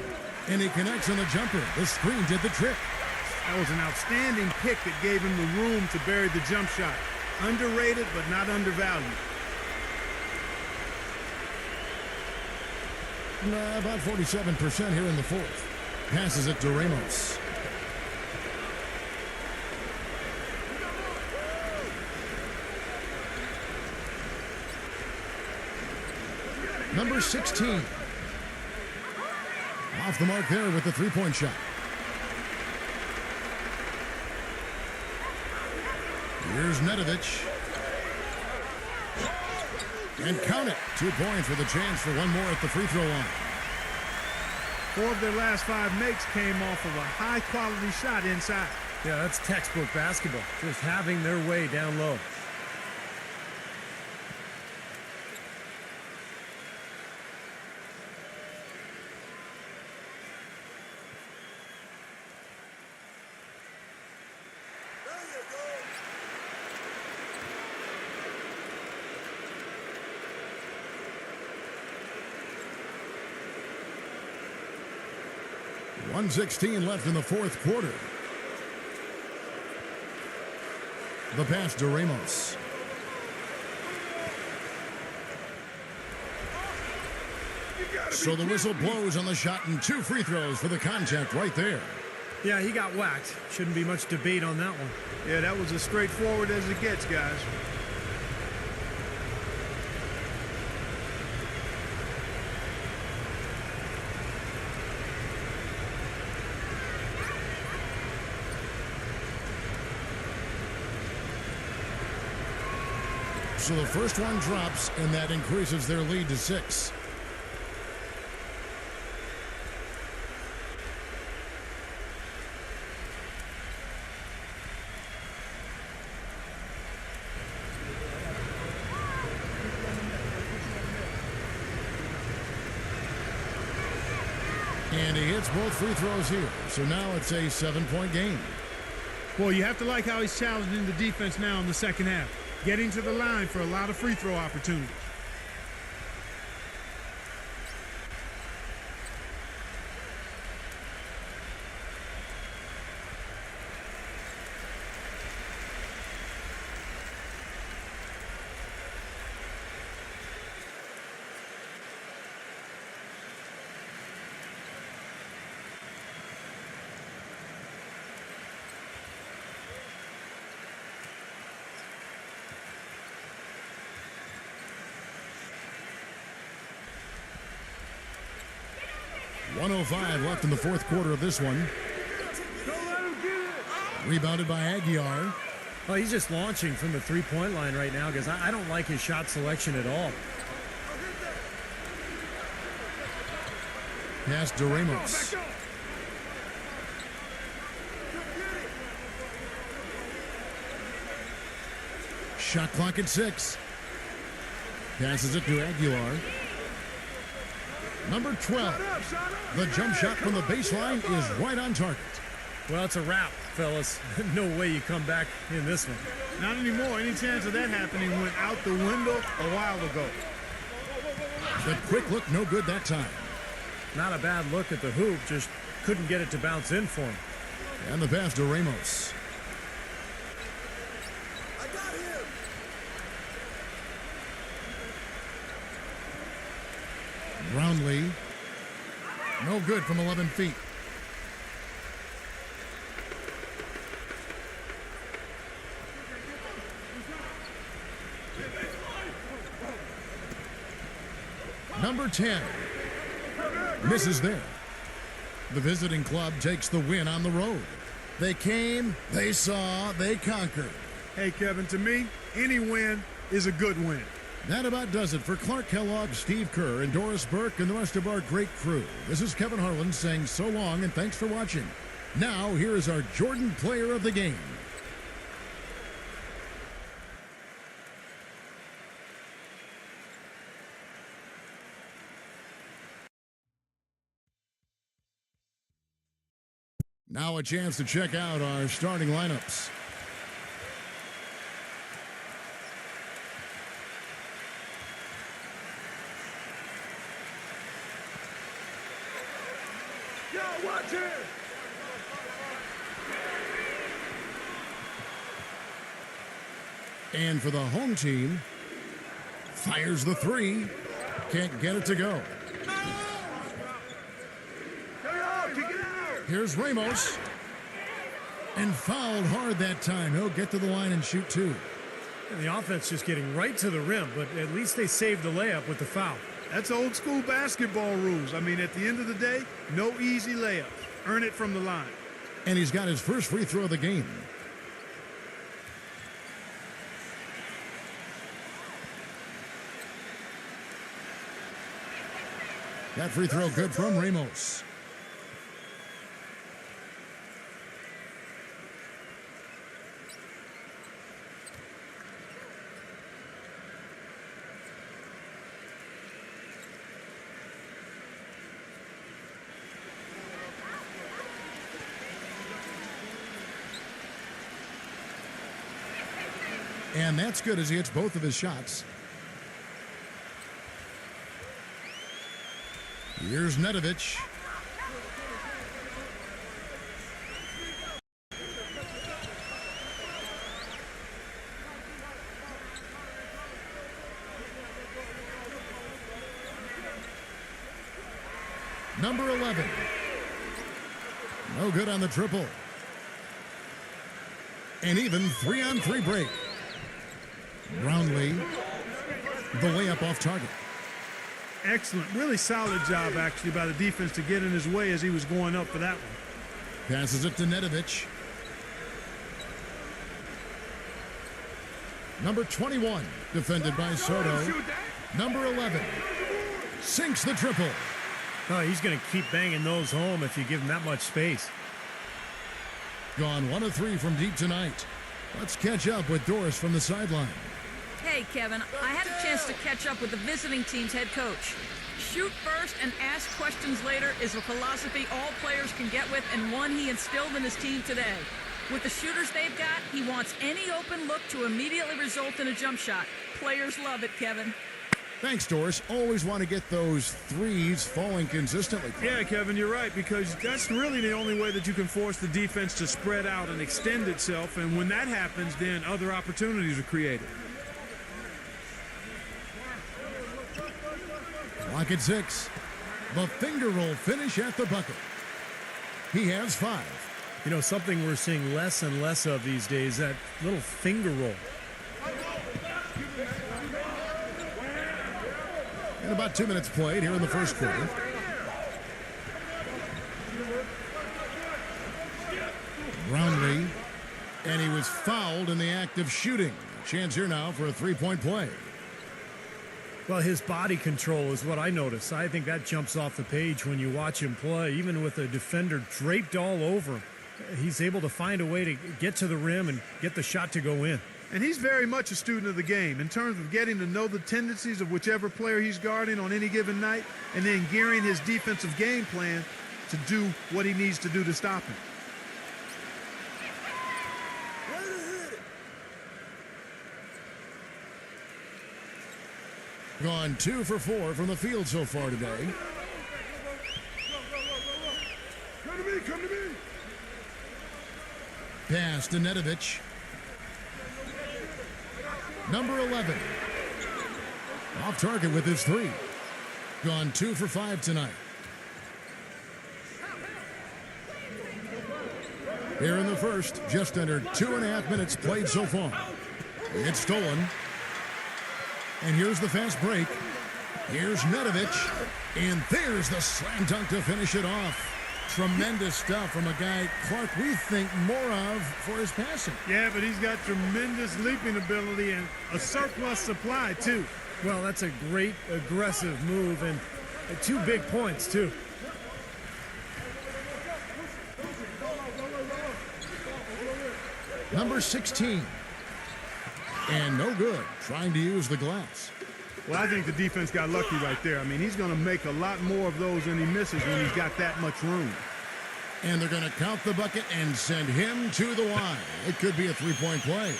And he connects on the jumper. The screen did the trick. That was an outstanding pick that gave him the room to bury the jump shot. Underrated, but not undervalued. About 47% here in the fourth. Passes it to Ramos. Number 16. Off the mark there with the three-point shot. Here's Nedovic. And count it. 2 points with a chance for one more at the free throw line. 4 of their last 5 makes came off of a high-quality shot inside. Yeah, that's textbook basketball. Just having their way down low. 1:16 left in the fourth quarter. The pass to Ramos. So the whistle blows on the shot and 2 free throws for the contact right there. Yeah, he got whacked. Shouldn't be much debate on that one. Yeah, that was as straightforward as it gets, guys. So the first one drops, and that increases their lead to 6. And he hits both free throws here. So now it's a 7-point game. Well, you have to like how he's challenging the defense now in the second half. Getting to the line for a lot of free throw opportunities. .105 left in the fourth quarter of this one. Rebounded by Aguiar. Well, he's just launching from the three-point line right now because I don't like his shot selection at all. Pass to Ramos. Shot clock at 6. Passes it to Aguilar. Number 12. The jump shot from the baseline is right on target. Well, it's a wrap, fellas. No way you come back in this one. Not anymore. Any chance of that happening went out the window a while ago. The quick look, no good that time. Not a bad look at the hoop, just couldn't get it to bounce in for him. And the pass to Ramos. Brownlee. No good from 11 feet. Number 10. Misses there. The visiting club takes the win on the road. They came, they saw, they conquered. Hey, Kevin, to me, any win is a good win. That about does it for Clark Kellogg, Steve Kerr, and Doris Burke, and the rest of our great crew. This is Kevin Harlan saying so long and thanks for watching. Now, here is our Jordan Player of the Game. Now a chance to check out our starting lineups. Watch it! And for the home team, fires the 3. Can't get it to go. Here's Ramos. And fouled hard that time. He'll get to the line and shoot 2. And the offense just getting right to the rim, but at least they saved the layup with the foul. That's old school basketball rules. I mean, at the end of the day, no easy layups. Earn it from the line. And he's got his first free throw of the game. That free throw good from Ramos. And that's good as he hits both of his shots. Here's Nedovic. Number 11. No good on the triple. An even 3-on-3 break. Brownlee, the layup off target. Excellent. Really solid job, actually, by the defense to get in his way as he was going up for that one. Passes it to Nedovic. Number 21, defended by Soto. Number 11, sinks the triple. Oh, he's going to keep banging those home if you give him that much space. Gone 1 of 3 from deep tonight. Let's catch up with Doris from the sideline. Hey, Kevin, I had a chance to catch up with the visiting team's head coach. Shoot first and ask questions later is a philosophy all players can get with and one he instilled in his team today. With the shooters they've got, he wants any open look to immediately result in a jump shot. Players love it, Kevin. Thanks, Doris. Always want to get those threes falling consistently. Yeah, Kevin, you're right, because that's really the only way that you can force the defense to spread out and extend itself, and when that happens, then other opportunities are created. Clock at 6. The finger roll finish at the bucket. He has 5. You know, something we're seeing less and less of these days, that little finger roll. And about 2 minutes played here in the first quarter. Brownlee, and he was fouled in the act of shooting. Chance here now for a three-point play. Well, his body control is what I notice. I think that jumps off the page when you watch him play. Even with a defender draped all over him, he's able to find a way to get to the rim and get the shot to go in. And he's very much a student of the game in terms of getting to know the tendencies of whichever player he's guarding on any given night and then gearing his defensive game plan to do what he needs to do to stop him. Gone 2 for 4 from the field so far today. Come to me, come to me. Pass to Nedovic. Number 11. Off target with his 3. Gone 2 for 5 tonight. Here in the first, just under 2.5 minutes played so far. It's stolen. And here's the fast break. Here's Nedovic. And there's the slam dunk to finish it off. Tremendous stuff from a guy, Clark, we think more of for his passing. Yeah, but he's got tremendous leaping ability and a surplus supply, too. Well, that's a great aggressive move and 2 big points, too. Number 16. And no good, trying to use the glass. Well, I think the defense got lucky right there. I mean, he's going to make a lot more of those than he misses when he's got that much room. And they're going to count the bucket and send him to the line. It could be a three-point play.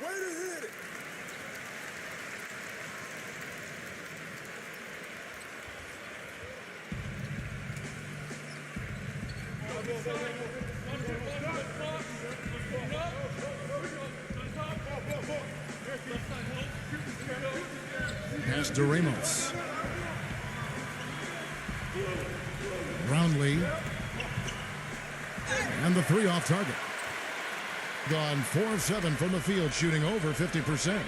Way to hit it. Pass to Ramos. Brownlee. And the 3 off target. Gone 4 of 7 from the field, shooting over 50%.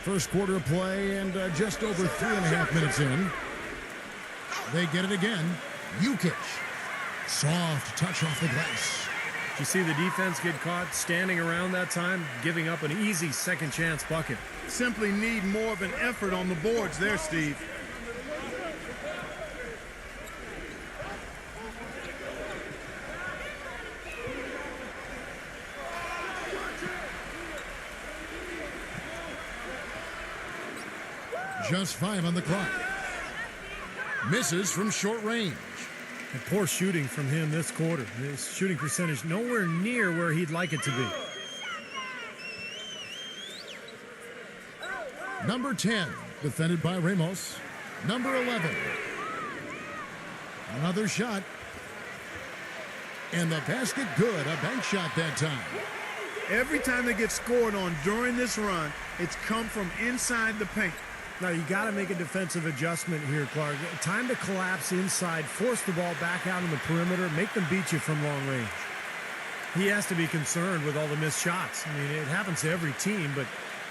First quarter of play and just over 3.5 minutes in. They get it again. Jukic. Soft touch off the glass. Did you see the defense get caught standing around that time, giving up an easy second chance bucket? Simply need more of an effort on the boards there, Steve. Just 5 on the clock. Misses from short range. And poor shooting from him this quarter. His shooting percentage nowhere near where he'd like it to be. Number 10, defended by Ramos. Number 11. Another shot. And the basket good. A bank shot that time. Every time they get scored on during this run, it's come from inside the paint. Now, you got to make a defensive adjustment here, Clark. Time to collapse inside, force the ball back out on the perimeter, make them beat you from long range. He has to be concerned with all the missed shots. I mean, it happens to every team, but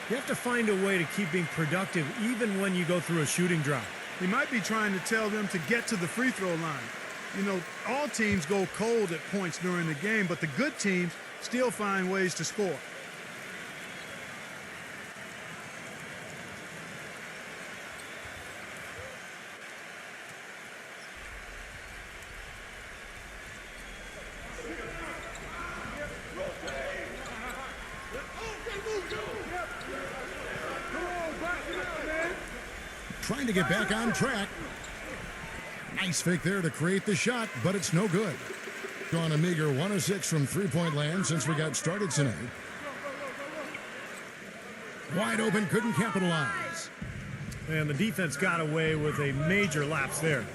you have to find a way to keep being productive even when you go through a shooting drought. He might be trying to tell them to get to the free throw line. You know, all teams go cold at points during the game, but the good teams still find ways to score. Trying to get back on track. Nice fake there to create the shot, but it's no good. Gone a meager 1 of 6 from three-point land since we got started tonight. Wide open, couldn't capitalize. And the defense got away with a major lapse there.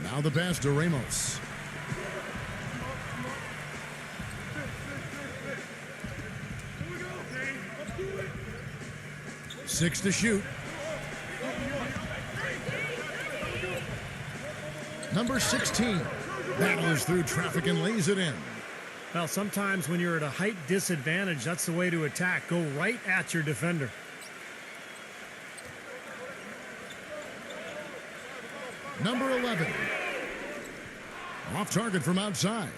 Now the pass to Ramos. Six to shoot. Number 16 battles through traffic and lays it in. Well, sometimes when you're at a height disadvantage, that's the way to attack. Go right at your defender. Number 11. Off target from outside.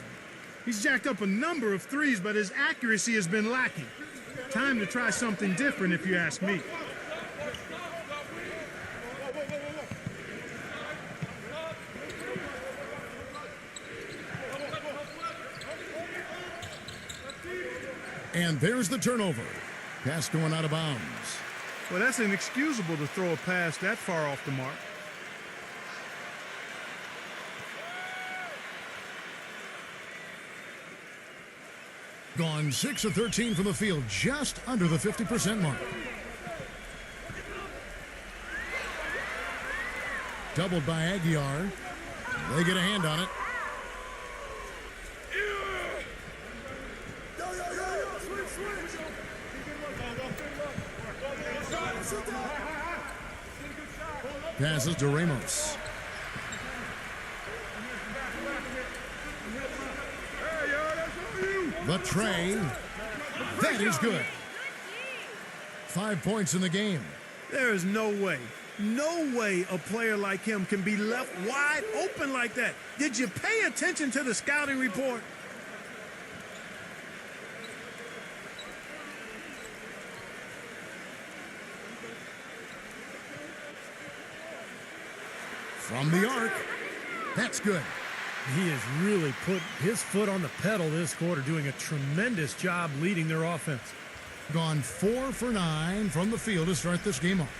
He's jacked up a number of threes, but his accuracy has been lacking. Time to try something different, if you ask me. And there's the turnover. Pass going out of bounds. Well, that's inexcusable to throw a pass that far off the mark. Gone 6 of 13 from the field, just under the 50% mark. Doubled by Aguiar. They get a hand on it. Passes to Ramos. The tray. That is good. 5 points in the game. There is no way a player like him can be left wide open like that. Did you pay attention to the scouting report? From the arc. That's good. He has really put his foot on the pedal this quarter, doing a tremendous job leading their offense. Gone 4 for 9 from the field to start this game off.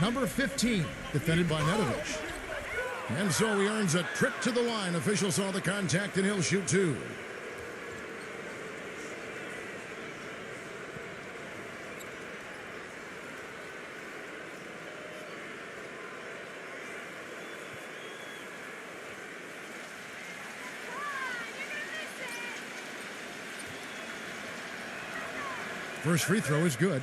Number 15, defended by Nedovic. And so he earns a trip to the line. Official saw the contact and he'll shoot two. First free throw is good.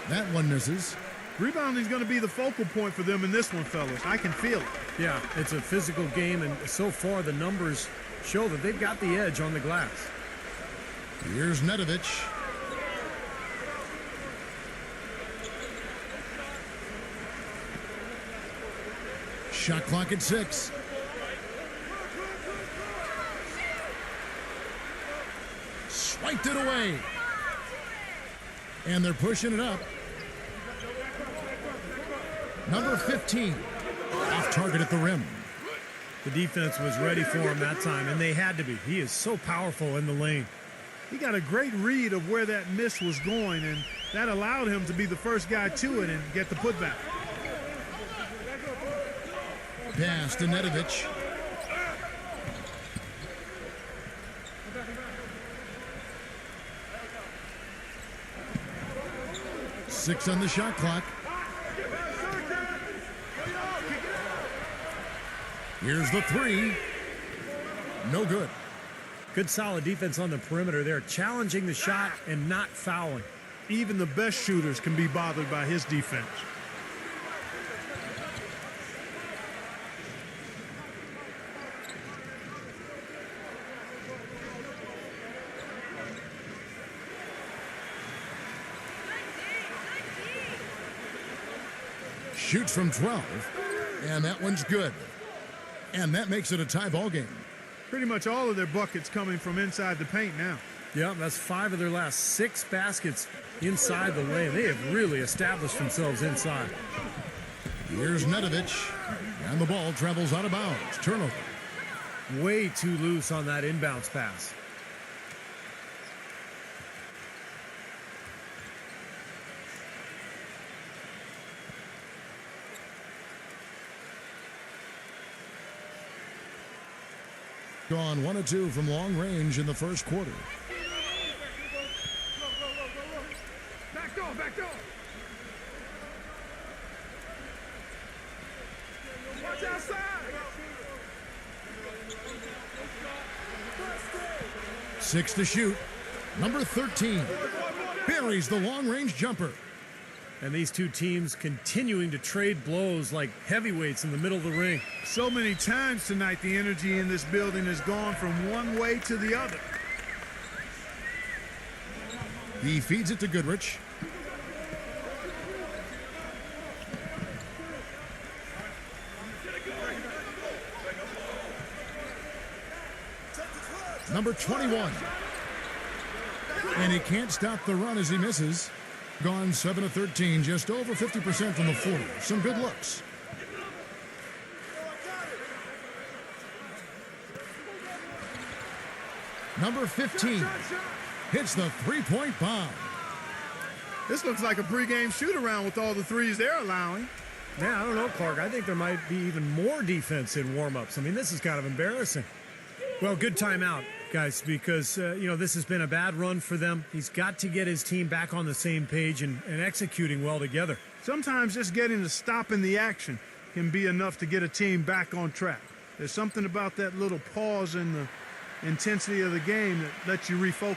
That one misses. Rebounding is going to be the focal point for them in this one, fellas. I can feel it. Yeah, it's a physical game, and so far the numbers show that they've got the edge on the glass. Here's Nedovic. Shot clock at 6. Swiped it away. And they're pushing it up. Number 15. Off target at the rim. The defense was ready for him that time, and they had to be. He is so powerful in the lane. He got a great read of where that miss was going, and that allowed him to be the first guy to it and get the putback. Pass to Nedovic. Six on the shot clock. Here's the three. No good. Good solid defense on the perimeter there, challenging the shot and not fouling. Even the best shooters can be bothered by his defense. Shoots from 12, and that one's good. And that makes it a tie ball game. Pretty much all of their buckets coming from inside the paint now. Yeah, that's 5 of their last 6 baskets inside the lane. They have really established themselves inside. Here's Nedovic, and the ball travels out of bounds. Turnover. Way too loose on that inbounds pass. Gone 1 of 2 from long range in the first quarter. Back door, back door. Watch outside. 6 to shoot. Number 13 buries the long range jumper. And these two teams continuing to trade blows like heavyweights in the middle of the ring. So many times tonight, the energy in this building has gone from one way to the other. He feeds it to Goodrich. Number 21. And he can't stop the run as he misses. Gone 7 of 13, just over 50% from the floor. Some good looks. Number 15 hits the three-point bomb. This looks like a pregame shoot-around with all the threes they're allowing. Yeah, I don't know, Clark. I think there might be even more defense in warm-ups. I mean, this is kind of embarrassing. Well, good timeout, guys, because, this has been a bad run for them. He's got to get his team back on the same page and executing well together. Sometimes just getting a stop in the action can be enough to get a team back on track. There's something about that little pause in the intensity of the game that lets you refocus.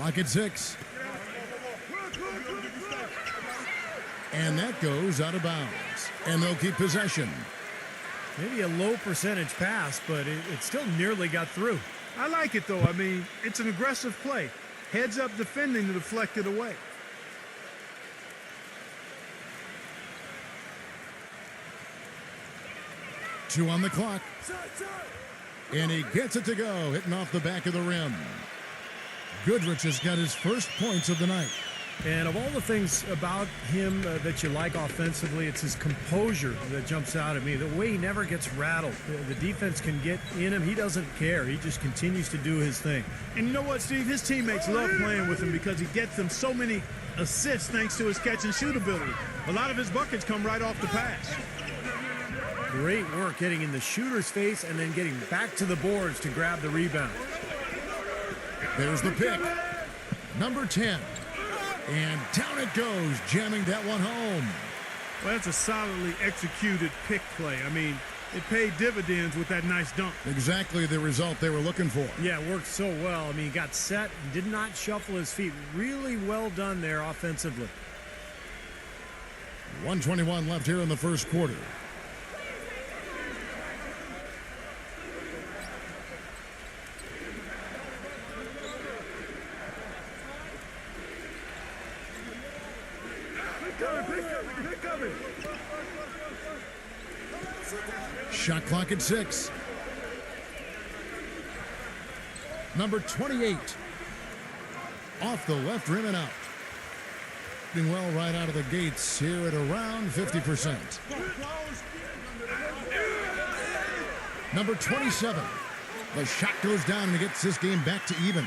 Clock at 6. And that goes out of bounds. And they'll keep possession. Maybe a low percentage pass, but it still nearly got through. I like it, though. I mean, it's an aggressive play. Heads up defending to deflect it away. Two on the clock. And he gets it to go, hitting off the back of the rim. Goodrich has got his first points of the night. And of all the things about him that you like offensively, it's his composure that jumps out at me. The way he never gets rattled. The defense can get in him. He doesn't care. He just continues to do his thing. And you know what, Steve? His teammates love playing with him because he gets them so many assists thanks to his catch and shoot ability. A lot of his buckets come right off the pass. Great work getting in the shooter's face and then getting back to the boards to grab the rebound. There's the pick. Number 10. And down it goes, jamming that one home. Well, that's a solidly executed pick play. I mean, it paid dividends with that nice dunk. Exactly the result they were looking for. Yeah, it worked so well. I mean, he got set, did not shuffle his feet. Really well done there offensively. 1:21 left here in the first quarter. Shot clock at 6. Number 28. Off the left rim and out. Doing well right out of the gates here at around 50%. Number 27. The shot goes down and it gets this game back to even.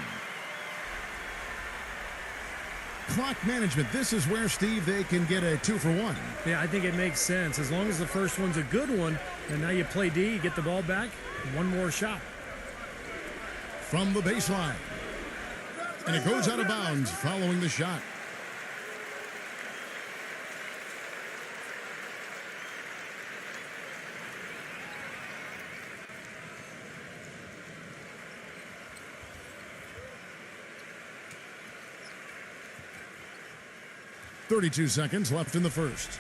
Clock management. This is where, Steve, they can get a 2-for-1. Yeah, I think it makes sense. As long as the first one's a good one, and now you play D, you get the ball back, one more shot. From the baseline. And it goes out of bounds following the shot. .32 seconds left in the first.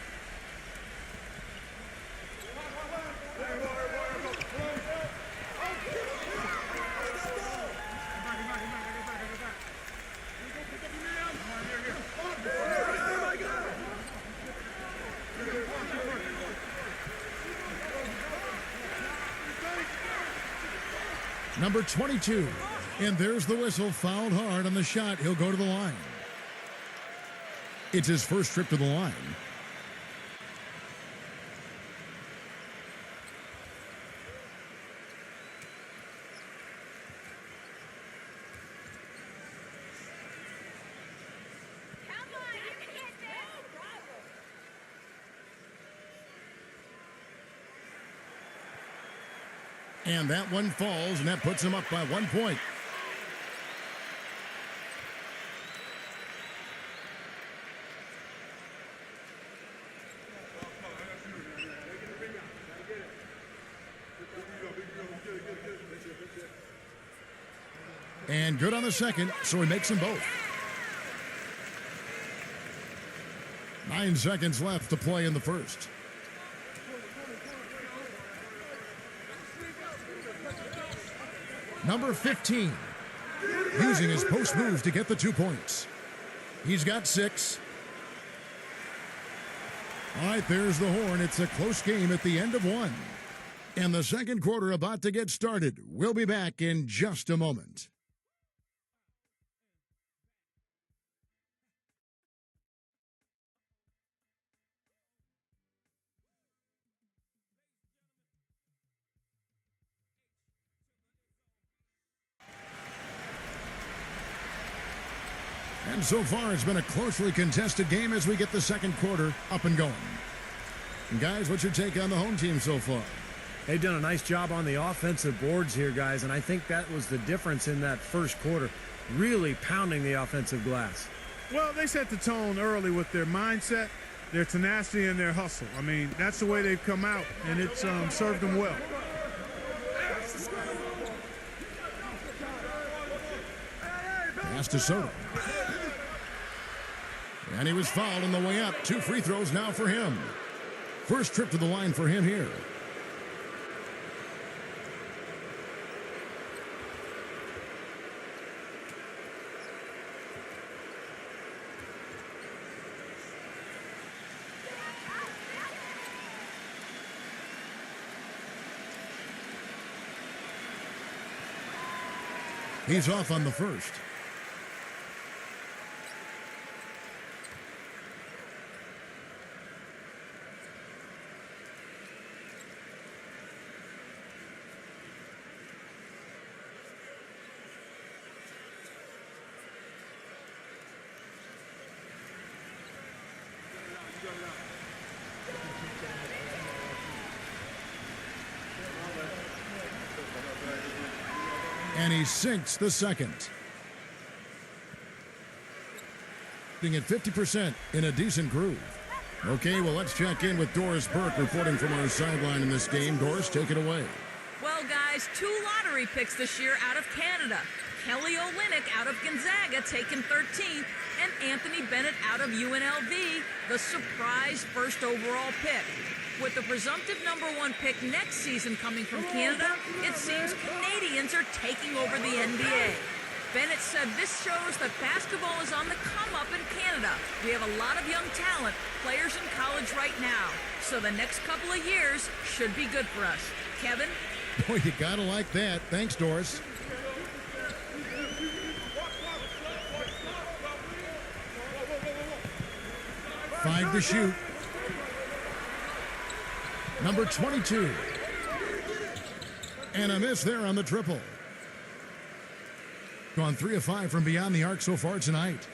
Number 22. And there's the whistle. Fouled hard on the shot. He'll go to the line. It's his first trip to the line. And that one falls, and that puts him up by 1 point. And good on the second, so he makes them both. 9 seconds left to play in the first. Number 15, using his post move to get the 2 points. He's got 6. All right, there's the horn. It's a close game at the end of 1. And the second quarter about to get started. We'll be back in just a moment. And so far, it's been a closely contested game as we get the second quarter up and going. And guys, what's your take on the home team so far? They've done a nice job on the offensive boards here, guys, and I think that was the difference in that first quarter, really pounding the offensive glass. Well, they set the tone early with their mindset, their tenacity, and their hustle. I mean, that's the way they've come out, and it's served them well. Pass to Soto. And he was fouled on the way up. 2 free throws now for him. First trip to the line for him here. He's off on the first. And he sinks the second. Being at 50% in a decent groove. Okay, well, let's check in with Doris Burke reporting from our sideline in this game. Doris, take it away. Well, guys, 2 lottery picks this year out of Canada. Kelly Olynyk out of Gonzaga, taken 13th, and Anthony Bennett out of UNLV, the surprise first overall pick. With the presumptive #1 pick next season coming from Canada, it seems Canadians are taking over the NBA. Bennett said this shows that basketball is on the come-up in Canada. We have a lot of young talent, players in college right now. So the next couple of years should be good for us. Kevin? Boy, you gotta like that. Thanks, Doris. Five to shoot. Number 22. And a miss there on the triple. Gone 3 of 5 from beyond the arc so far tonight.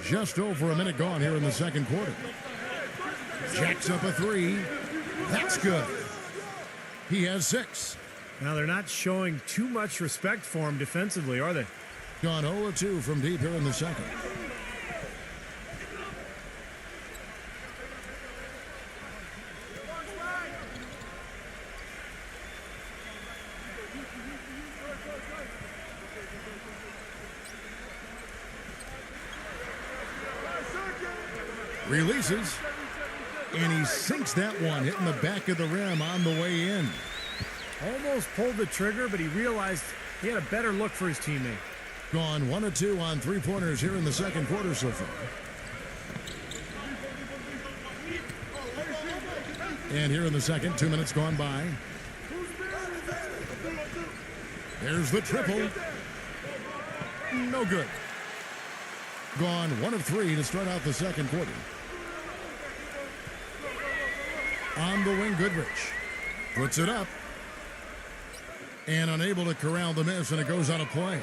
Just over a minute gone here in the second quarter. Jacks up a 3. That's good. He has 6. Now they're not showing too much respect for him defensively, are they? Gone 0 of 2 from deep here in the second. Releases. And he sinks that one, hitting the back of the rim on the way in. Almost pulled the trigger, but he realized he had a better look for his teammate. Gone 1 of 2 on 3-pointers here in the second quarter so far. And here in the second, 2 minutes gone by. There's the triple. No good. Gone 1 of 3 to start out the second quarter. On the wing, Goodrich puts it up and unable to corral the miss, and it goes out of play.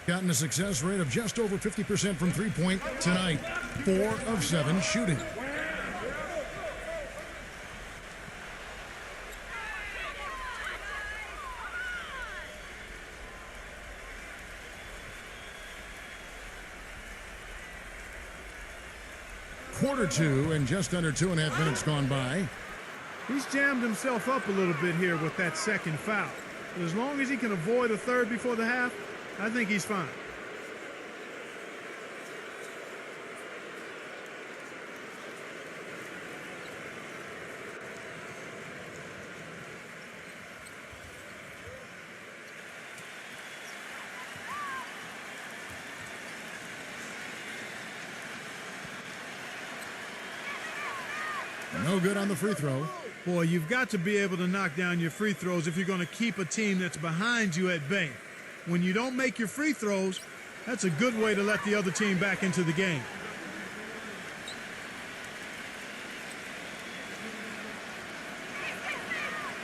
Gotten a success rate of just over 50% from three-point tonight. 4 of 7 shooting. Quarter 2 and just under 2.5 minutes gone by. He's jammed himself up a little bit here with that second foul. But as long as he can avoid a third before the half, I think he's fine. No good on the free throw. Boy, you've got to be able to knock down your free throws if you're going to keep a team that's behind you at bay. When you don't make your free throws, that's a good way to let the other team back into the game.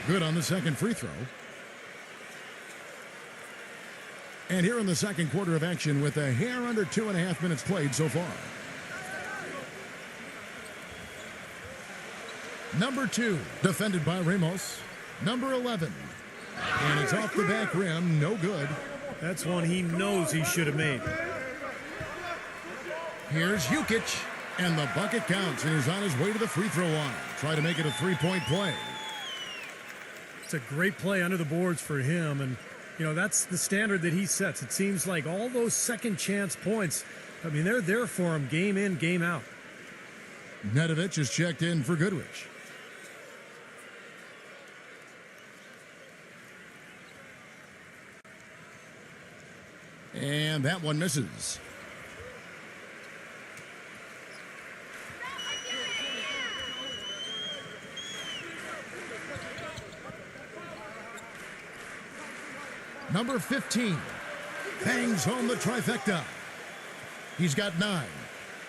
Good on the second free throw. And here in the second quarter of action with a hair under 2.5 minutes played so far. Number 2, defended by Ramos. Number 11. And it's off the back rim, no good. That's one he knows he should have made. Here's Jukic, and the bucket counts, and he's on his way to the free throw line. Try to make it a 3-point play. It's a great play under the boards for him, and, you know, that's the standard that he sets. It seems like all those second chance points, I mean, they're there for him game in, game out. Nedovic is checked in for Goodrich. And that one misses. Number 15. Bangs home the trifecta. He's got 9.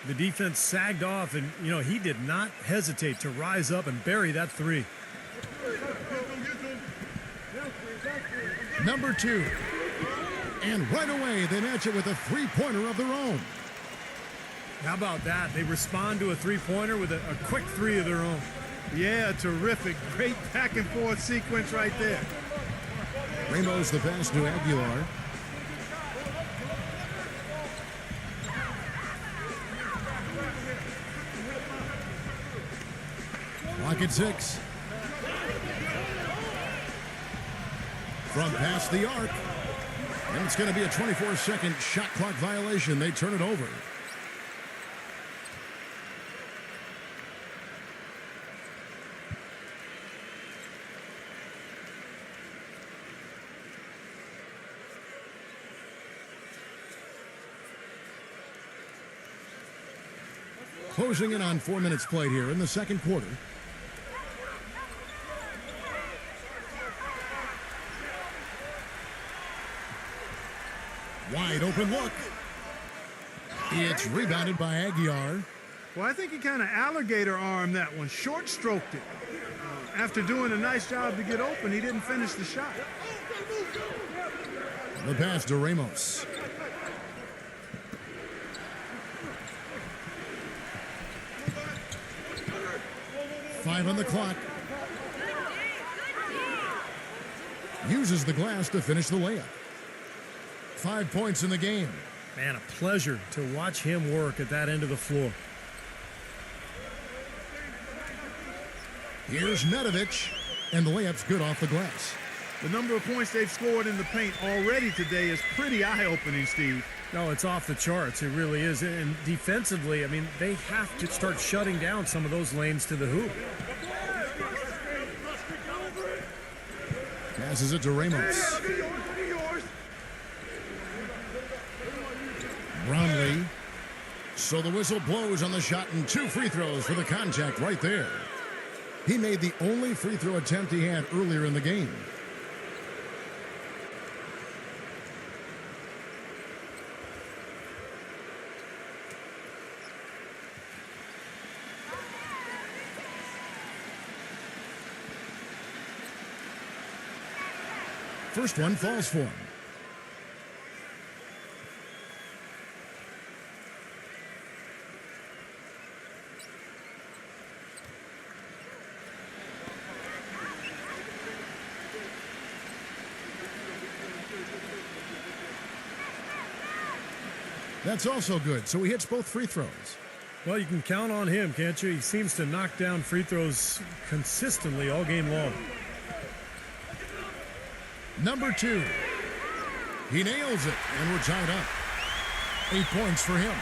The defense sagged off, and, he did not hesitate to rise up and bury that 3. Number 2. And right away, they match it with a three-pointer of their own. How about that? They respond to a three-pointer with a quick 3 of their own. Yeah, terrific. Great back-and-forth sequence right there. Ramos the pass to Aguilar. Clock at 6. From past the arc. And it's going to be a 24-second shot clock violation. They turn it over. Closing in on 4 minutes played here in the second quarter. Wide open look. It's rebounded by Aguilar. Well, I think he kind of alligator armed that one, short stroked it. After doing a nice job to get open, he didn't finish the shot. The pass to Ramos. Five on the clock. Uses the glass to finish the layup. 5 points in the game. Man, a pleasure to watch him work at that end of the floor. Here's Nedovic, and the layup's good off the glass. The number of points they've scored in the paint already today is pretty eye-opening, Steve. No, it's off the charts. It really is. And defensively, they have to start shutting down some of those lanes to the hoop. Passes it to Ramos. Brownlee. So the whistle blows on the shot, and 2 free throws for the contact right there. He made the only free throw attempt he had earlier in the game. First one falls for him. That's also good, so he hits both free throws. Well, you can count on him, can't you? He seems to knock down free throws consistently all game long. Number 2. He nails it, and we're tied up. 8 points for him.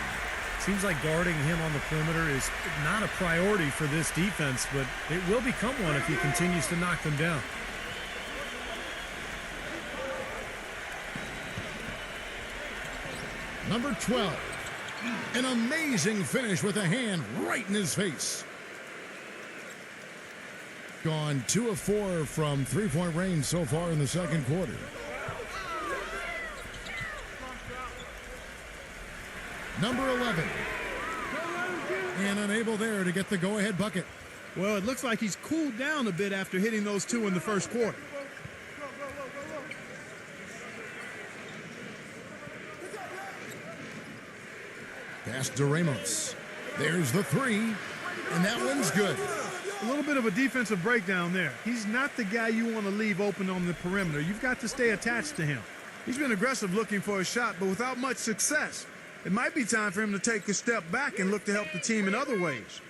Seems like guarding him on the perimeter is not a priority for this defense, but it will become one if he continues to knock them down. Number 12. An amazing finish with a hand right in his face. Gone 2 of 4 from three-point range so far in the second quarter. Number 11. And unable there to get the go-ahead bucket. Well, it looks like he's cooled down a bit after hitting those 2 in the first quarter. Pass to Ramos. There's the 3, and that one's good. A little bit of a defensive breakdown there. He's not the guy you want to leave open on the perimeter. You've got to stay attached to him. He's been aggressive looking for a shot, but without much success. It might be time for him to take a step back and look to help the team in other ways.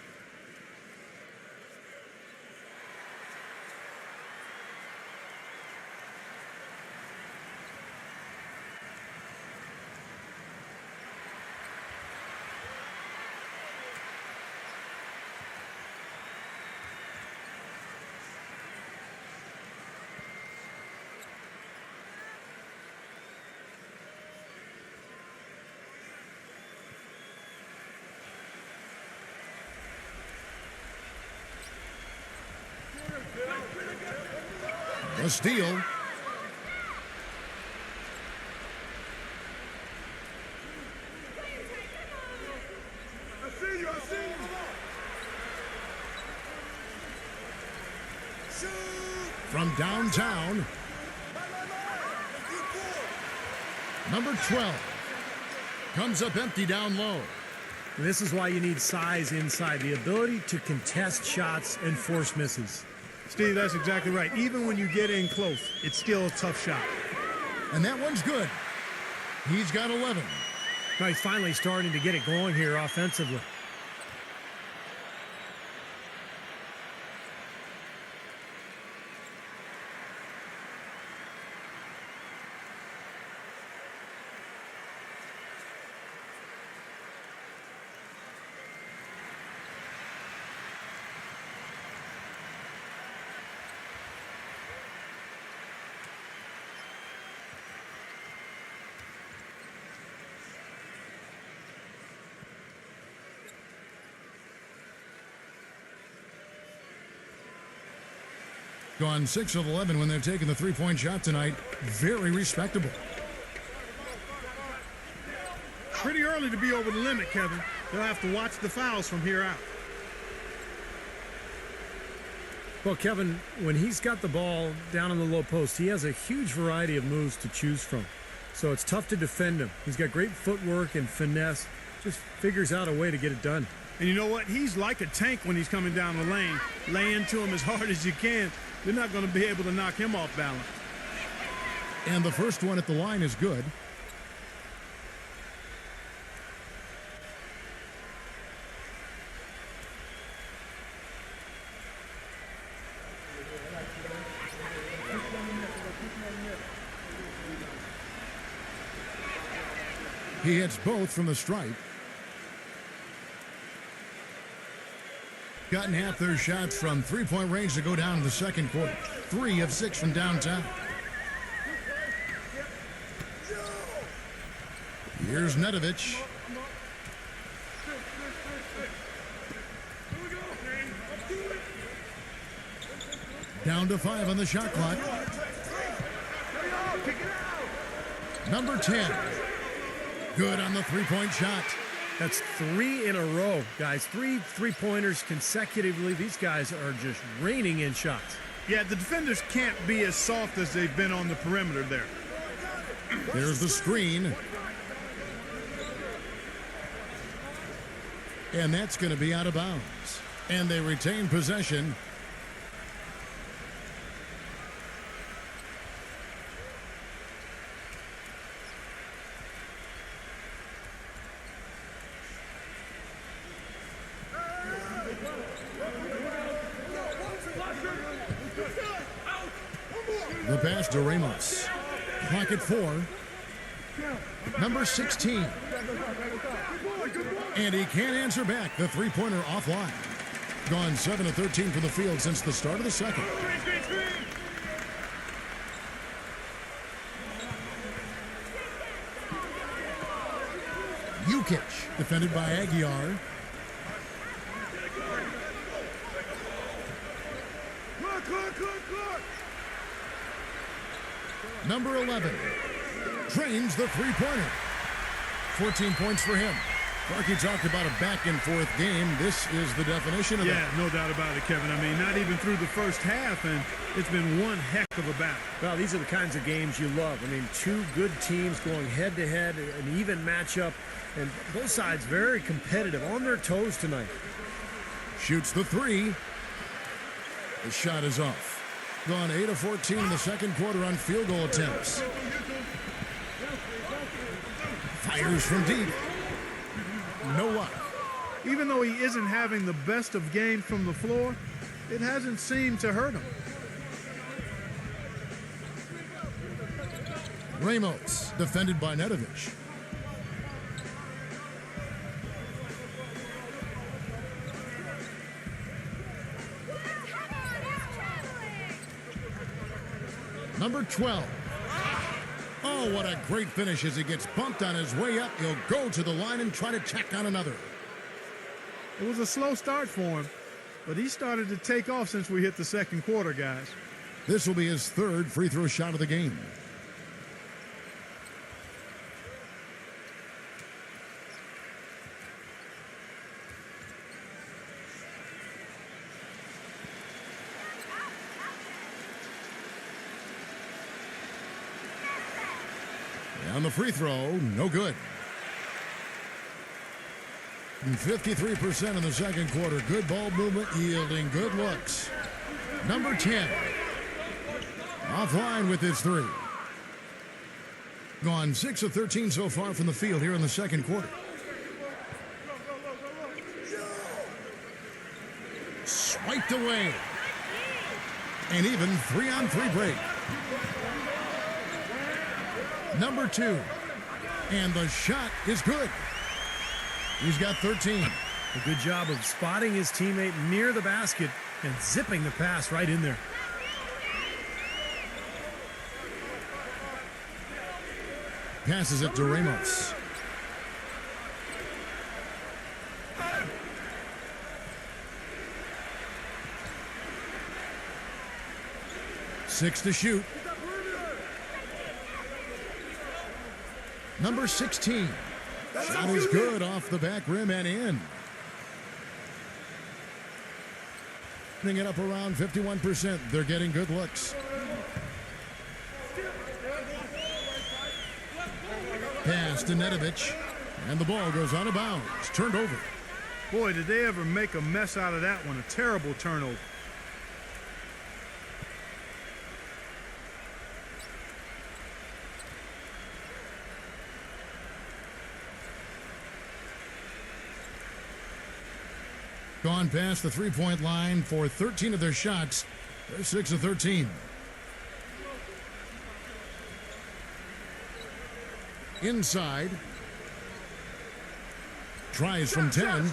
The steal. From downtown, number 12 comes up empty down low. This is why you need size inside, the ability to contest shots and force misses. Steve, that's exactly right. Even when you get in close, it's still a tough shot. And that one's good. He's got 11. Now he's finally starting to get it going here offensively. Gone 6 of 11 when they've taken the three-point shot tonight. Very respectable. Pretty early to be over the limit, Kevin. They'll have to watch the fouls from here out. Well, Kevin, when he's got the ball down in the low post, he has a huge variety of moves to choose from. So it's tough to defend him. He's got great footwork and finesse. Just figures out a way to get it done. And you know what? He's like a tank when he's coming down the lane. Lay into him as hard as you can. You're not going to be able to knock him off balance. And the first one at the line is good. He hits both from the stripe. Gotten half their shots from three-point range to go down in the second quarter. 3 of 6 from downtown. Here's Nedovic. Down to 5 on the shot clock. Number 10. Good on the three-point shot. That's 3 in a row, guys. 3 three-pointers consecutively. These guys are just raining in shots. Yeah, the defenders can't be as soft as they've been on the perimeter there. There's the screen. And that's going to be out of bounds. And they retain possession. The pass to Ramos. Clock at 4. Number 16. And he can't answer back. The three-pointer offline. Gone 7 of 13 from the field since the start of the second. Jukic, defended by Aguiar. Number 11 drains the three-pointer. 14 points for him. Clarky talked about a back-and-forth game. This is the definition of that. Yeah, no doubt about it, Kevin. I mean, not even through the first half, and it's been one heck of a battle. Well, these are the kinds of games you love. I mean, 2 good teams going head-to-head, an even matchup, and both sides very competitive, on their toes tonight. Shoots the 3. The shot is off. Gone 8 of 14 in the second quarter on field goal attempts. Fires from deep. No luck. Even though he isn't having the best of games from the floor, it hasn't seemed to hurt him. Ramos, defended by Nedovic. Number 12. Oh, what a great finish as he gets bumped on his way up. He'll go to the line and try to tack on another. It was a slow start for him, but he started to take off since we hit the second quarter, guys. This will be his 3rd free throw shot of the game. the free throw, no good. 53% in the second quarter. Good ball movement, yielding good looks. Number 10. Offline with his three. Gone 6 of 13 so far from the field here in the second quarter. Swiped away. An even 3-on-3 break. Number 2. And the shot is good. He's got 13. A good job of spotting his teammate near the basket and zipping the pass right in there. Passes it to Ramos. Six to shoot. Number 16. Shot is good off the back rim and in. Putting it up around 51%. They're getting good looks. Pass to Nedovic. And the ball goes out of bounds. Turned over. Boy, did they ever make a mess out of that one. A terrible turnover. Gone past the three-point line for 13 of their shots. They're 6 of 13. Inside. Tries from 10.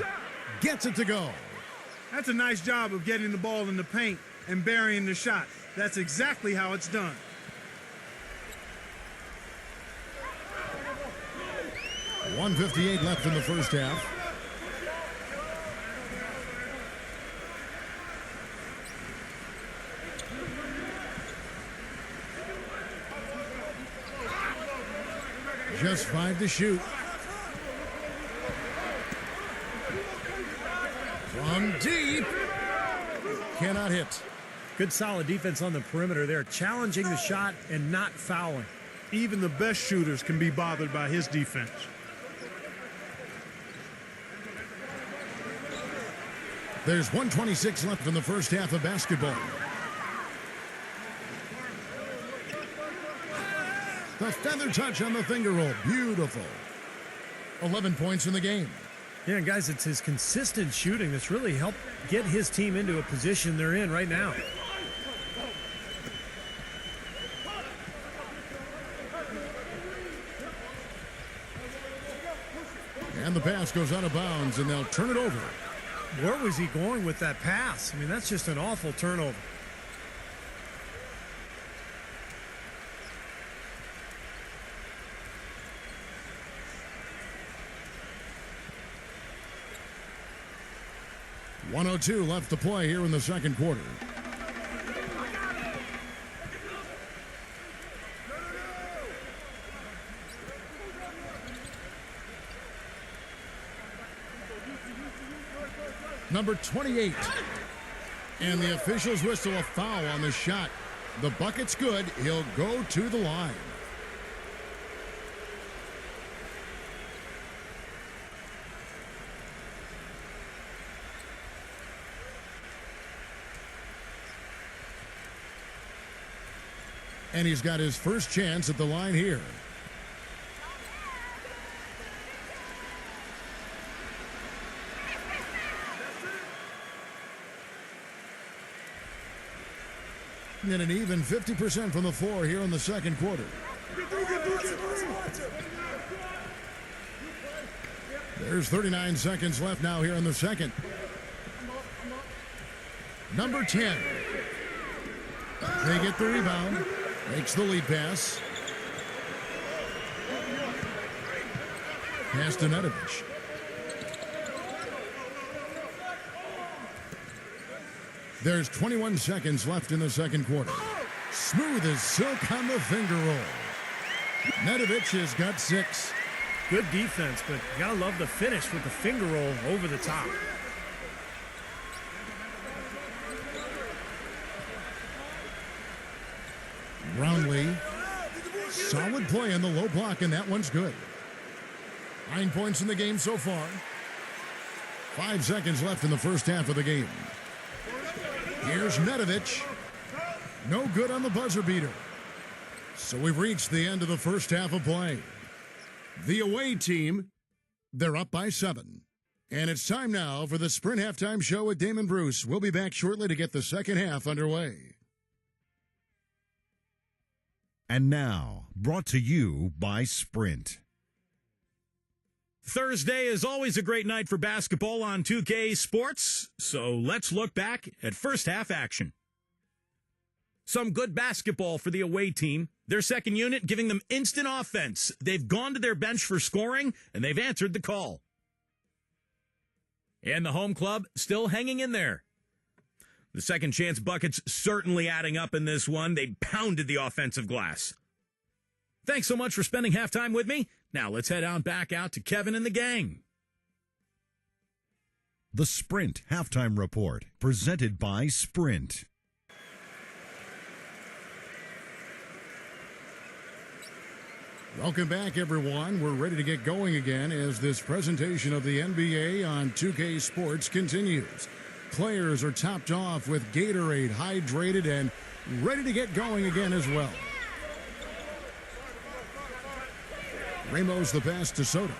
Gets it to go. That's a nice job of getting the ball in the paint and burying the shot. That's exactly how it's done. .158 left in the first half. Just 5 to shoot. From deep. Cannot hit. Good solid defense on the perimeter there, challenging the shot and not fouling. Even the best shooters can be bothered by his defense. There's 1:26 left in the first half of basketball. The feather touch on the finger roll. Beautiful. 11 points in the game. Yeah, and guys, it's his consistent shooting that's really helped get his team into a position they're in right now. And the pass goes out of bounds, and they'll turn it over. Where was he going with that pass? I mean, that's just an awful turnover. .102 left to play here in the second quarter. Number 28. And the officials whistle a foul on the shot. The bucket's good. He'll go to the line. And he's got his first chance at the line here. And an even 50% from the floor here in the second quarter. There's 39 seconds left now here in the second. Number 10. They get the rebound. Makes the lead pass. Pass to Nedovic. There's 21 seconds left in the second quarter. Smooth as silk on the finger roll. Nedovic has got 6. Good defense, but you gotta love the finish with the finger roll over the top. Brownlee Solid play in the low block, and that one's good. 9 points in the game so far. 5 seconds left in the first half of the game. Here's Nedovic. No good on the buzzer beater. So we've reached the end of the first half of play. The away team, they're up by 7. And it's time now for the Sprint Halftime Show with Damon Bruce. We'll be back shortly to get the second half underway. And now, brought to you by Sprint. Thursday is always a great night for basketball on 2K Sports, so let's look back at first half action. Some good basketball for the away team. Their second unit giving them instant offense. They've gone to their bench for scoring, and they've answered the call. And the home club still hanging in there. The second chance buckets certainly adding up in this one. They pounded the offensive glass. Thanks so much for spending halftime with me. Now let's head on back out to Kevin and the gang. The Sprint Halftime Report, presented by Sprint. Welcome back, everyone. We're ready to get going again as this presentation of the NBA on 2K Sports continues. Players are topped off with Gatorade, hydrated, and ready to get going again as well. Ramos the pass to Soto.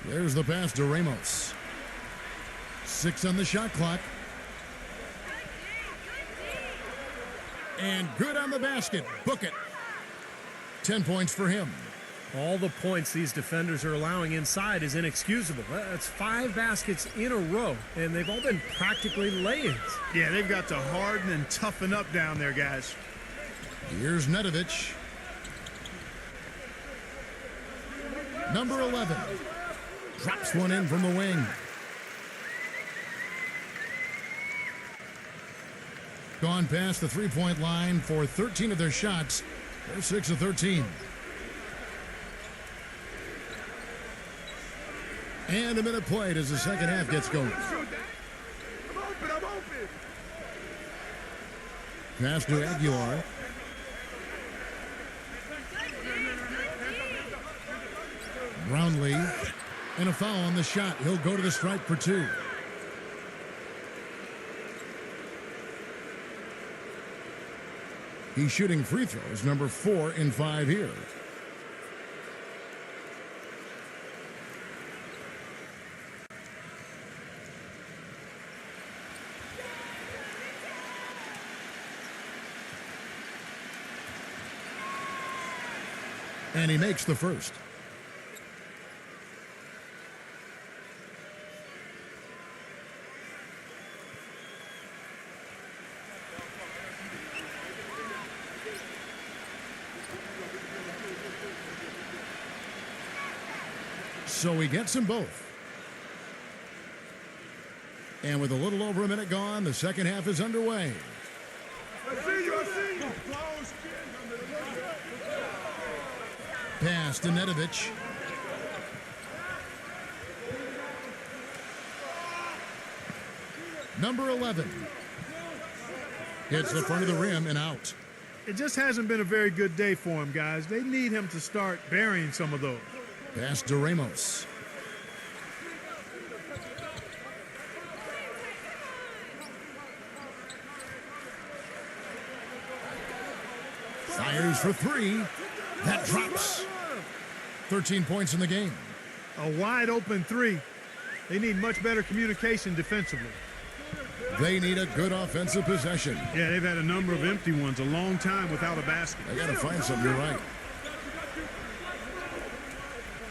There's the pass to Ramos. 6 on the shot clock. And good on the basket. Book it. 10 points for him. All the points these defenders are allowing inside is inexcusable. That's 5 baskets in a row, and they've all been practically lay-ins. Yeah, they've got to harden and toughen up down there, guys. Here's Nedovic. Number 11. Drops one in from the wing. Gone past the three-point line for 13 of their shots. They're 6 of 13. And a minute played as the second half gets going. I'm open. Pass to Aguilar. Brownlee. And a foul on the shot. He'll go to the stripe for 2. He's shooting free throws, number 4 in 5 here. And he makes the first. So he gets them both. And with a little over a minute gone, the second half is underway. I see you. Pass to Nedovic. Number 11. Hits the front of the rim and out. It just hasn't been a very good day for him, guys. They need him to start burying some of those. Pass to Ramos. Fires for 3. That drops. 13 points in the game. A wide open 3. They need much better communication defensively. They need a good offensive possession. Yeah, they've had a number of empty ones, a long time without a basket. They got to find something. You're right.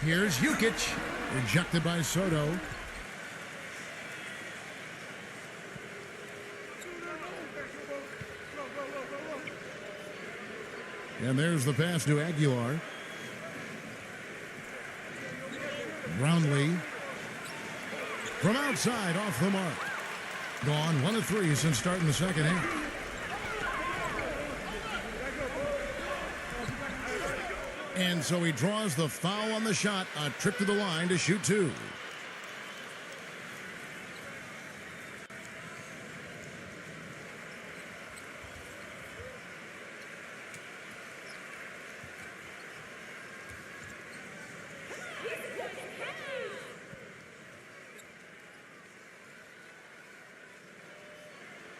Here's Jukic. Rejected by Soto. And there's the pass to Aguilar. Brownlee. From outside, off the mark. Gone 1 of 3 since starting the second half. And so he draws the foul on the shot. A trip to the line to shoot 2.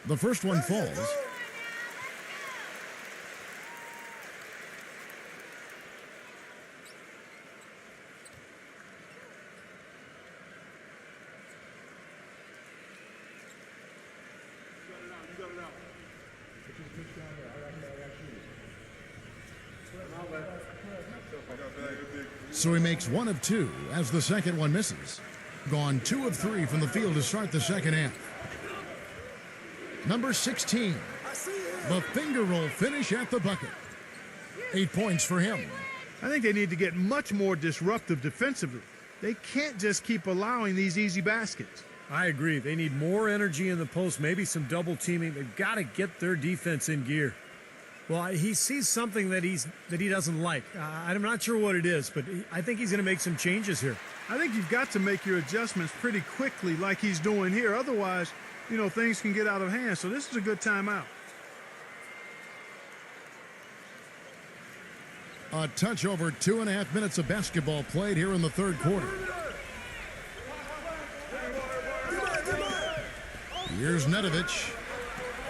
The first one falls. So he makes 1 of 2 as the second one misses. Gone 2 of 3 from the field to start the second half. Number 16, the finger roll finish at the bucket. 8 points for him. I think they need to get much more disruptive defensively. They can't just keep allowing these easy baskets. I agree. They need more energy in the post, maybe some double teaming. They've got to get their defense in gear. Well, he sees something that he doesn't like. I'm not sure what it is, but I think he's going to make some changes here. I think you've got to make your adjustments pretty quickly like he's doing here. Otherwise, you know, things can get out of hand. So this is a good timeout. A touch over 2.5 minutes of basketball played here in the third quarter. Here's Nedovic.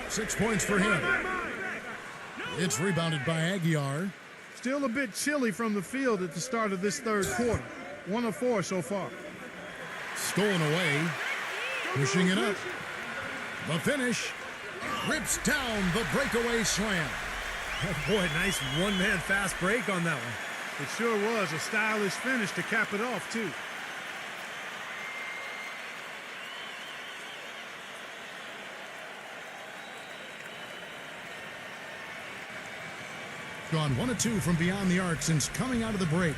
6 points for him. It's rebounded by Aguiar. Still a bit chilly from the field at the start of this third quarter. 1 of 4 so far. Stolen away. Pushing it up. The finish. Rips down the breakaway slam. Oh boy, nice one-man fast break on that one. It sure was a stylish finish to cap it off, too. Gone 1 of 2 from beyond the arc since coming out of the break.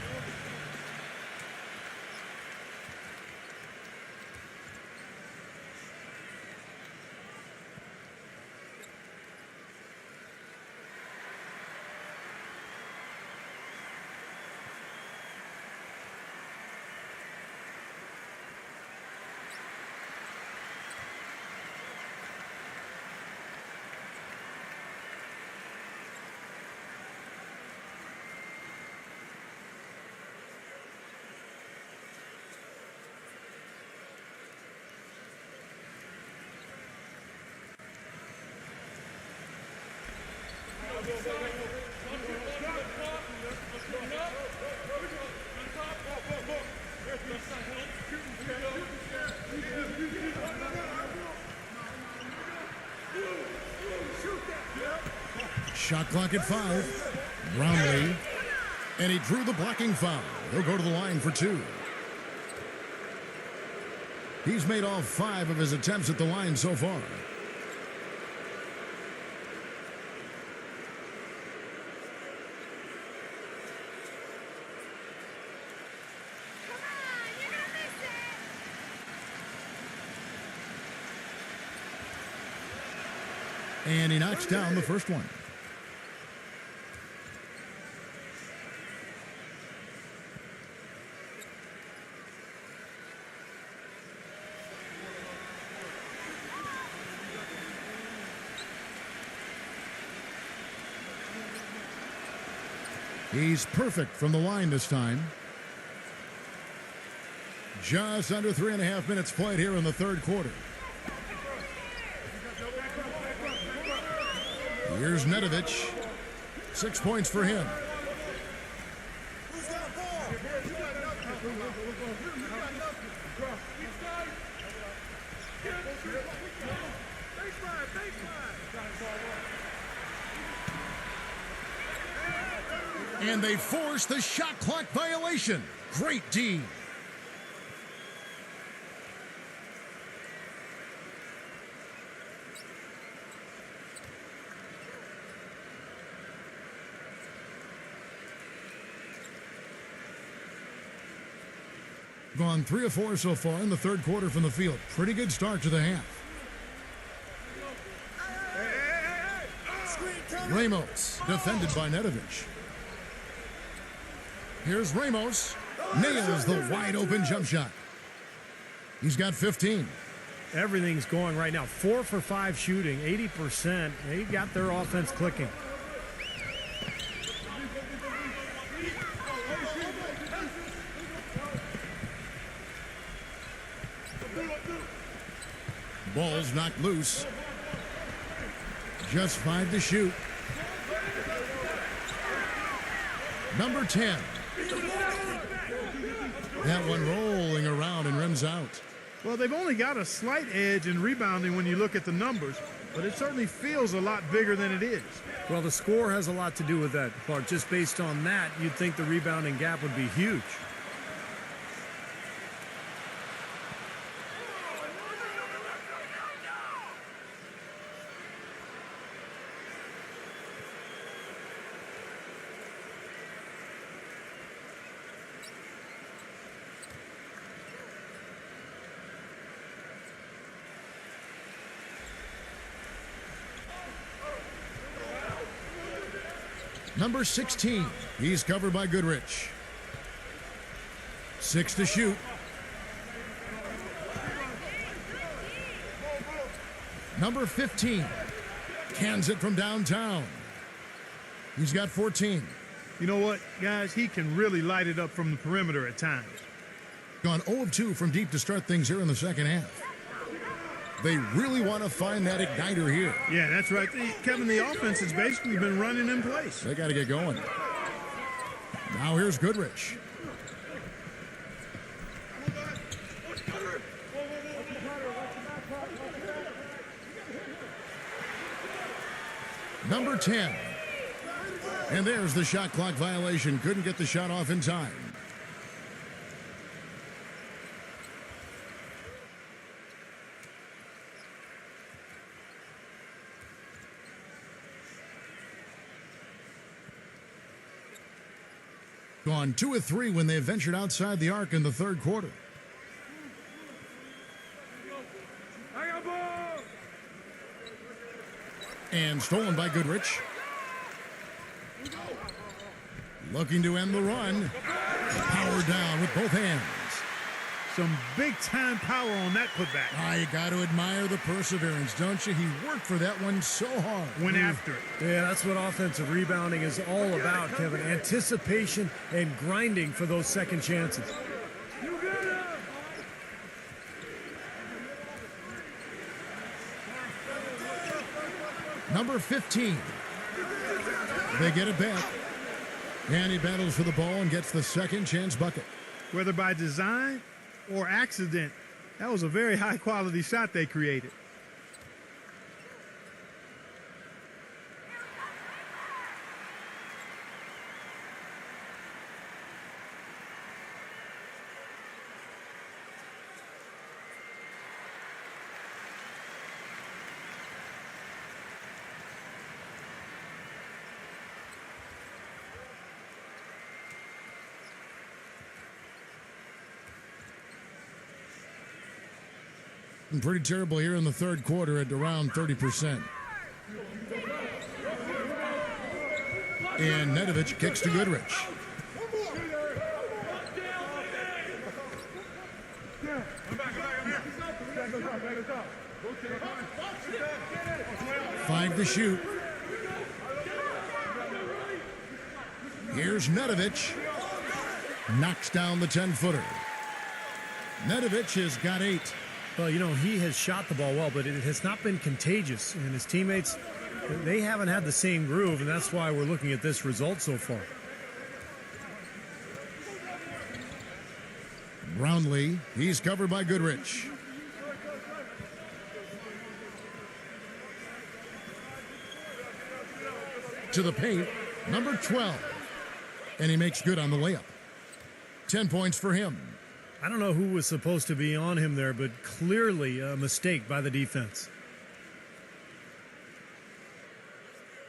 Shot clock at 5. Brownlee. And he drew the blocking foul. He'll go to the line for 2. He's made all 5 of his attempts at the line so far. And he knocks down the first one. He's perfect from the line this time. Just under 3.5 minutes played here in the third quarter. Here's Nedovic. 6 points for him. And they force the shot clock violation. Great D. Gone 3 of 4 so far in the third quarter from the field. Pretty good start to the half. Ramos, defended by Nedovic. Here's Ramos. Nails the wide open jump shot. He's got 15. Everything's going right now. 4 for 5 shooting, 80%. They got their offense clicking. Ball's knocked loose. Just 5 to shoot. Number 10. That one rolling around and rims out. Well, they've only got a slight edge in rebounding when you look at the numbers, but it certainly feels a lot bigger than it is. Well, the score has a lot to do with that, Clark. Just based on that, you'd think the rebounding gap would be huge. Number 16. He's covered by Goodrich. 6 to shoot. Number 15. Cans it from downtown. He's got 14. You know what, guys? He can really light it up from the perimeter at times. Gone 0 of 2 from deep to start things here in the second half. They really want to find that igniter here. Yeah, that's right. Kevin, the offense has basically been running in place. They got to get going. Now here's Goodrich. Number 10. And there's the shot clock violation. Couldn't get the shot off in time. Gone 2 of 3 when they ventured outside the arc in the third quarter. And stolen by Goodrich. Looking to end the run. Power down with both hands. Some big-time power on that putback. You got to admire the perseverance, don't you? He worked for that one so hard. Went after it. Yeah, that's what offensive rebounding is all about, Kevin. Anticipation and grinding for those second chances. Number 15. They get it back. And he battles for the ball and gets the second chance bucket. Whether by design or accident, that was a very high-quality shot they created. Pretty terrible here in the third quarter at around 30%. And Nedovic kicks to Goodrich. Five to shoot. Here's Nedovic. Knocks down the 10-footer. Nedovic has got 8. Well, you know, he has shot the ball well, but it has not been contagious. And his teammates, they haven't had the same groove, and that's why we're looking at this result so far. Brownlee, he's covered by Goodrich. To the paint, number 12. And he makes good on the layup. 10 points for him. I don't know who was supposed to be on him there, but clearly a mistake by the defense.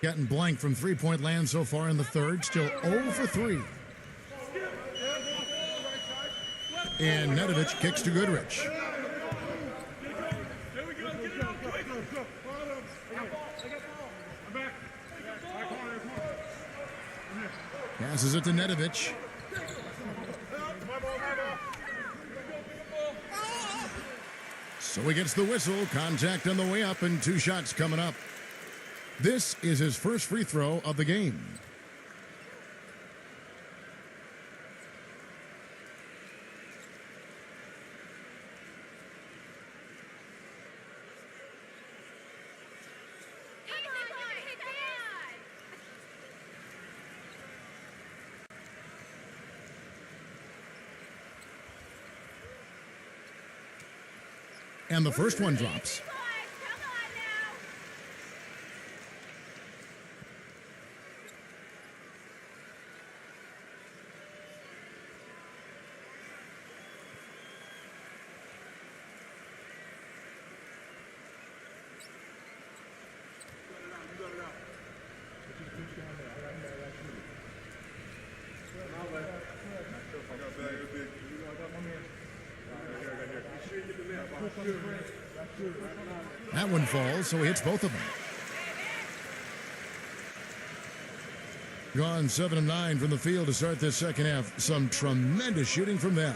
Getting blank from three-point land so far in the third. Still 0 for 3. And Nedovic kicks to Goodrich. Passes it to Nedovic. So he gets the whistle. Contact on the way up and 2 shots coming up. This is his first free throw of the game. And the first one drops. That one falls, so he hits both of them. Gone 7 of 9 from the field to start this second half. Some tremendous shooting from them.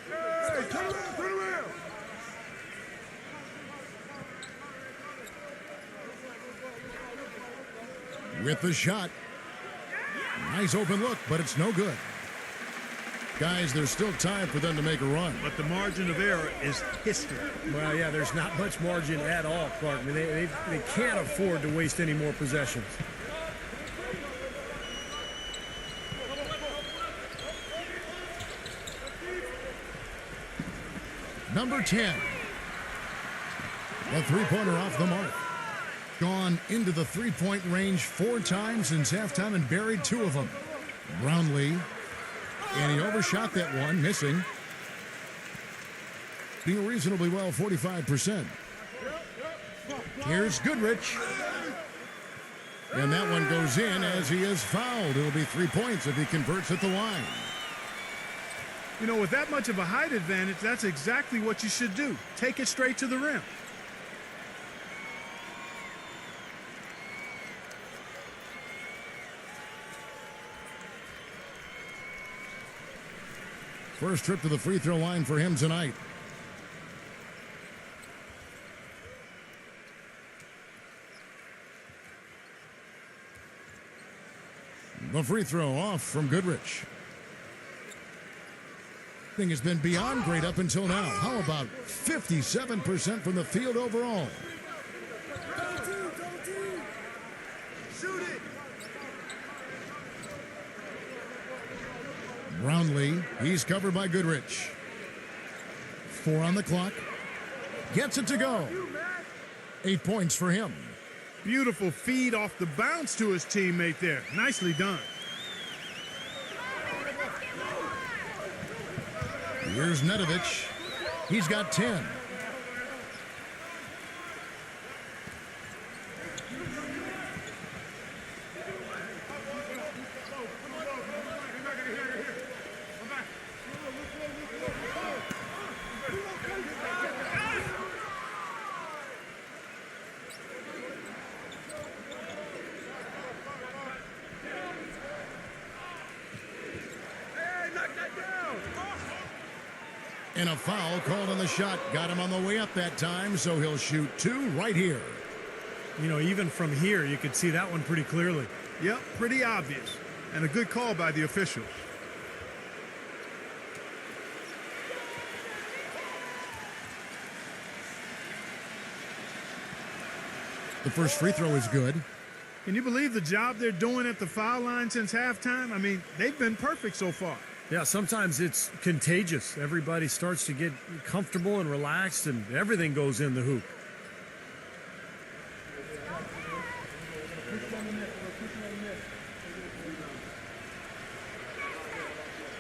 Hey, turn around, turn around. With the shot. Nice open look, but it's no good. Guys, there's still time for them to make a run. But the margin of error is history. Well, yeah, there's not much margin at all, Clark. I mean, they can't afford to waste any more possessions. Number 10. A three-pointer off the mark. Gone into the three-point range 4 times since halftime and buried 2 of them. Brownlee. And he overshot that one, missing. Doing reasonably well, 45%. Here's Goodrich. And that one goes in as he is fouled. It'll be 3 points if he converts at the line. You know, with that much of a height advantage, that's exactly what you should do. Take it straight to the rim. First trip to the free throw line for him tonight. The free throw off from Goodrich. Thing has been beyond great up until now. How about 57% from the field overall? Shoot it. Brownlee, he's covered by Goodrich. 4 on the clock. Gets it to go. 8 points for him. Beautiful feed off the bounce to his teammate there. Nicely done. Here's Nedovic. He's got 10. And a foul called on the shot. Got him on the way up that time, so he'll shoot 2 right here. You know, even from here, you could see that one pretty clearly. Yep, pretty obvious. And a good call by the officials. The first free throw is good. Can you believe the job they're doing at the foul line since halftime? I mean, they've been perfect so far. Yeah, sometimes it's contagious. Everybody starts to get comfortable and relaxed, and everything goes in the hoop.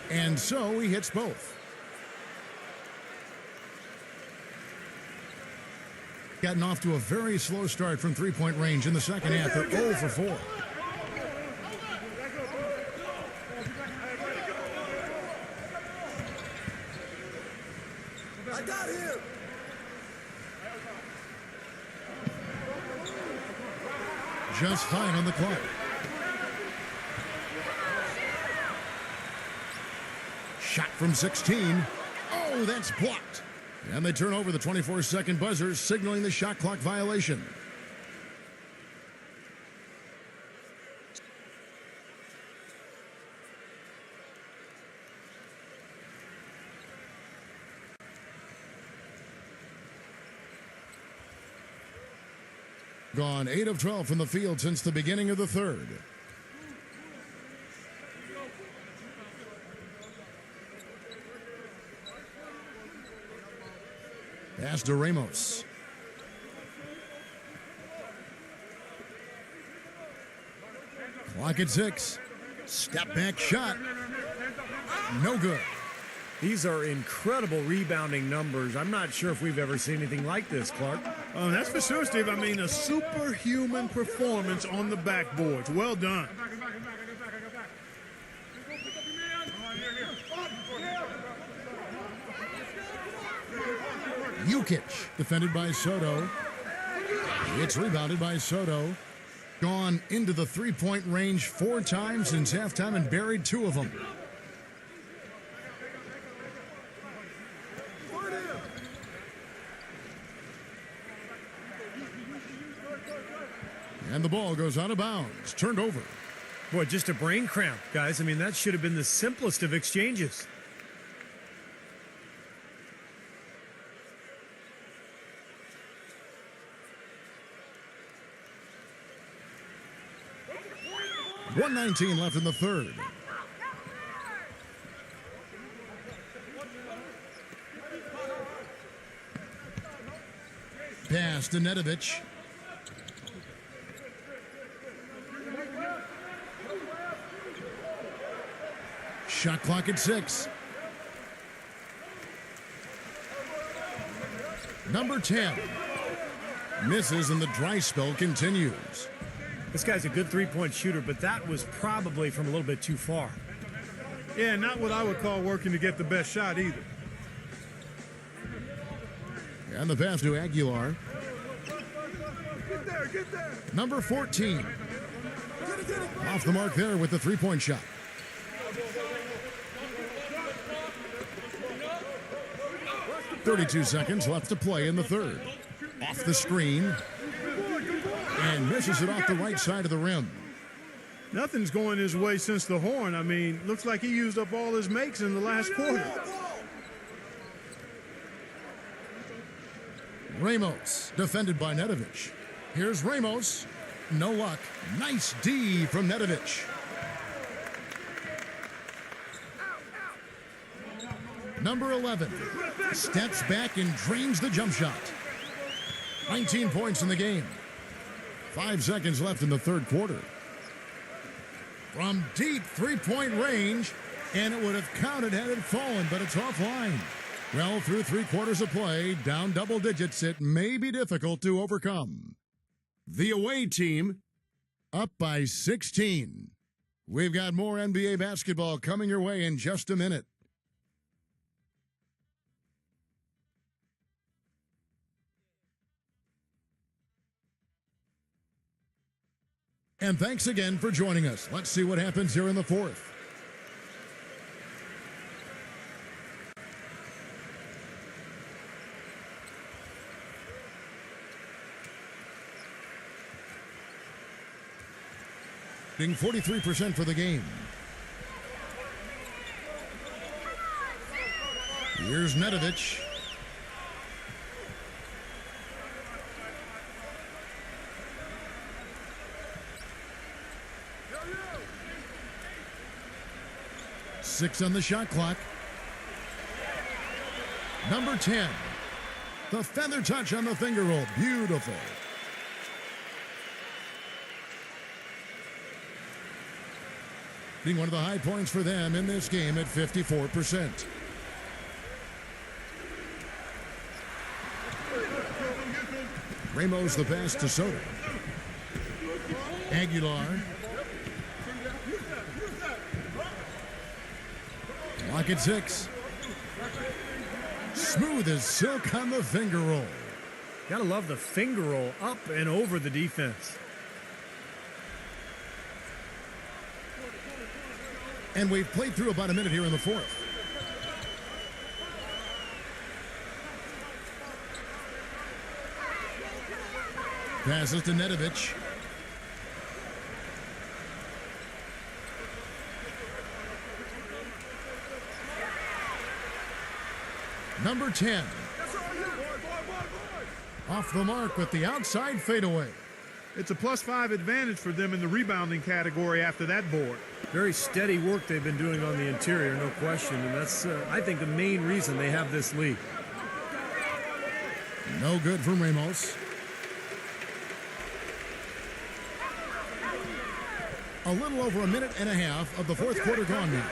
And so he hits both. Gotten off to a very slow start from three-point range in the second half. They're 0 for 4. I got him. Just 5 on the clock. Shot from 16. Oh, that's blocked. And they turn over the 24-second buzzer, signaling the shot clock violation. Gone 8 of 12 from the field since the beginning of the third. Pass to Ramos. Clock at 6. Step back shot. No good. These are incredible rebounding numbers. I'm not sure if we've ever seen anything like this, Clark. Oh, that's for sure, Steve. I mean, a superhuman performance on the backboards. Well done. Jukic, defended by Soto. It's rebounded by Soto. Gone into the three-point range 4 times since halftime and buried 2 of them. And the ball goes out of bounds. Turned over. Boy, just a brain cramp, guys. I mean, that should have been the simplest of exchanges. .119 left in the third. Pass to Nedovic. Shot clock at 6. Number 10. Misses and the dry spell continues. This guy's a good three-point shooter, but that was probably from a little bit too far. Yeah, not what I would call working to get the best shot either. And the pass to Aguilar. Get there. Number 14. Off the mark there with the three-point shot. .32 seconds left to play in the third. Off the screen. And misses it off the right side of the rim. Nothing's going his way since the horn. I mean, looks like he used up all his makes in the last quarter. Ramos, defended by Nedovic. Here's Ramos. No luck. Nice D from Nedovic. Number 11 steps back and drains the jump shot. 19 points in the game. 5 seconds left in the third quarter. From deep three-point range, and it would have counted had it fallen, but it's offline. Well, through 3 quarters of play, down double digits, it may be difficult to overcome. The away team up by 16. We've got more NBA basketball coming your way in just a minute. And thanks again for joining us. Let's see what happens here in the fourth. Shooting 43% for the game. Here's Nedovic. Six on the shot clock. Number 10. The feather touch on the finger roll. Beautiful. Being one of the high points for them in this game at 54%. Ramos the pass to Soto. Aguilar. Clock at 6. Smooth as silk on the finger roll. Gotta love the finger roll up and over the defense. And we've played through about a minute here in the fourth. Passes to Nedovic. Number 10. Off the mark with the outside fadeaway. It's a +5 advantage for them in the rebounding category after that board. Very steady work they've been doing on the interior, no question. And that's, I think, the main reason they have this lead. No good from Ramos. A little over a minute and a half of the fourth quarter gone now.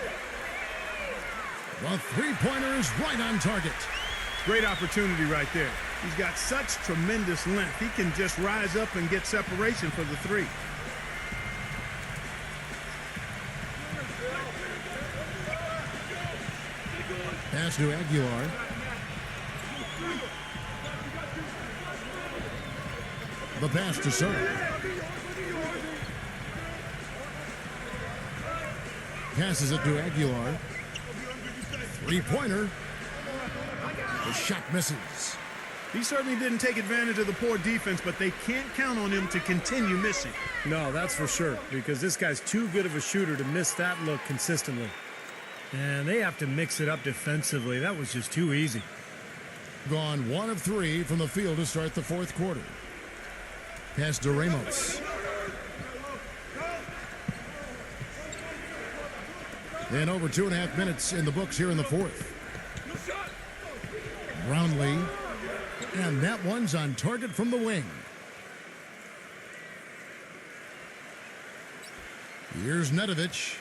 The three-pointer is right on target. Great opportunity right there. He's got such tremendous length. He can just rise up and get separation for the three. Pass to Aguilar. The pass to Soto. Passes it to Aguilar. Three-pointer. The shot misses. He certainly didn't take advantage of the poor defense, but they can't count on him to continue missing. No, that's for sure, because this guy's too good of a shooter to miss that look consistently. And they have to mix it up defensively. That was just too easy. Gone 1 of 3 from the field to start the fourth quarter. Pass to Ramos. And over 2.5 minutes in the books here in the fourth. Brownlee. And that one's on target from the wing. Here's Nedovic.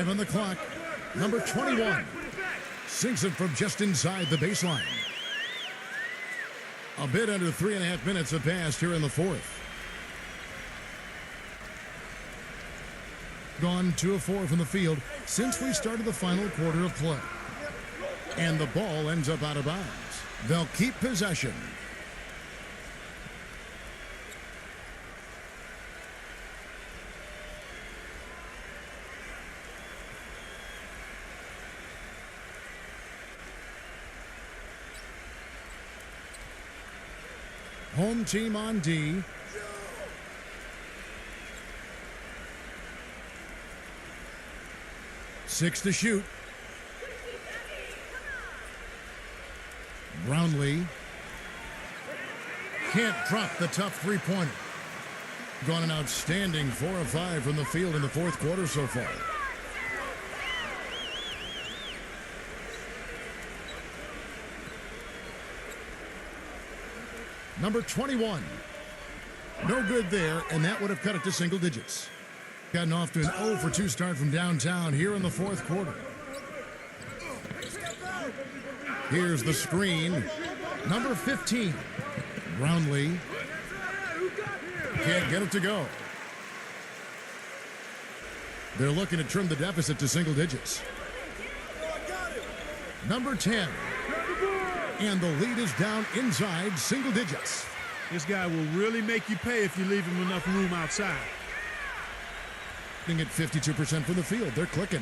On the clock, number 21 sinks it from just inside the baseline. A bit under 3.5 minutes have passed here in the fourth. Gone 2 of 4 from the field since we started the final quarter of play. And the ball ends up out of bounds. They'll keep possession. Home team on D. Six to shoot. Brownlee. Can't drop the tough three-pointer. Gone an outstanding 4 of 5 from the field in the fourth quarter so far. Number 21. No good there, and that would have cut it to single digits. Gotten off to an 0 for 2 start from downtown here in the fourth quarter. Here's the screen. Number 15. Brownlee. Can't get it to go. They're looking to trim the deficit to single digits. Number 10. And the lead is down inside single digits. This guy will really make you pay if you leave him enough room outside. At 52% from the field. They're clicking.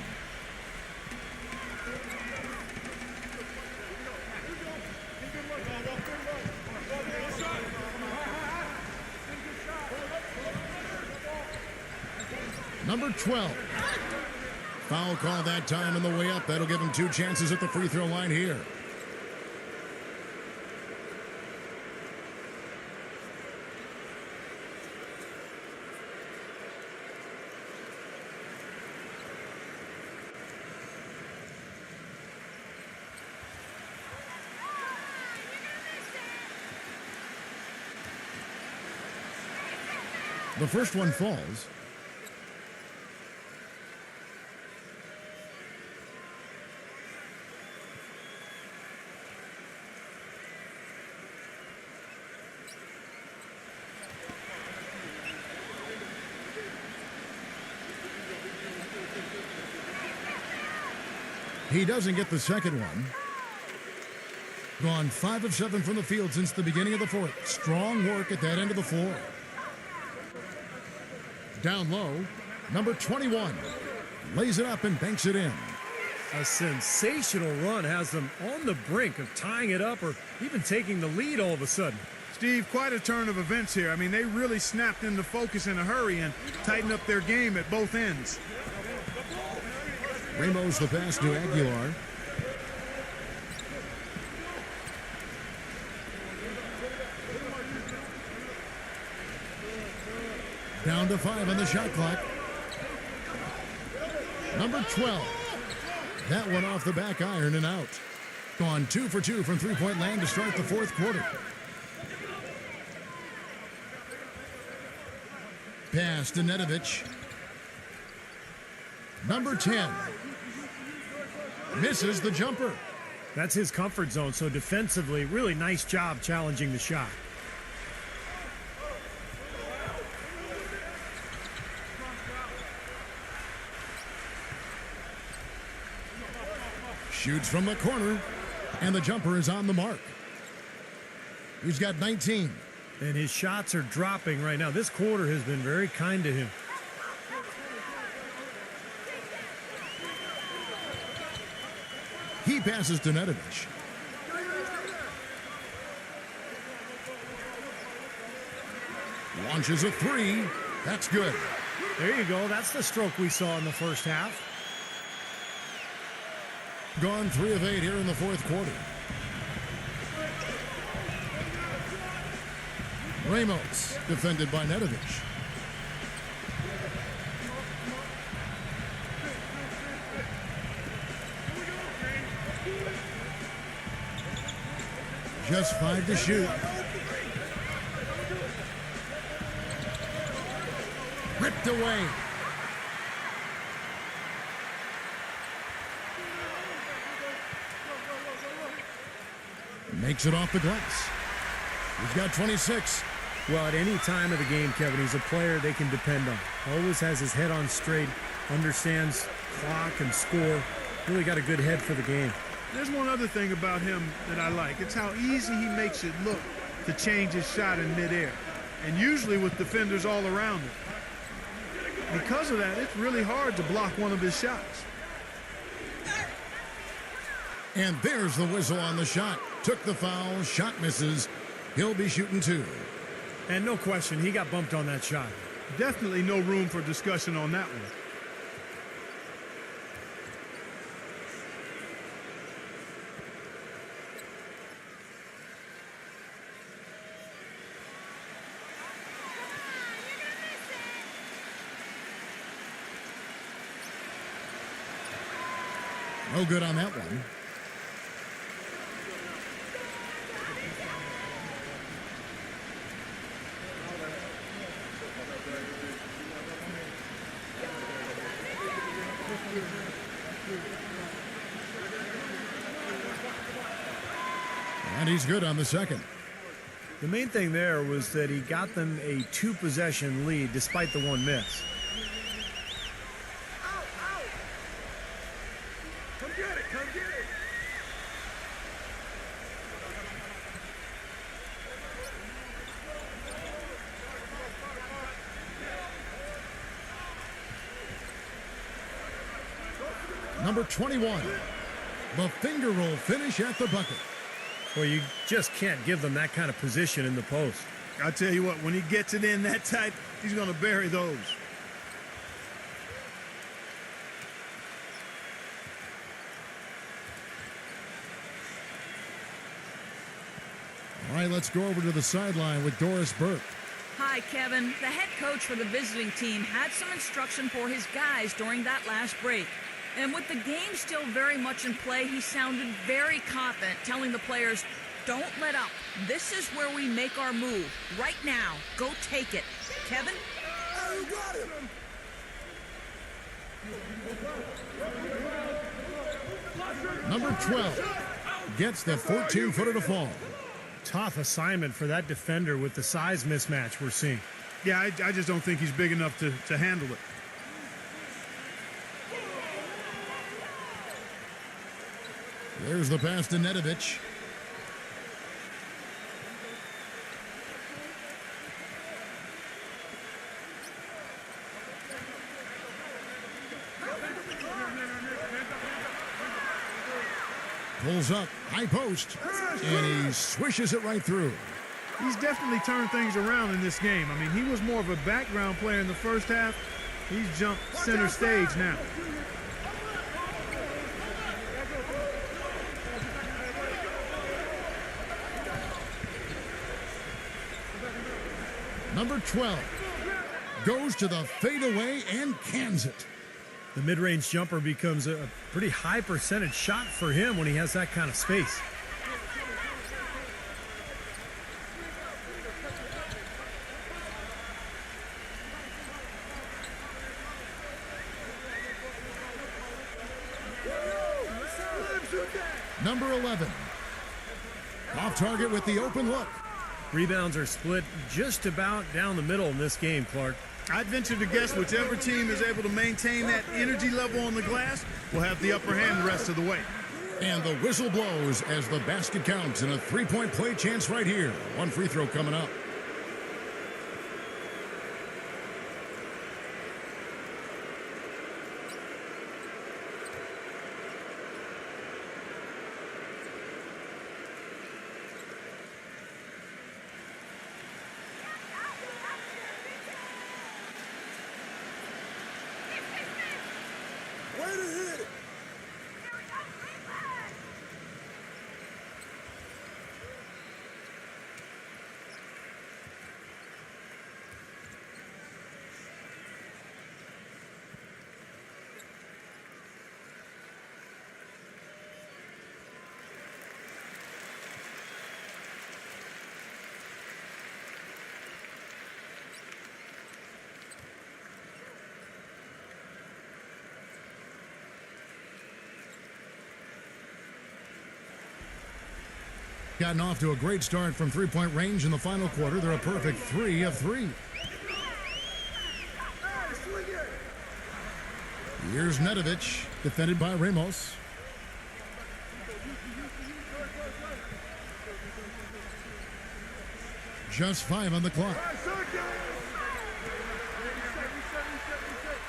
Number 12. Foul call that time on the way up. That'll give him 2 chances at the free throw line here. The first one falls. He doesn't get the second one. Gone 5 of 7 from the field since the beginning of the fourth. Strong work at that end of the floor. Down low, number 21. Lays it up and banks it in. A sensational run has them on the brink of tying it up or even taking the lead all of a sudden. Steve, quite a turn of events here. I mean, they really snapped into focus in a hurry and tightened up their game at both ends. Ramos the pass to Aguilar. Down to 5 on the shot clock. Number 12. That one off the back iron and out. Gone 2 for 2 from three-point land to start the fourth quarter. Pass to Nedovic. Number 10. Misses the jumper. That's his comfort zone, so defensively, really nice job challenging the shot. Shoots from the corner, and the jumper is on the mark. He's got 19. And his shots are dropping right now. This quarter has been very kind to him. He passes to Nedovic. Launches a three. That's good. There you go. That's the stroke we saw in the first half. Gone 3 of 8 here in the fourth quarter. Ramos, defended by Nedovic. Just 5 to shoot. Ripped away. Makes it off the glass. He's got 26. Well, at any time of the game, Kevin, he's a player they can depend on. Always has his head on straight, understands clock and score. Really got a good head for the game. There's one other thing about him that I like. It's how easy he makes it look to change his shot in midair, and usually with defenders all around him. Because of that, it's really hard to block one of his shots. And there's the whistle on the shot. Took the foul, shot misses. He'll be shooting 2. And no question, he got bumped on that shot. Definitely no room for discussion on that one. No good on that one. And he's good on the second. The main thing there was that he got them a 2-possession lead despite the 1 miss. Come get it, come get it. Number 21. The finger roll finish at the bucket. Well, you just can't give them that kind of position in the post. I tell you what, when he gets it in that tight, he's going to bury those. All right, let's go over to the sideline with Doris Burke. Hi, Kevin. The head coach for the visiting team had some instruction for his guys during that last break. And with the game still very much in play, he sounded very confident, telling the players, don't let up. This is where we make our move. Right now. Go take it. Kevin? Oh, you got him. Number 12 gets the 14-footer to fall. Tough assignment for that defender with the size mismatch we're seeing. Yeah, I just don't think he's big enough to handle it. There's the pass to Nedovic. Pulls up, high post, and he swishes it right through. He's definitely turned things around in this game. I mean, he was more of a background player in the first half. He's jumped center stage now. Number 12 goes to the fadeaway and cans it. The mid-range jumper becomes a pretty high percentage shot for him when he has that kind of space. Number 11, off target with the open look. Rebounds are split just about down the middle in this game, Clark. I'd venture to guess whichever team is able to maintain that energy level on the glass will have the upper hand the rest of the way. And the whistle blows as the basket counts and a three-point play chance right here. One free throw coming up. Way to hit it. Gotten off to a great start from three-point range in the final quarter. They're a perfect 3 of 3. Here's Nedovic, defended by Ramos. Just 5 on the clock.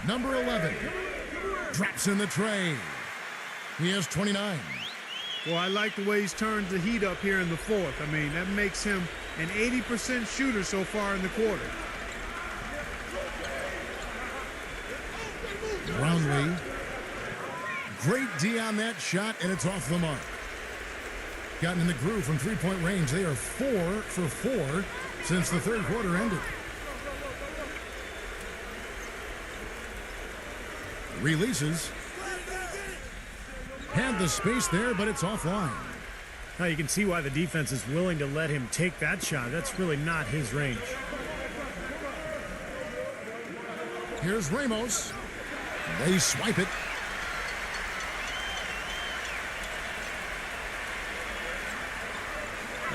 Number 11 drops in the tray. He has 29. Well, I like the way he's turned the heat up here in the fourth. I mean, that makes him an 80% shooter so far in the quarter. Brownlee. Great D on that shot, and it's off the mark. Gotten in the groove from three-point range. They are 4 for 4 since the third quarter ended. Releases. Had the space there, but it's offline. Now you can see why the defense is willing to let him take that shot. That's really not his range. Here's Ramos. They swipe it.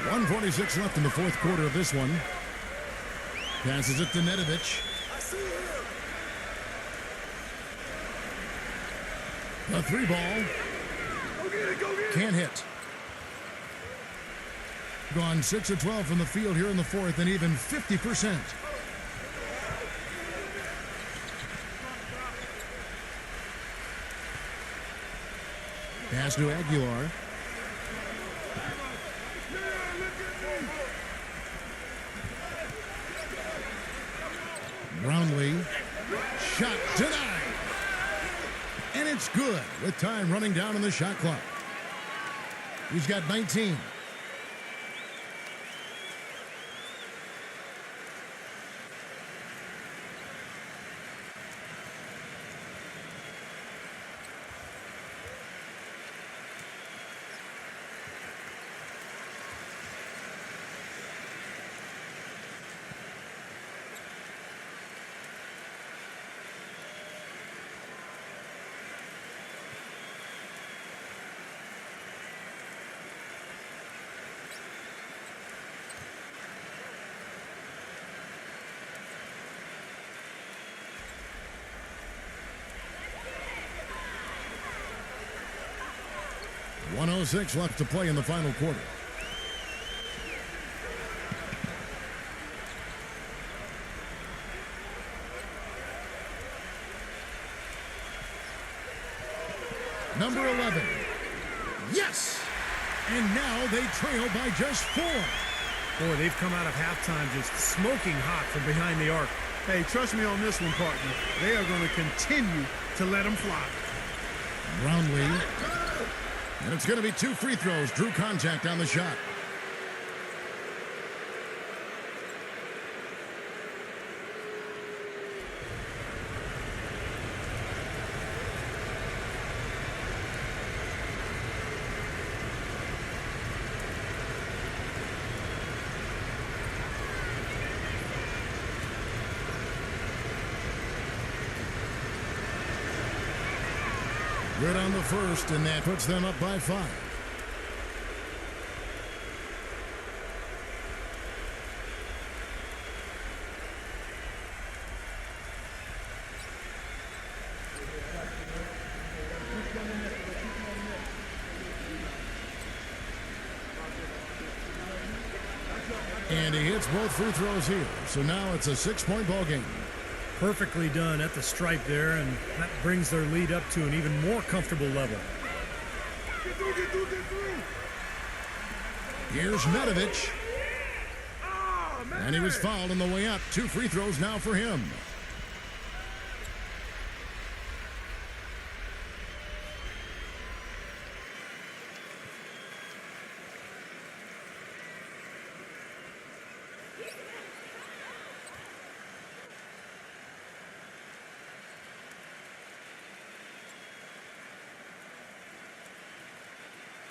.146 left in the fourth quarter of this one. Passes it to Nedovic. A three ball. Can't hit. Gone 6 of 12 from the field here in the fourth and even 50%. Pass to Aguilar. Brownlee. Shot denied. And it's good with time running down on the shot clock. He's got 19. .106 left to play in the final quarter. Number 11. Yes! And now they trail by just 4. Boy, they've come out of halftime just smoking hot from behind the arc. Hey, trust me on this one, partner. They are going to continue to let them fly. Brownlee. And it's going to be 2 free throws. Drew contact on the shot. Good on the first, and that puts them up by 5. And he hits both free throws here, so now it's a 6-point ball game. Perfectly done at the stripe there, and that brings their lead up to an even more comfortable level. Here's Medovich. And he was fouled on the way up. 2 free throws now for him.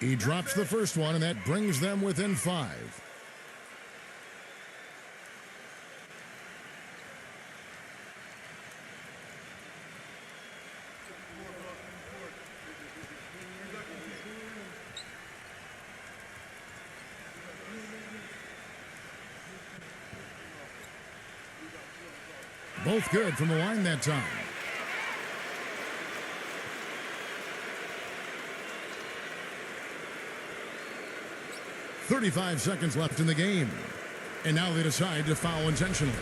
He drops the first one, and that brings them within 5. Both good from the line that time. .35 seconds left in the game. And now they decide to foul intentionally.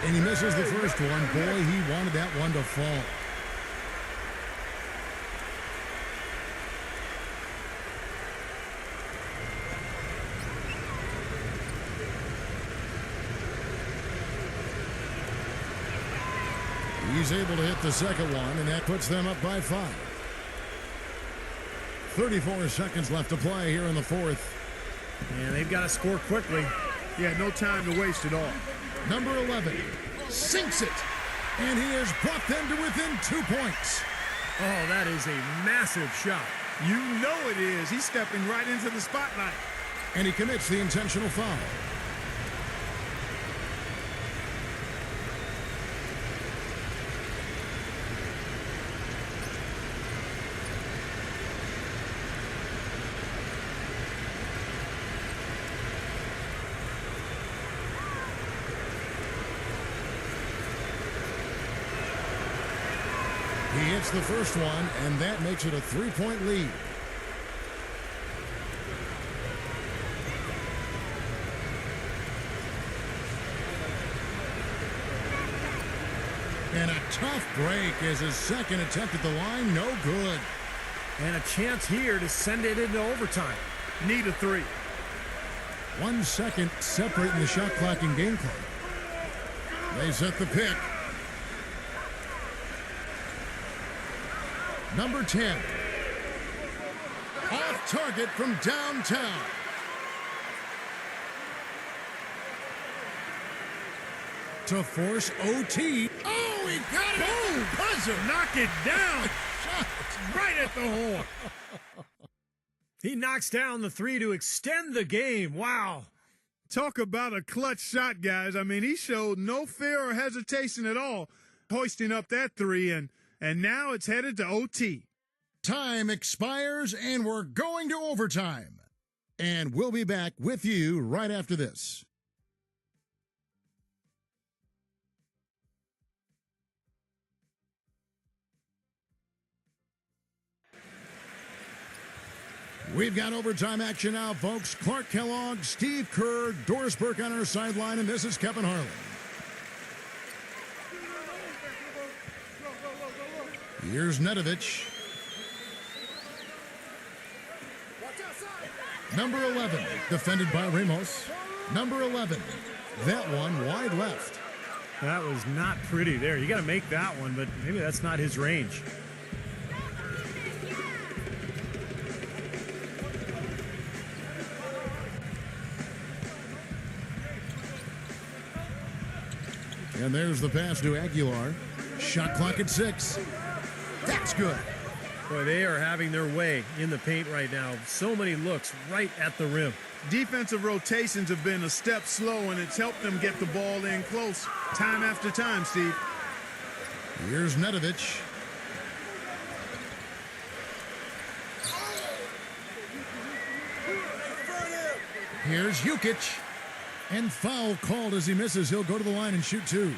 And he misses the first one. Boy, he wanted that one to fall. He's able to hit the second one, and that puts them up by 5. 34 seconds left to play here in the fourth. And they've got to score quickly. Yeah, no time to waste at all. Number 11 sinks it, and he has brought them to within 2 points. Oh, that is a massive shot. You know it is. He's stepping right into the spotlight. And he commits the intentional foul. He hits the first one, and that makes it a 3-point lead. And a tough break as his second attempt at the line, no good. And a chance here to send it into overtime. Need a 3. 1 second separating the shot clock and game clock. They set the pick. Number 10. Off target from downtown. To force OT. Oh, he got it! Boom! Buzzer! Knock it down! Shot. Right at the hole. He knocks down the 3 to extend the game. Wow. Talk about a clutch shot, guys. I mean, he showed no fear or hesitation at all, hoisting up that 3, and now it's headed to OT. Time expires, and we're going to overtime. And we'll be back with you right after this. We've got overtime action now, folks. Clark Kellogg, Steve Kerr, Doris Burke on our sideline, and this is Kevin Harlan. Here's Nedovich. Number 11, defended by Ramos. Number 11, that one wide left. That was not pretty there. You got to make that one, but maybe that's not his range. And there's the pass to Aguilar. Shot clock at 6. That's good. Boy, they are having their way in the paint right now. So many looks right at the rim. Defensive rotations have been a step slow, and it's helped them get the ball in close time after time, Steve. Here's Nedovich. Here's Jukic. And foul called as he misses. He'll go to the line and shoot 2.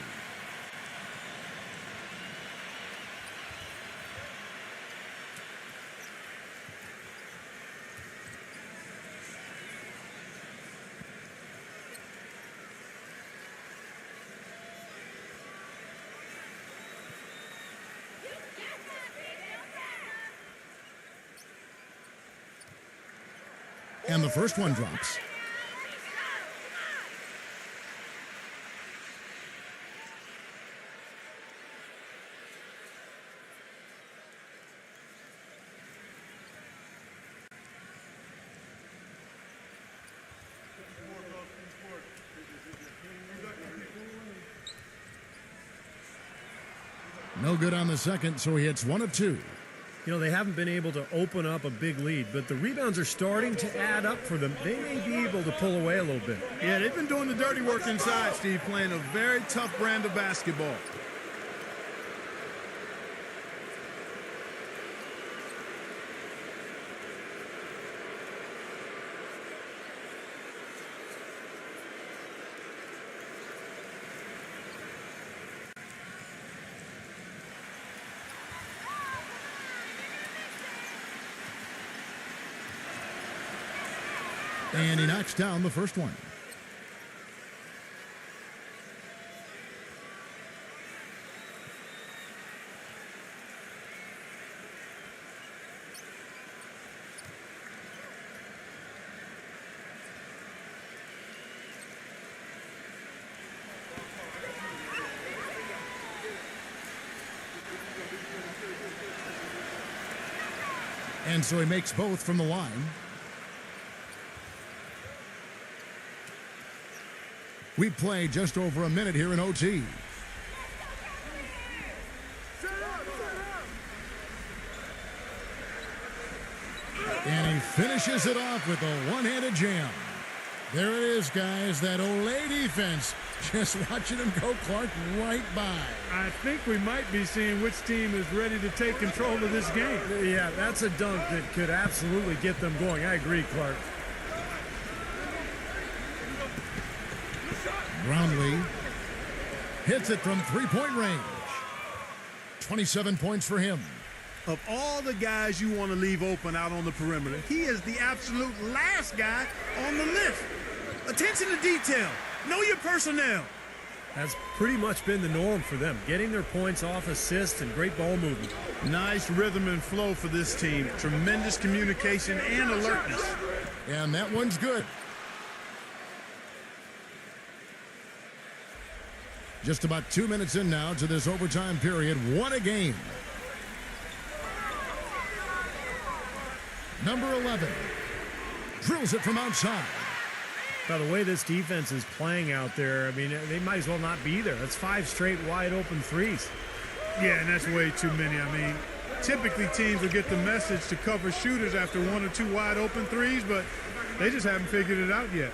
And the first one drops. No good on the second, so he hits 1 of 2. You know, they haven't been able to open up a big lead, but the rebounds are starting to add up for them. They may be able to pull away a little bit. Yeah, they've been doing the dirty work inside, Steve, playing a very tough brand of basketball. And he knocks down the first one. And so he makes both from the line. We play just over a minute here in OT. And he finishes it off with a one-handed jam. There it is, guys, that Olay defense. Just watching him go, Clark, right by. I think we might be seeing which team is ready to take control of this game. Yeah, that's a dunk that could absolutely get them going. I agree, Clark. Brownlee hits it from three-point range. 27 points for him. Of all the guys you want to leave open out on the perimeter, he is the absolute last guy on the list. Attention to detail. Know your personnel. That's pretty much been the norm for them, getting their points off assists and great ball movement. Nice rhythm and flow for this team. Tremendous communication and alertness. And that one's good. Just about 2 minutes in now to this overtime period. What a game. Number 11 drills it from outside. By the way this defense is playing out there, I mean, they might as well not be there. That's 5 straight wide open threes. Yeah, and that's way too many. I mean, typically teams will get the message to cover shooters after 1 or 2 wide open threes, but they just haven't figured it out yet.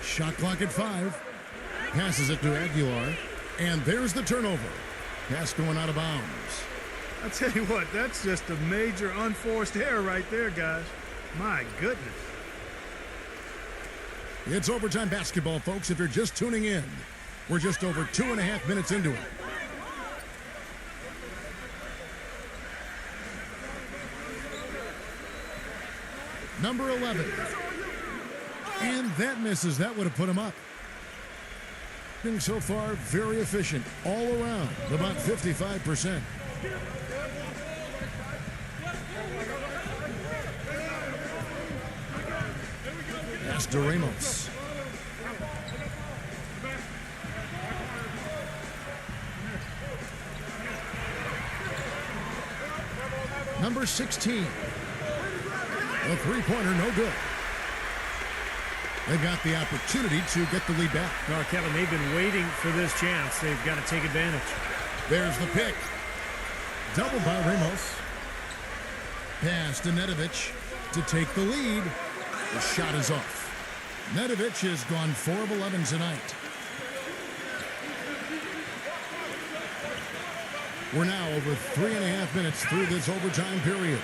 Shot clock at 5. Passes it to Aguilar. And there's the turnover. Pass going out of bounds. I tell you what, that's just a major unforced error right there, guys. My goodness. It's overtime basketball, folks, if you're just tuning in. We're just over 2.5 minutes into it. Number 11. And that misses. That would have put him up. Been so far very efficient all around, about 55%. That's Ramos. Number 16. The three-pointer, no good. They got the opportunity to get the lead back. No, Kevin, they've been waiting for this chance. They've got to take advantage. There's the pick. Doubled by Ramos. Pass to Nedovic to take the lead. The shot is off. Nedovic has gone 4 of 11 tonight. We're now over 3.5 minutes through this overtime period.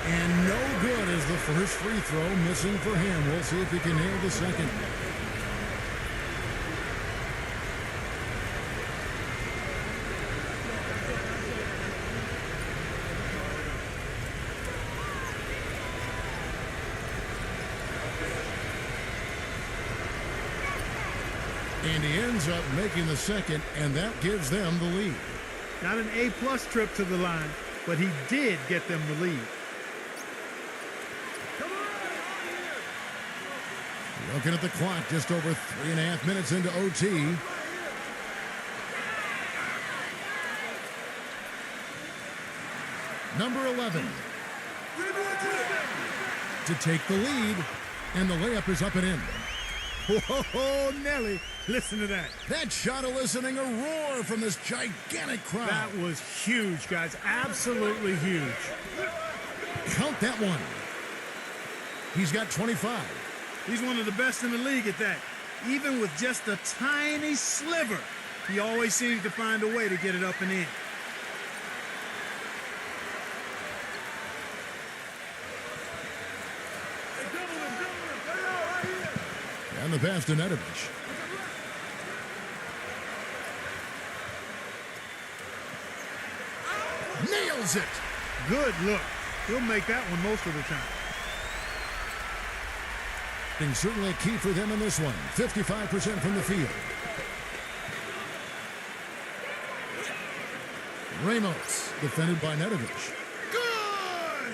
And no good as the first free throw missing for him. We'll see if he can nail the second. And he ends up making the second, and that gives them the lead. Not an A-plus trip to the line, but he did get them the lead. Looking at the clock, just over 3.5 minutes into OT. Number 11 to take the lead, and the layup is up and in. Whoa, Nelly, listen to that. That shot eliciting a roar from this gigantic crowd. That was huge, guys. Absolutely huge. Count that one. He's got 25. He's one of the best in the league at that. Even with just a tiny sliver, he always seems to find a way to get it up and in. And the pass to Nedovic. Nails it. Good look. He'll make that one most of the time. And certainly a key for them in this one. 55% from the field. Ramos, defended by Nedovic. Good!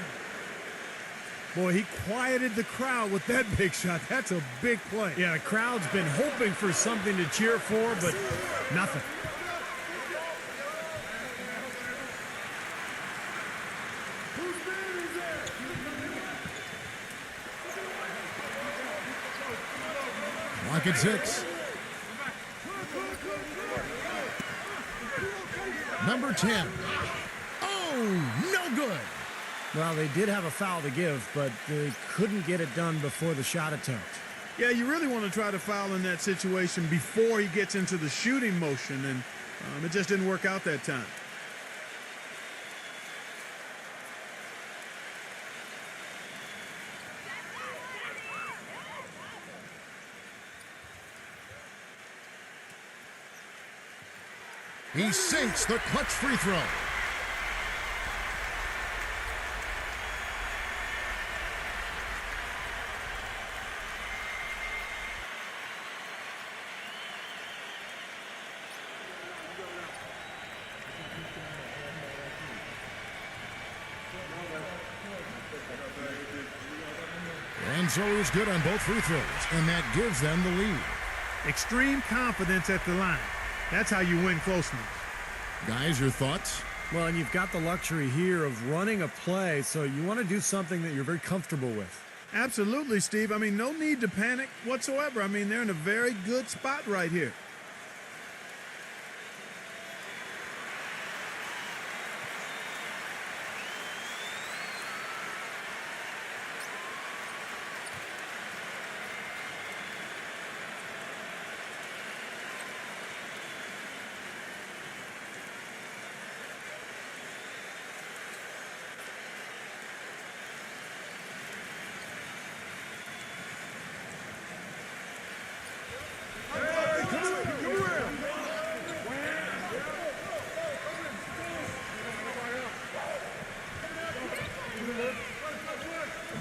Boy, he quieted the crowd with that big shot. That's a big play. Yeah, the crowd's been hoping for something to cheer for, but nothing. Lock at 6. Number 10. Oh, no good. Well, they did have a foul to give, but they couldn't get it done before the shot attempt. Yeah, you really want to try to foul in that situation before he gets into the shooting motion, and it just didn't work out that time. He sinks the clutch free throw. And so he's good on both free throws, and that gives them the lead. Extreme confidence at the line. That's how you win close ones. Guys, your thoughts? Well, and you've got the luxury here of running a play, so you want to do something that you're very comfortable with. Absolutely, Steve. I mean, no need to panic whatsoever. I mean, they're in a very good spot right here.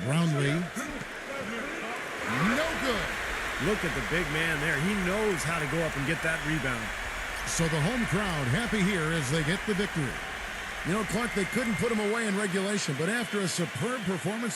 Brownlee. No good. Look at the big man there. He knows how to go up and get that rebound. So the home crowd happy here as they get the victory. You know, Clark, they couldn't put him away in regulation, but after a superb performance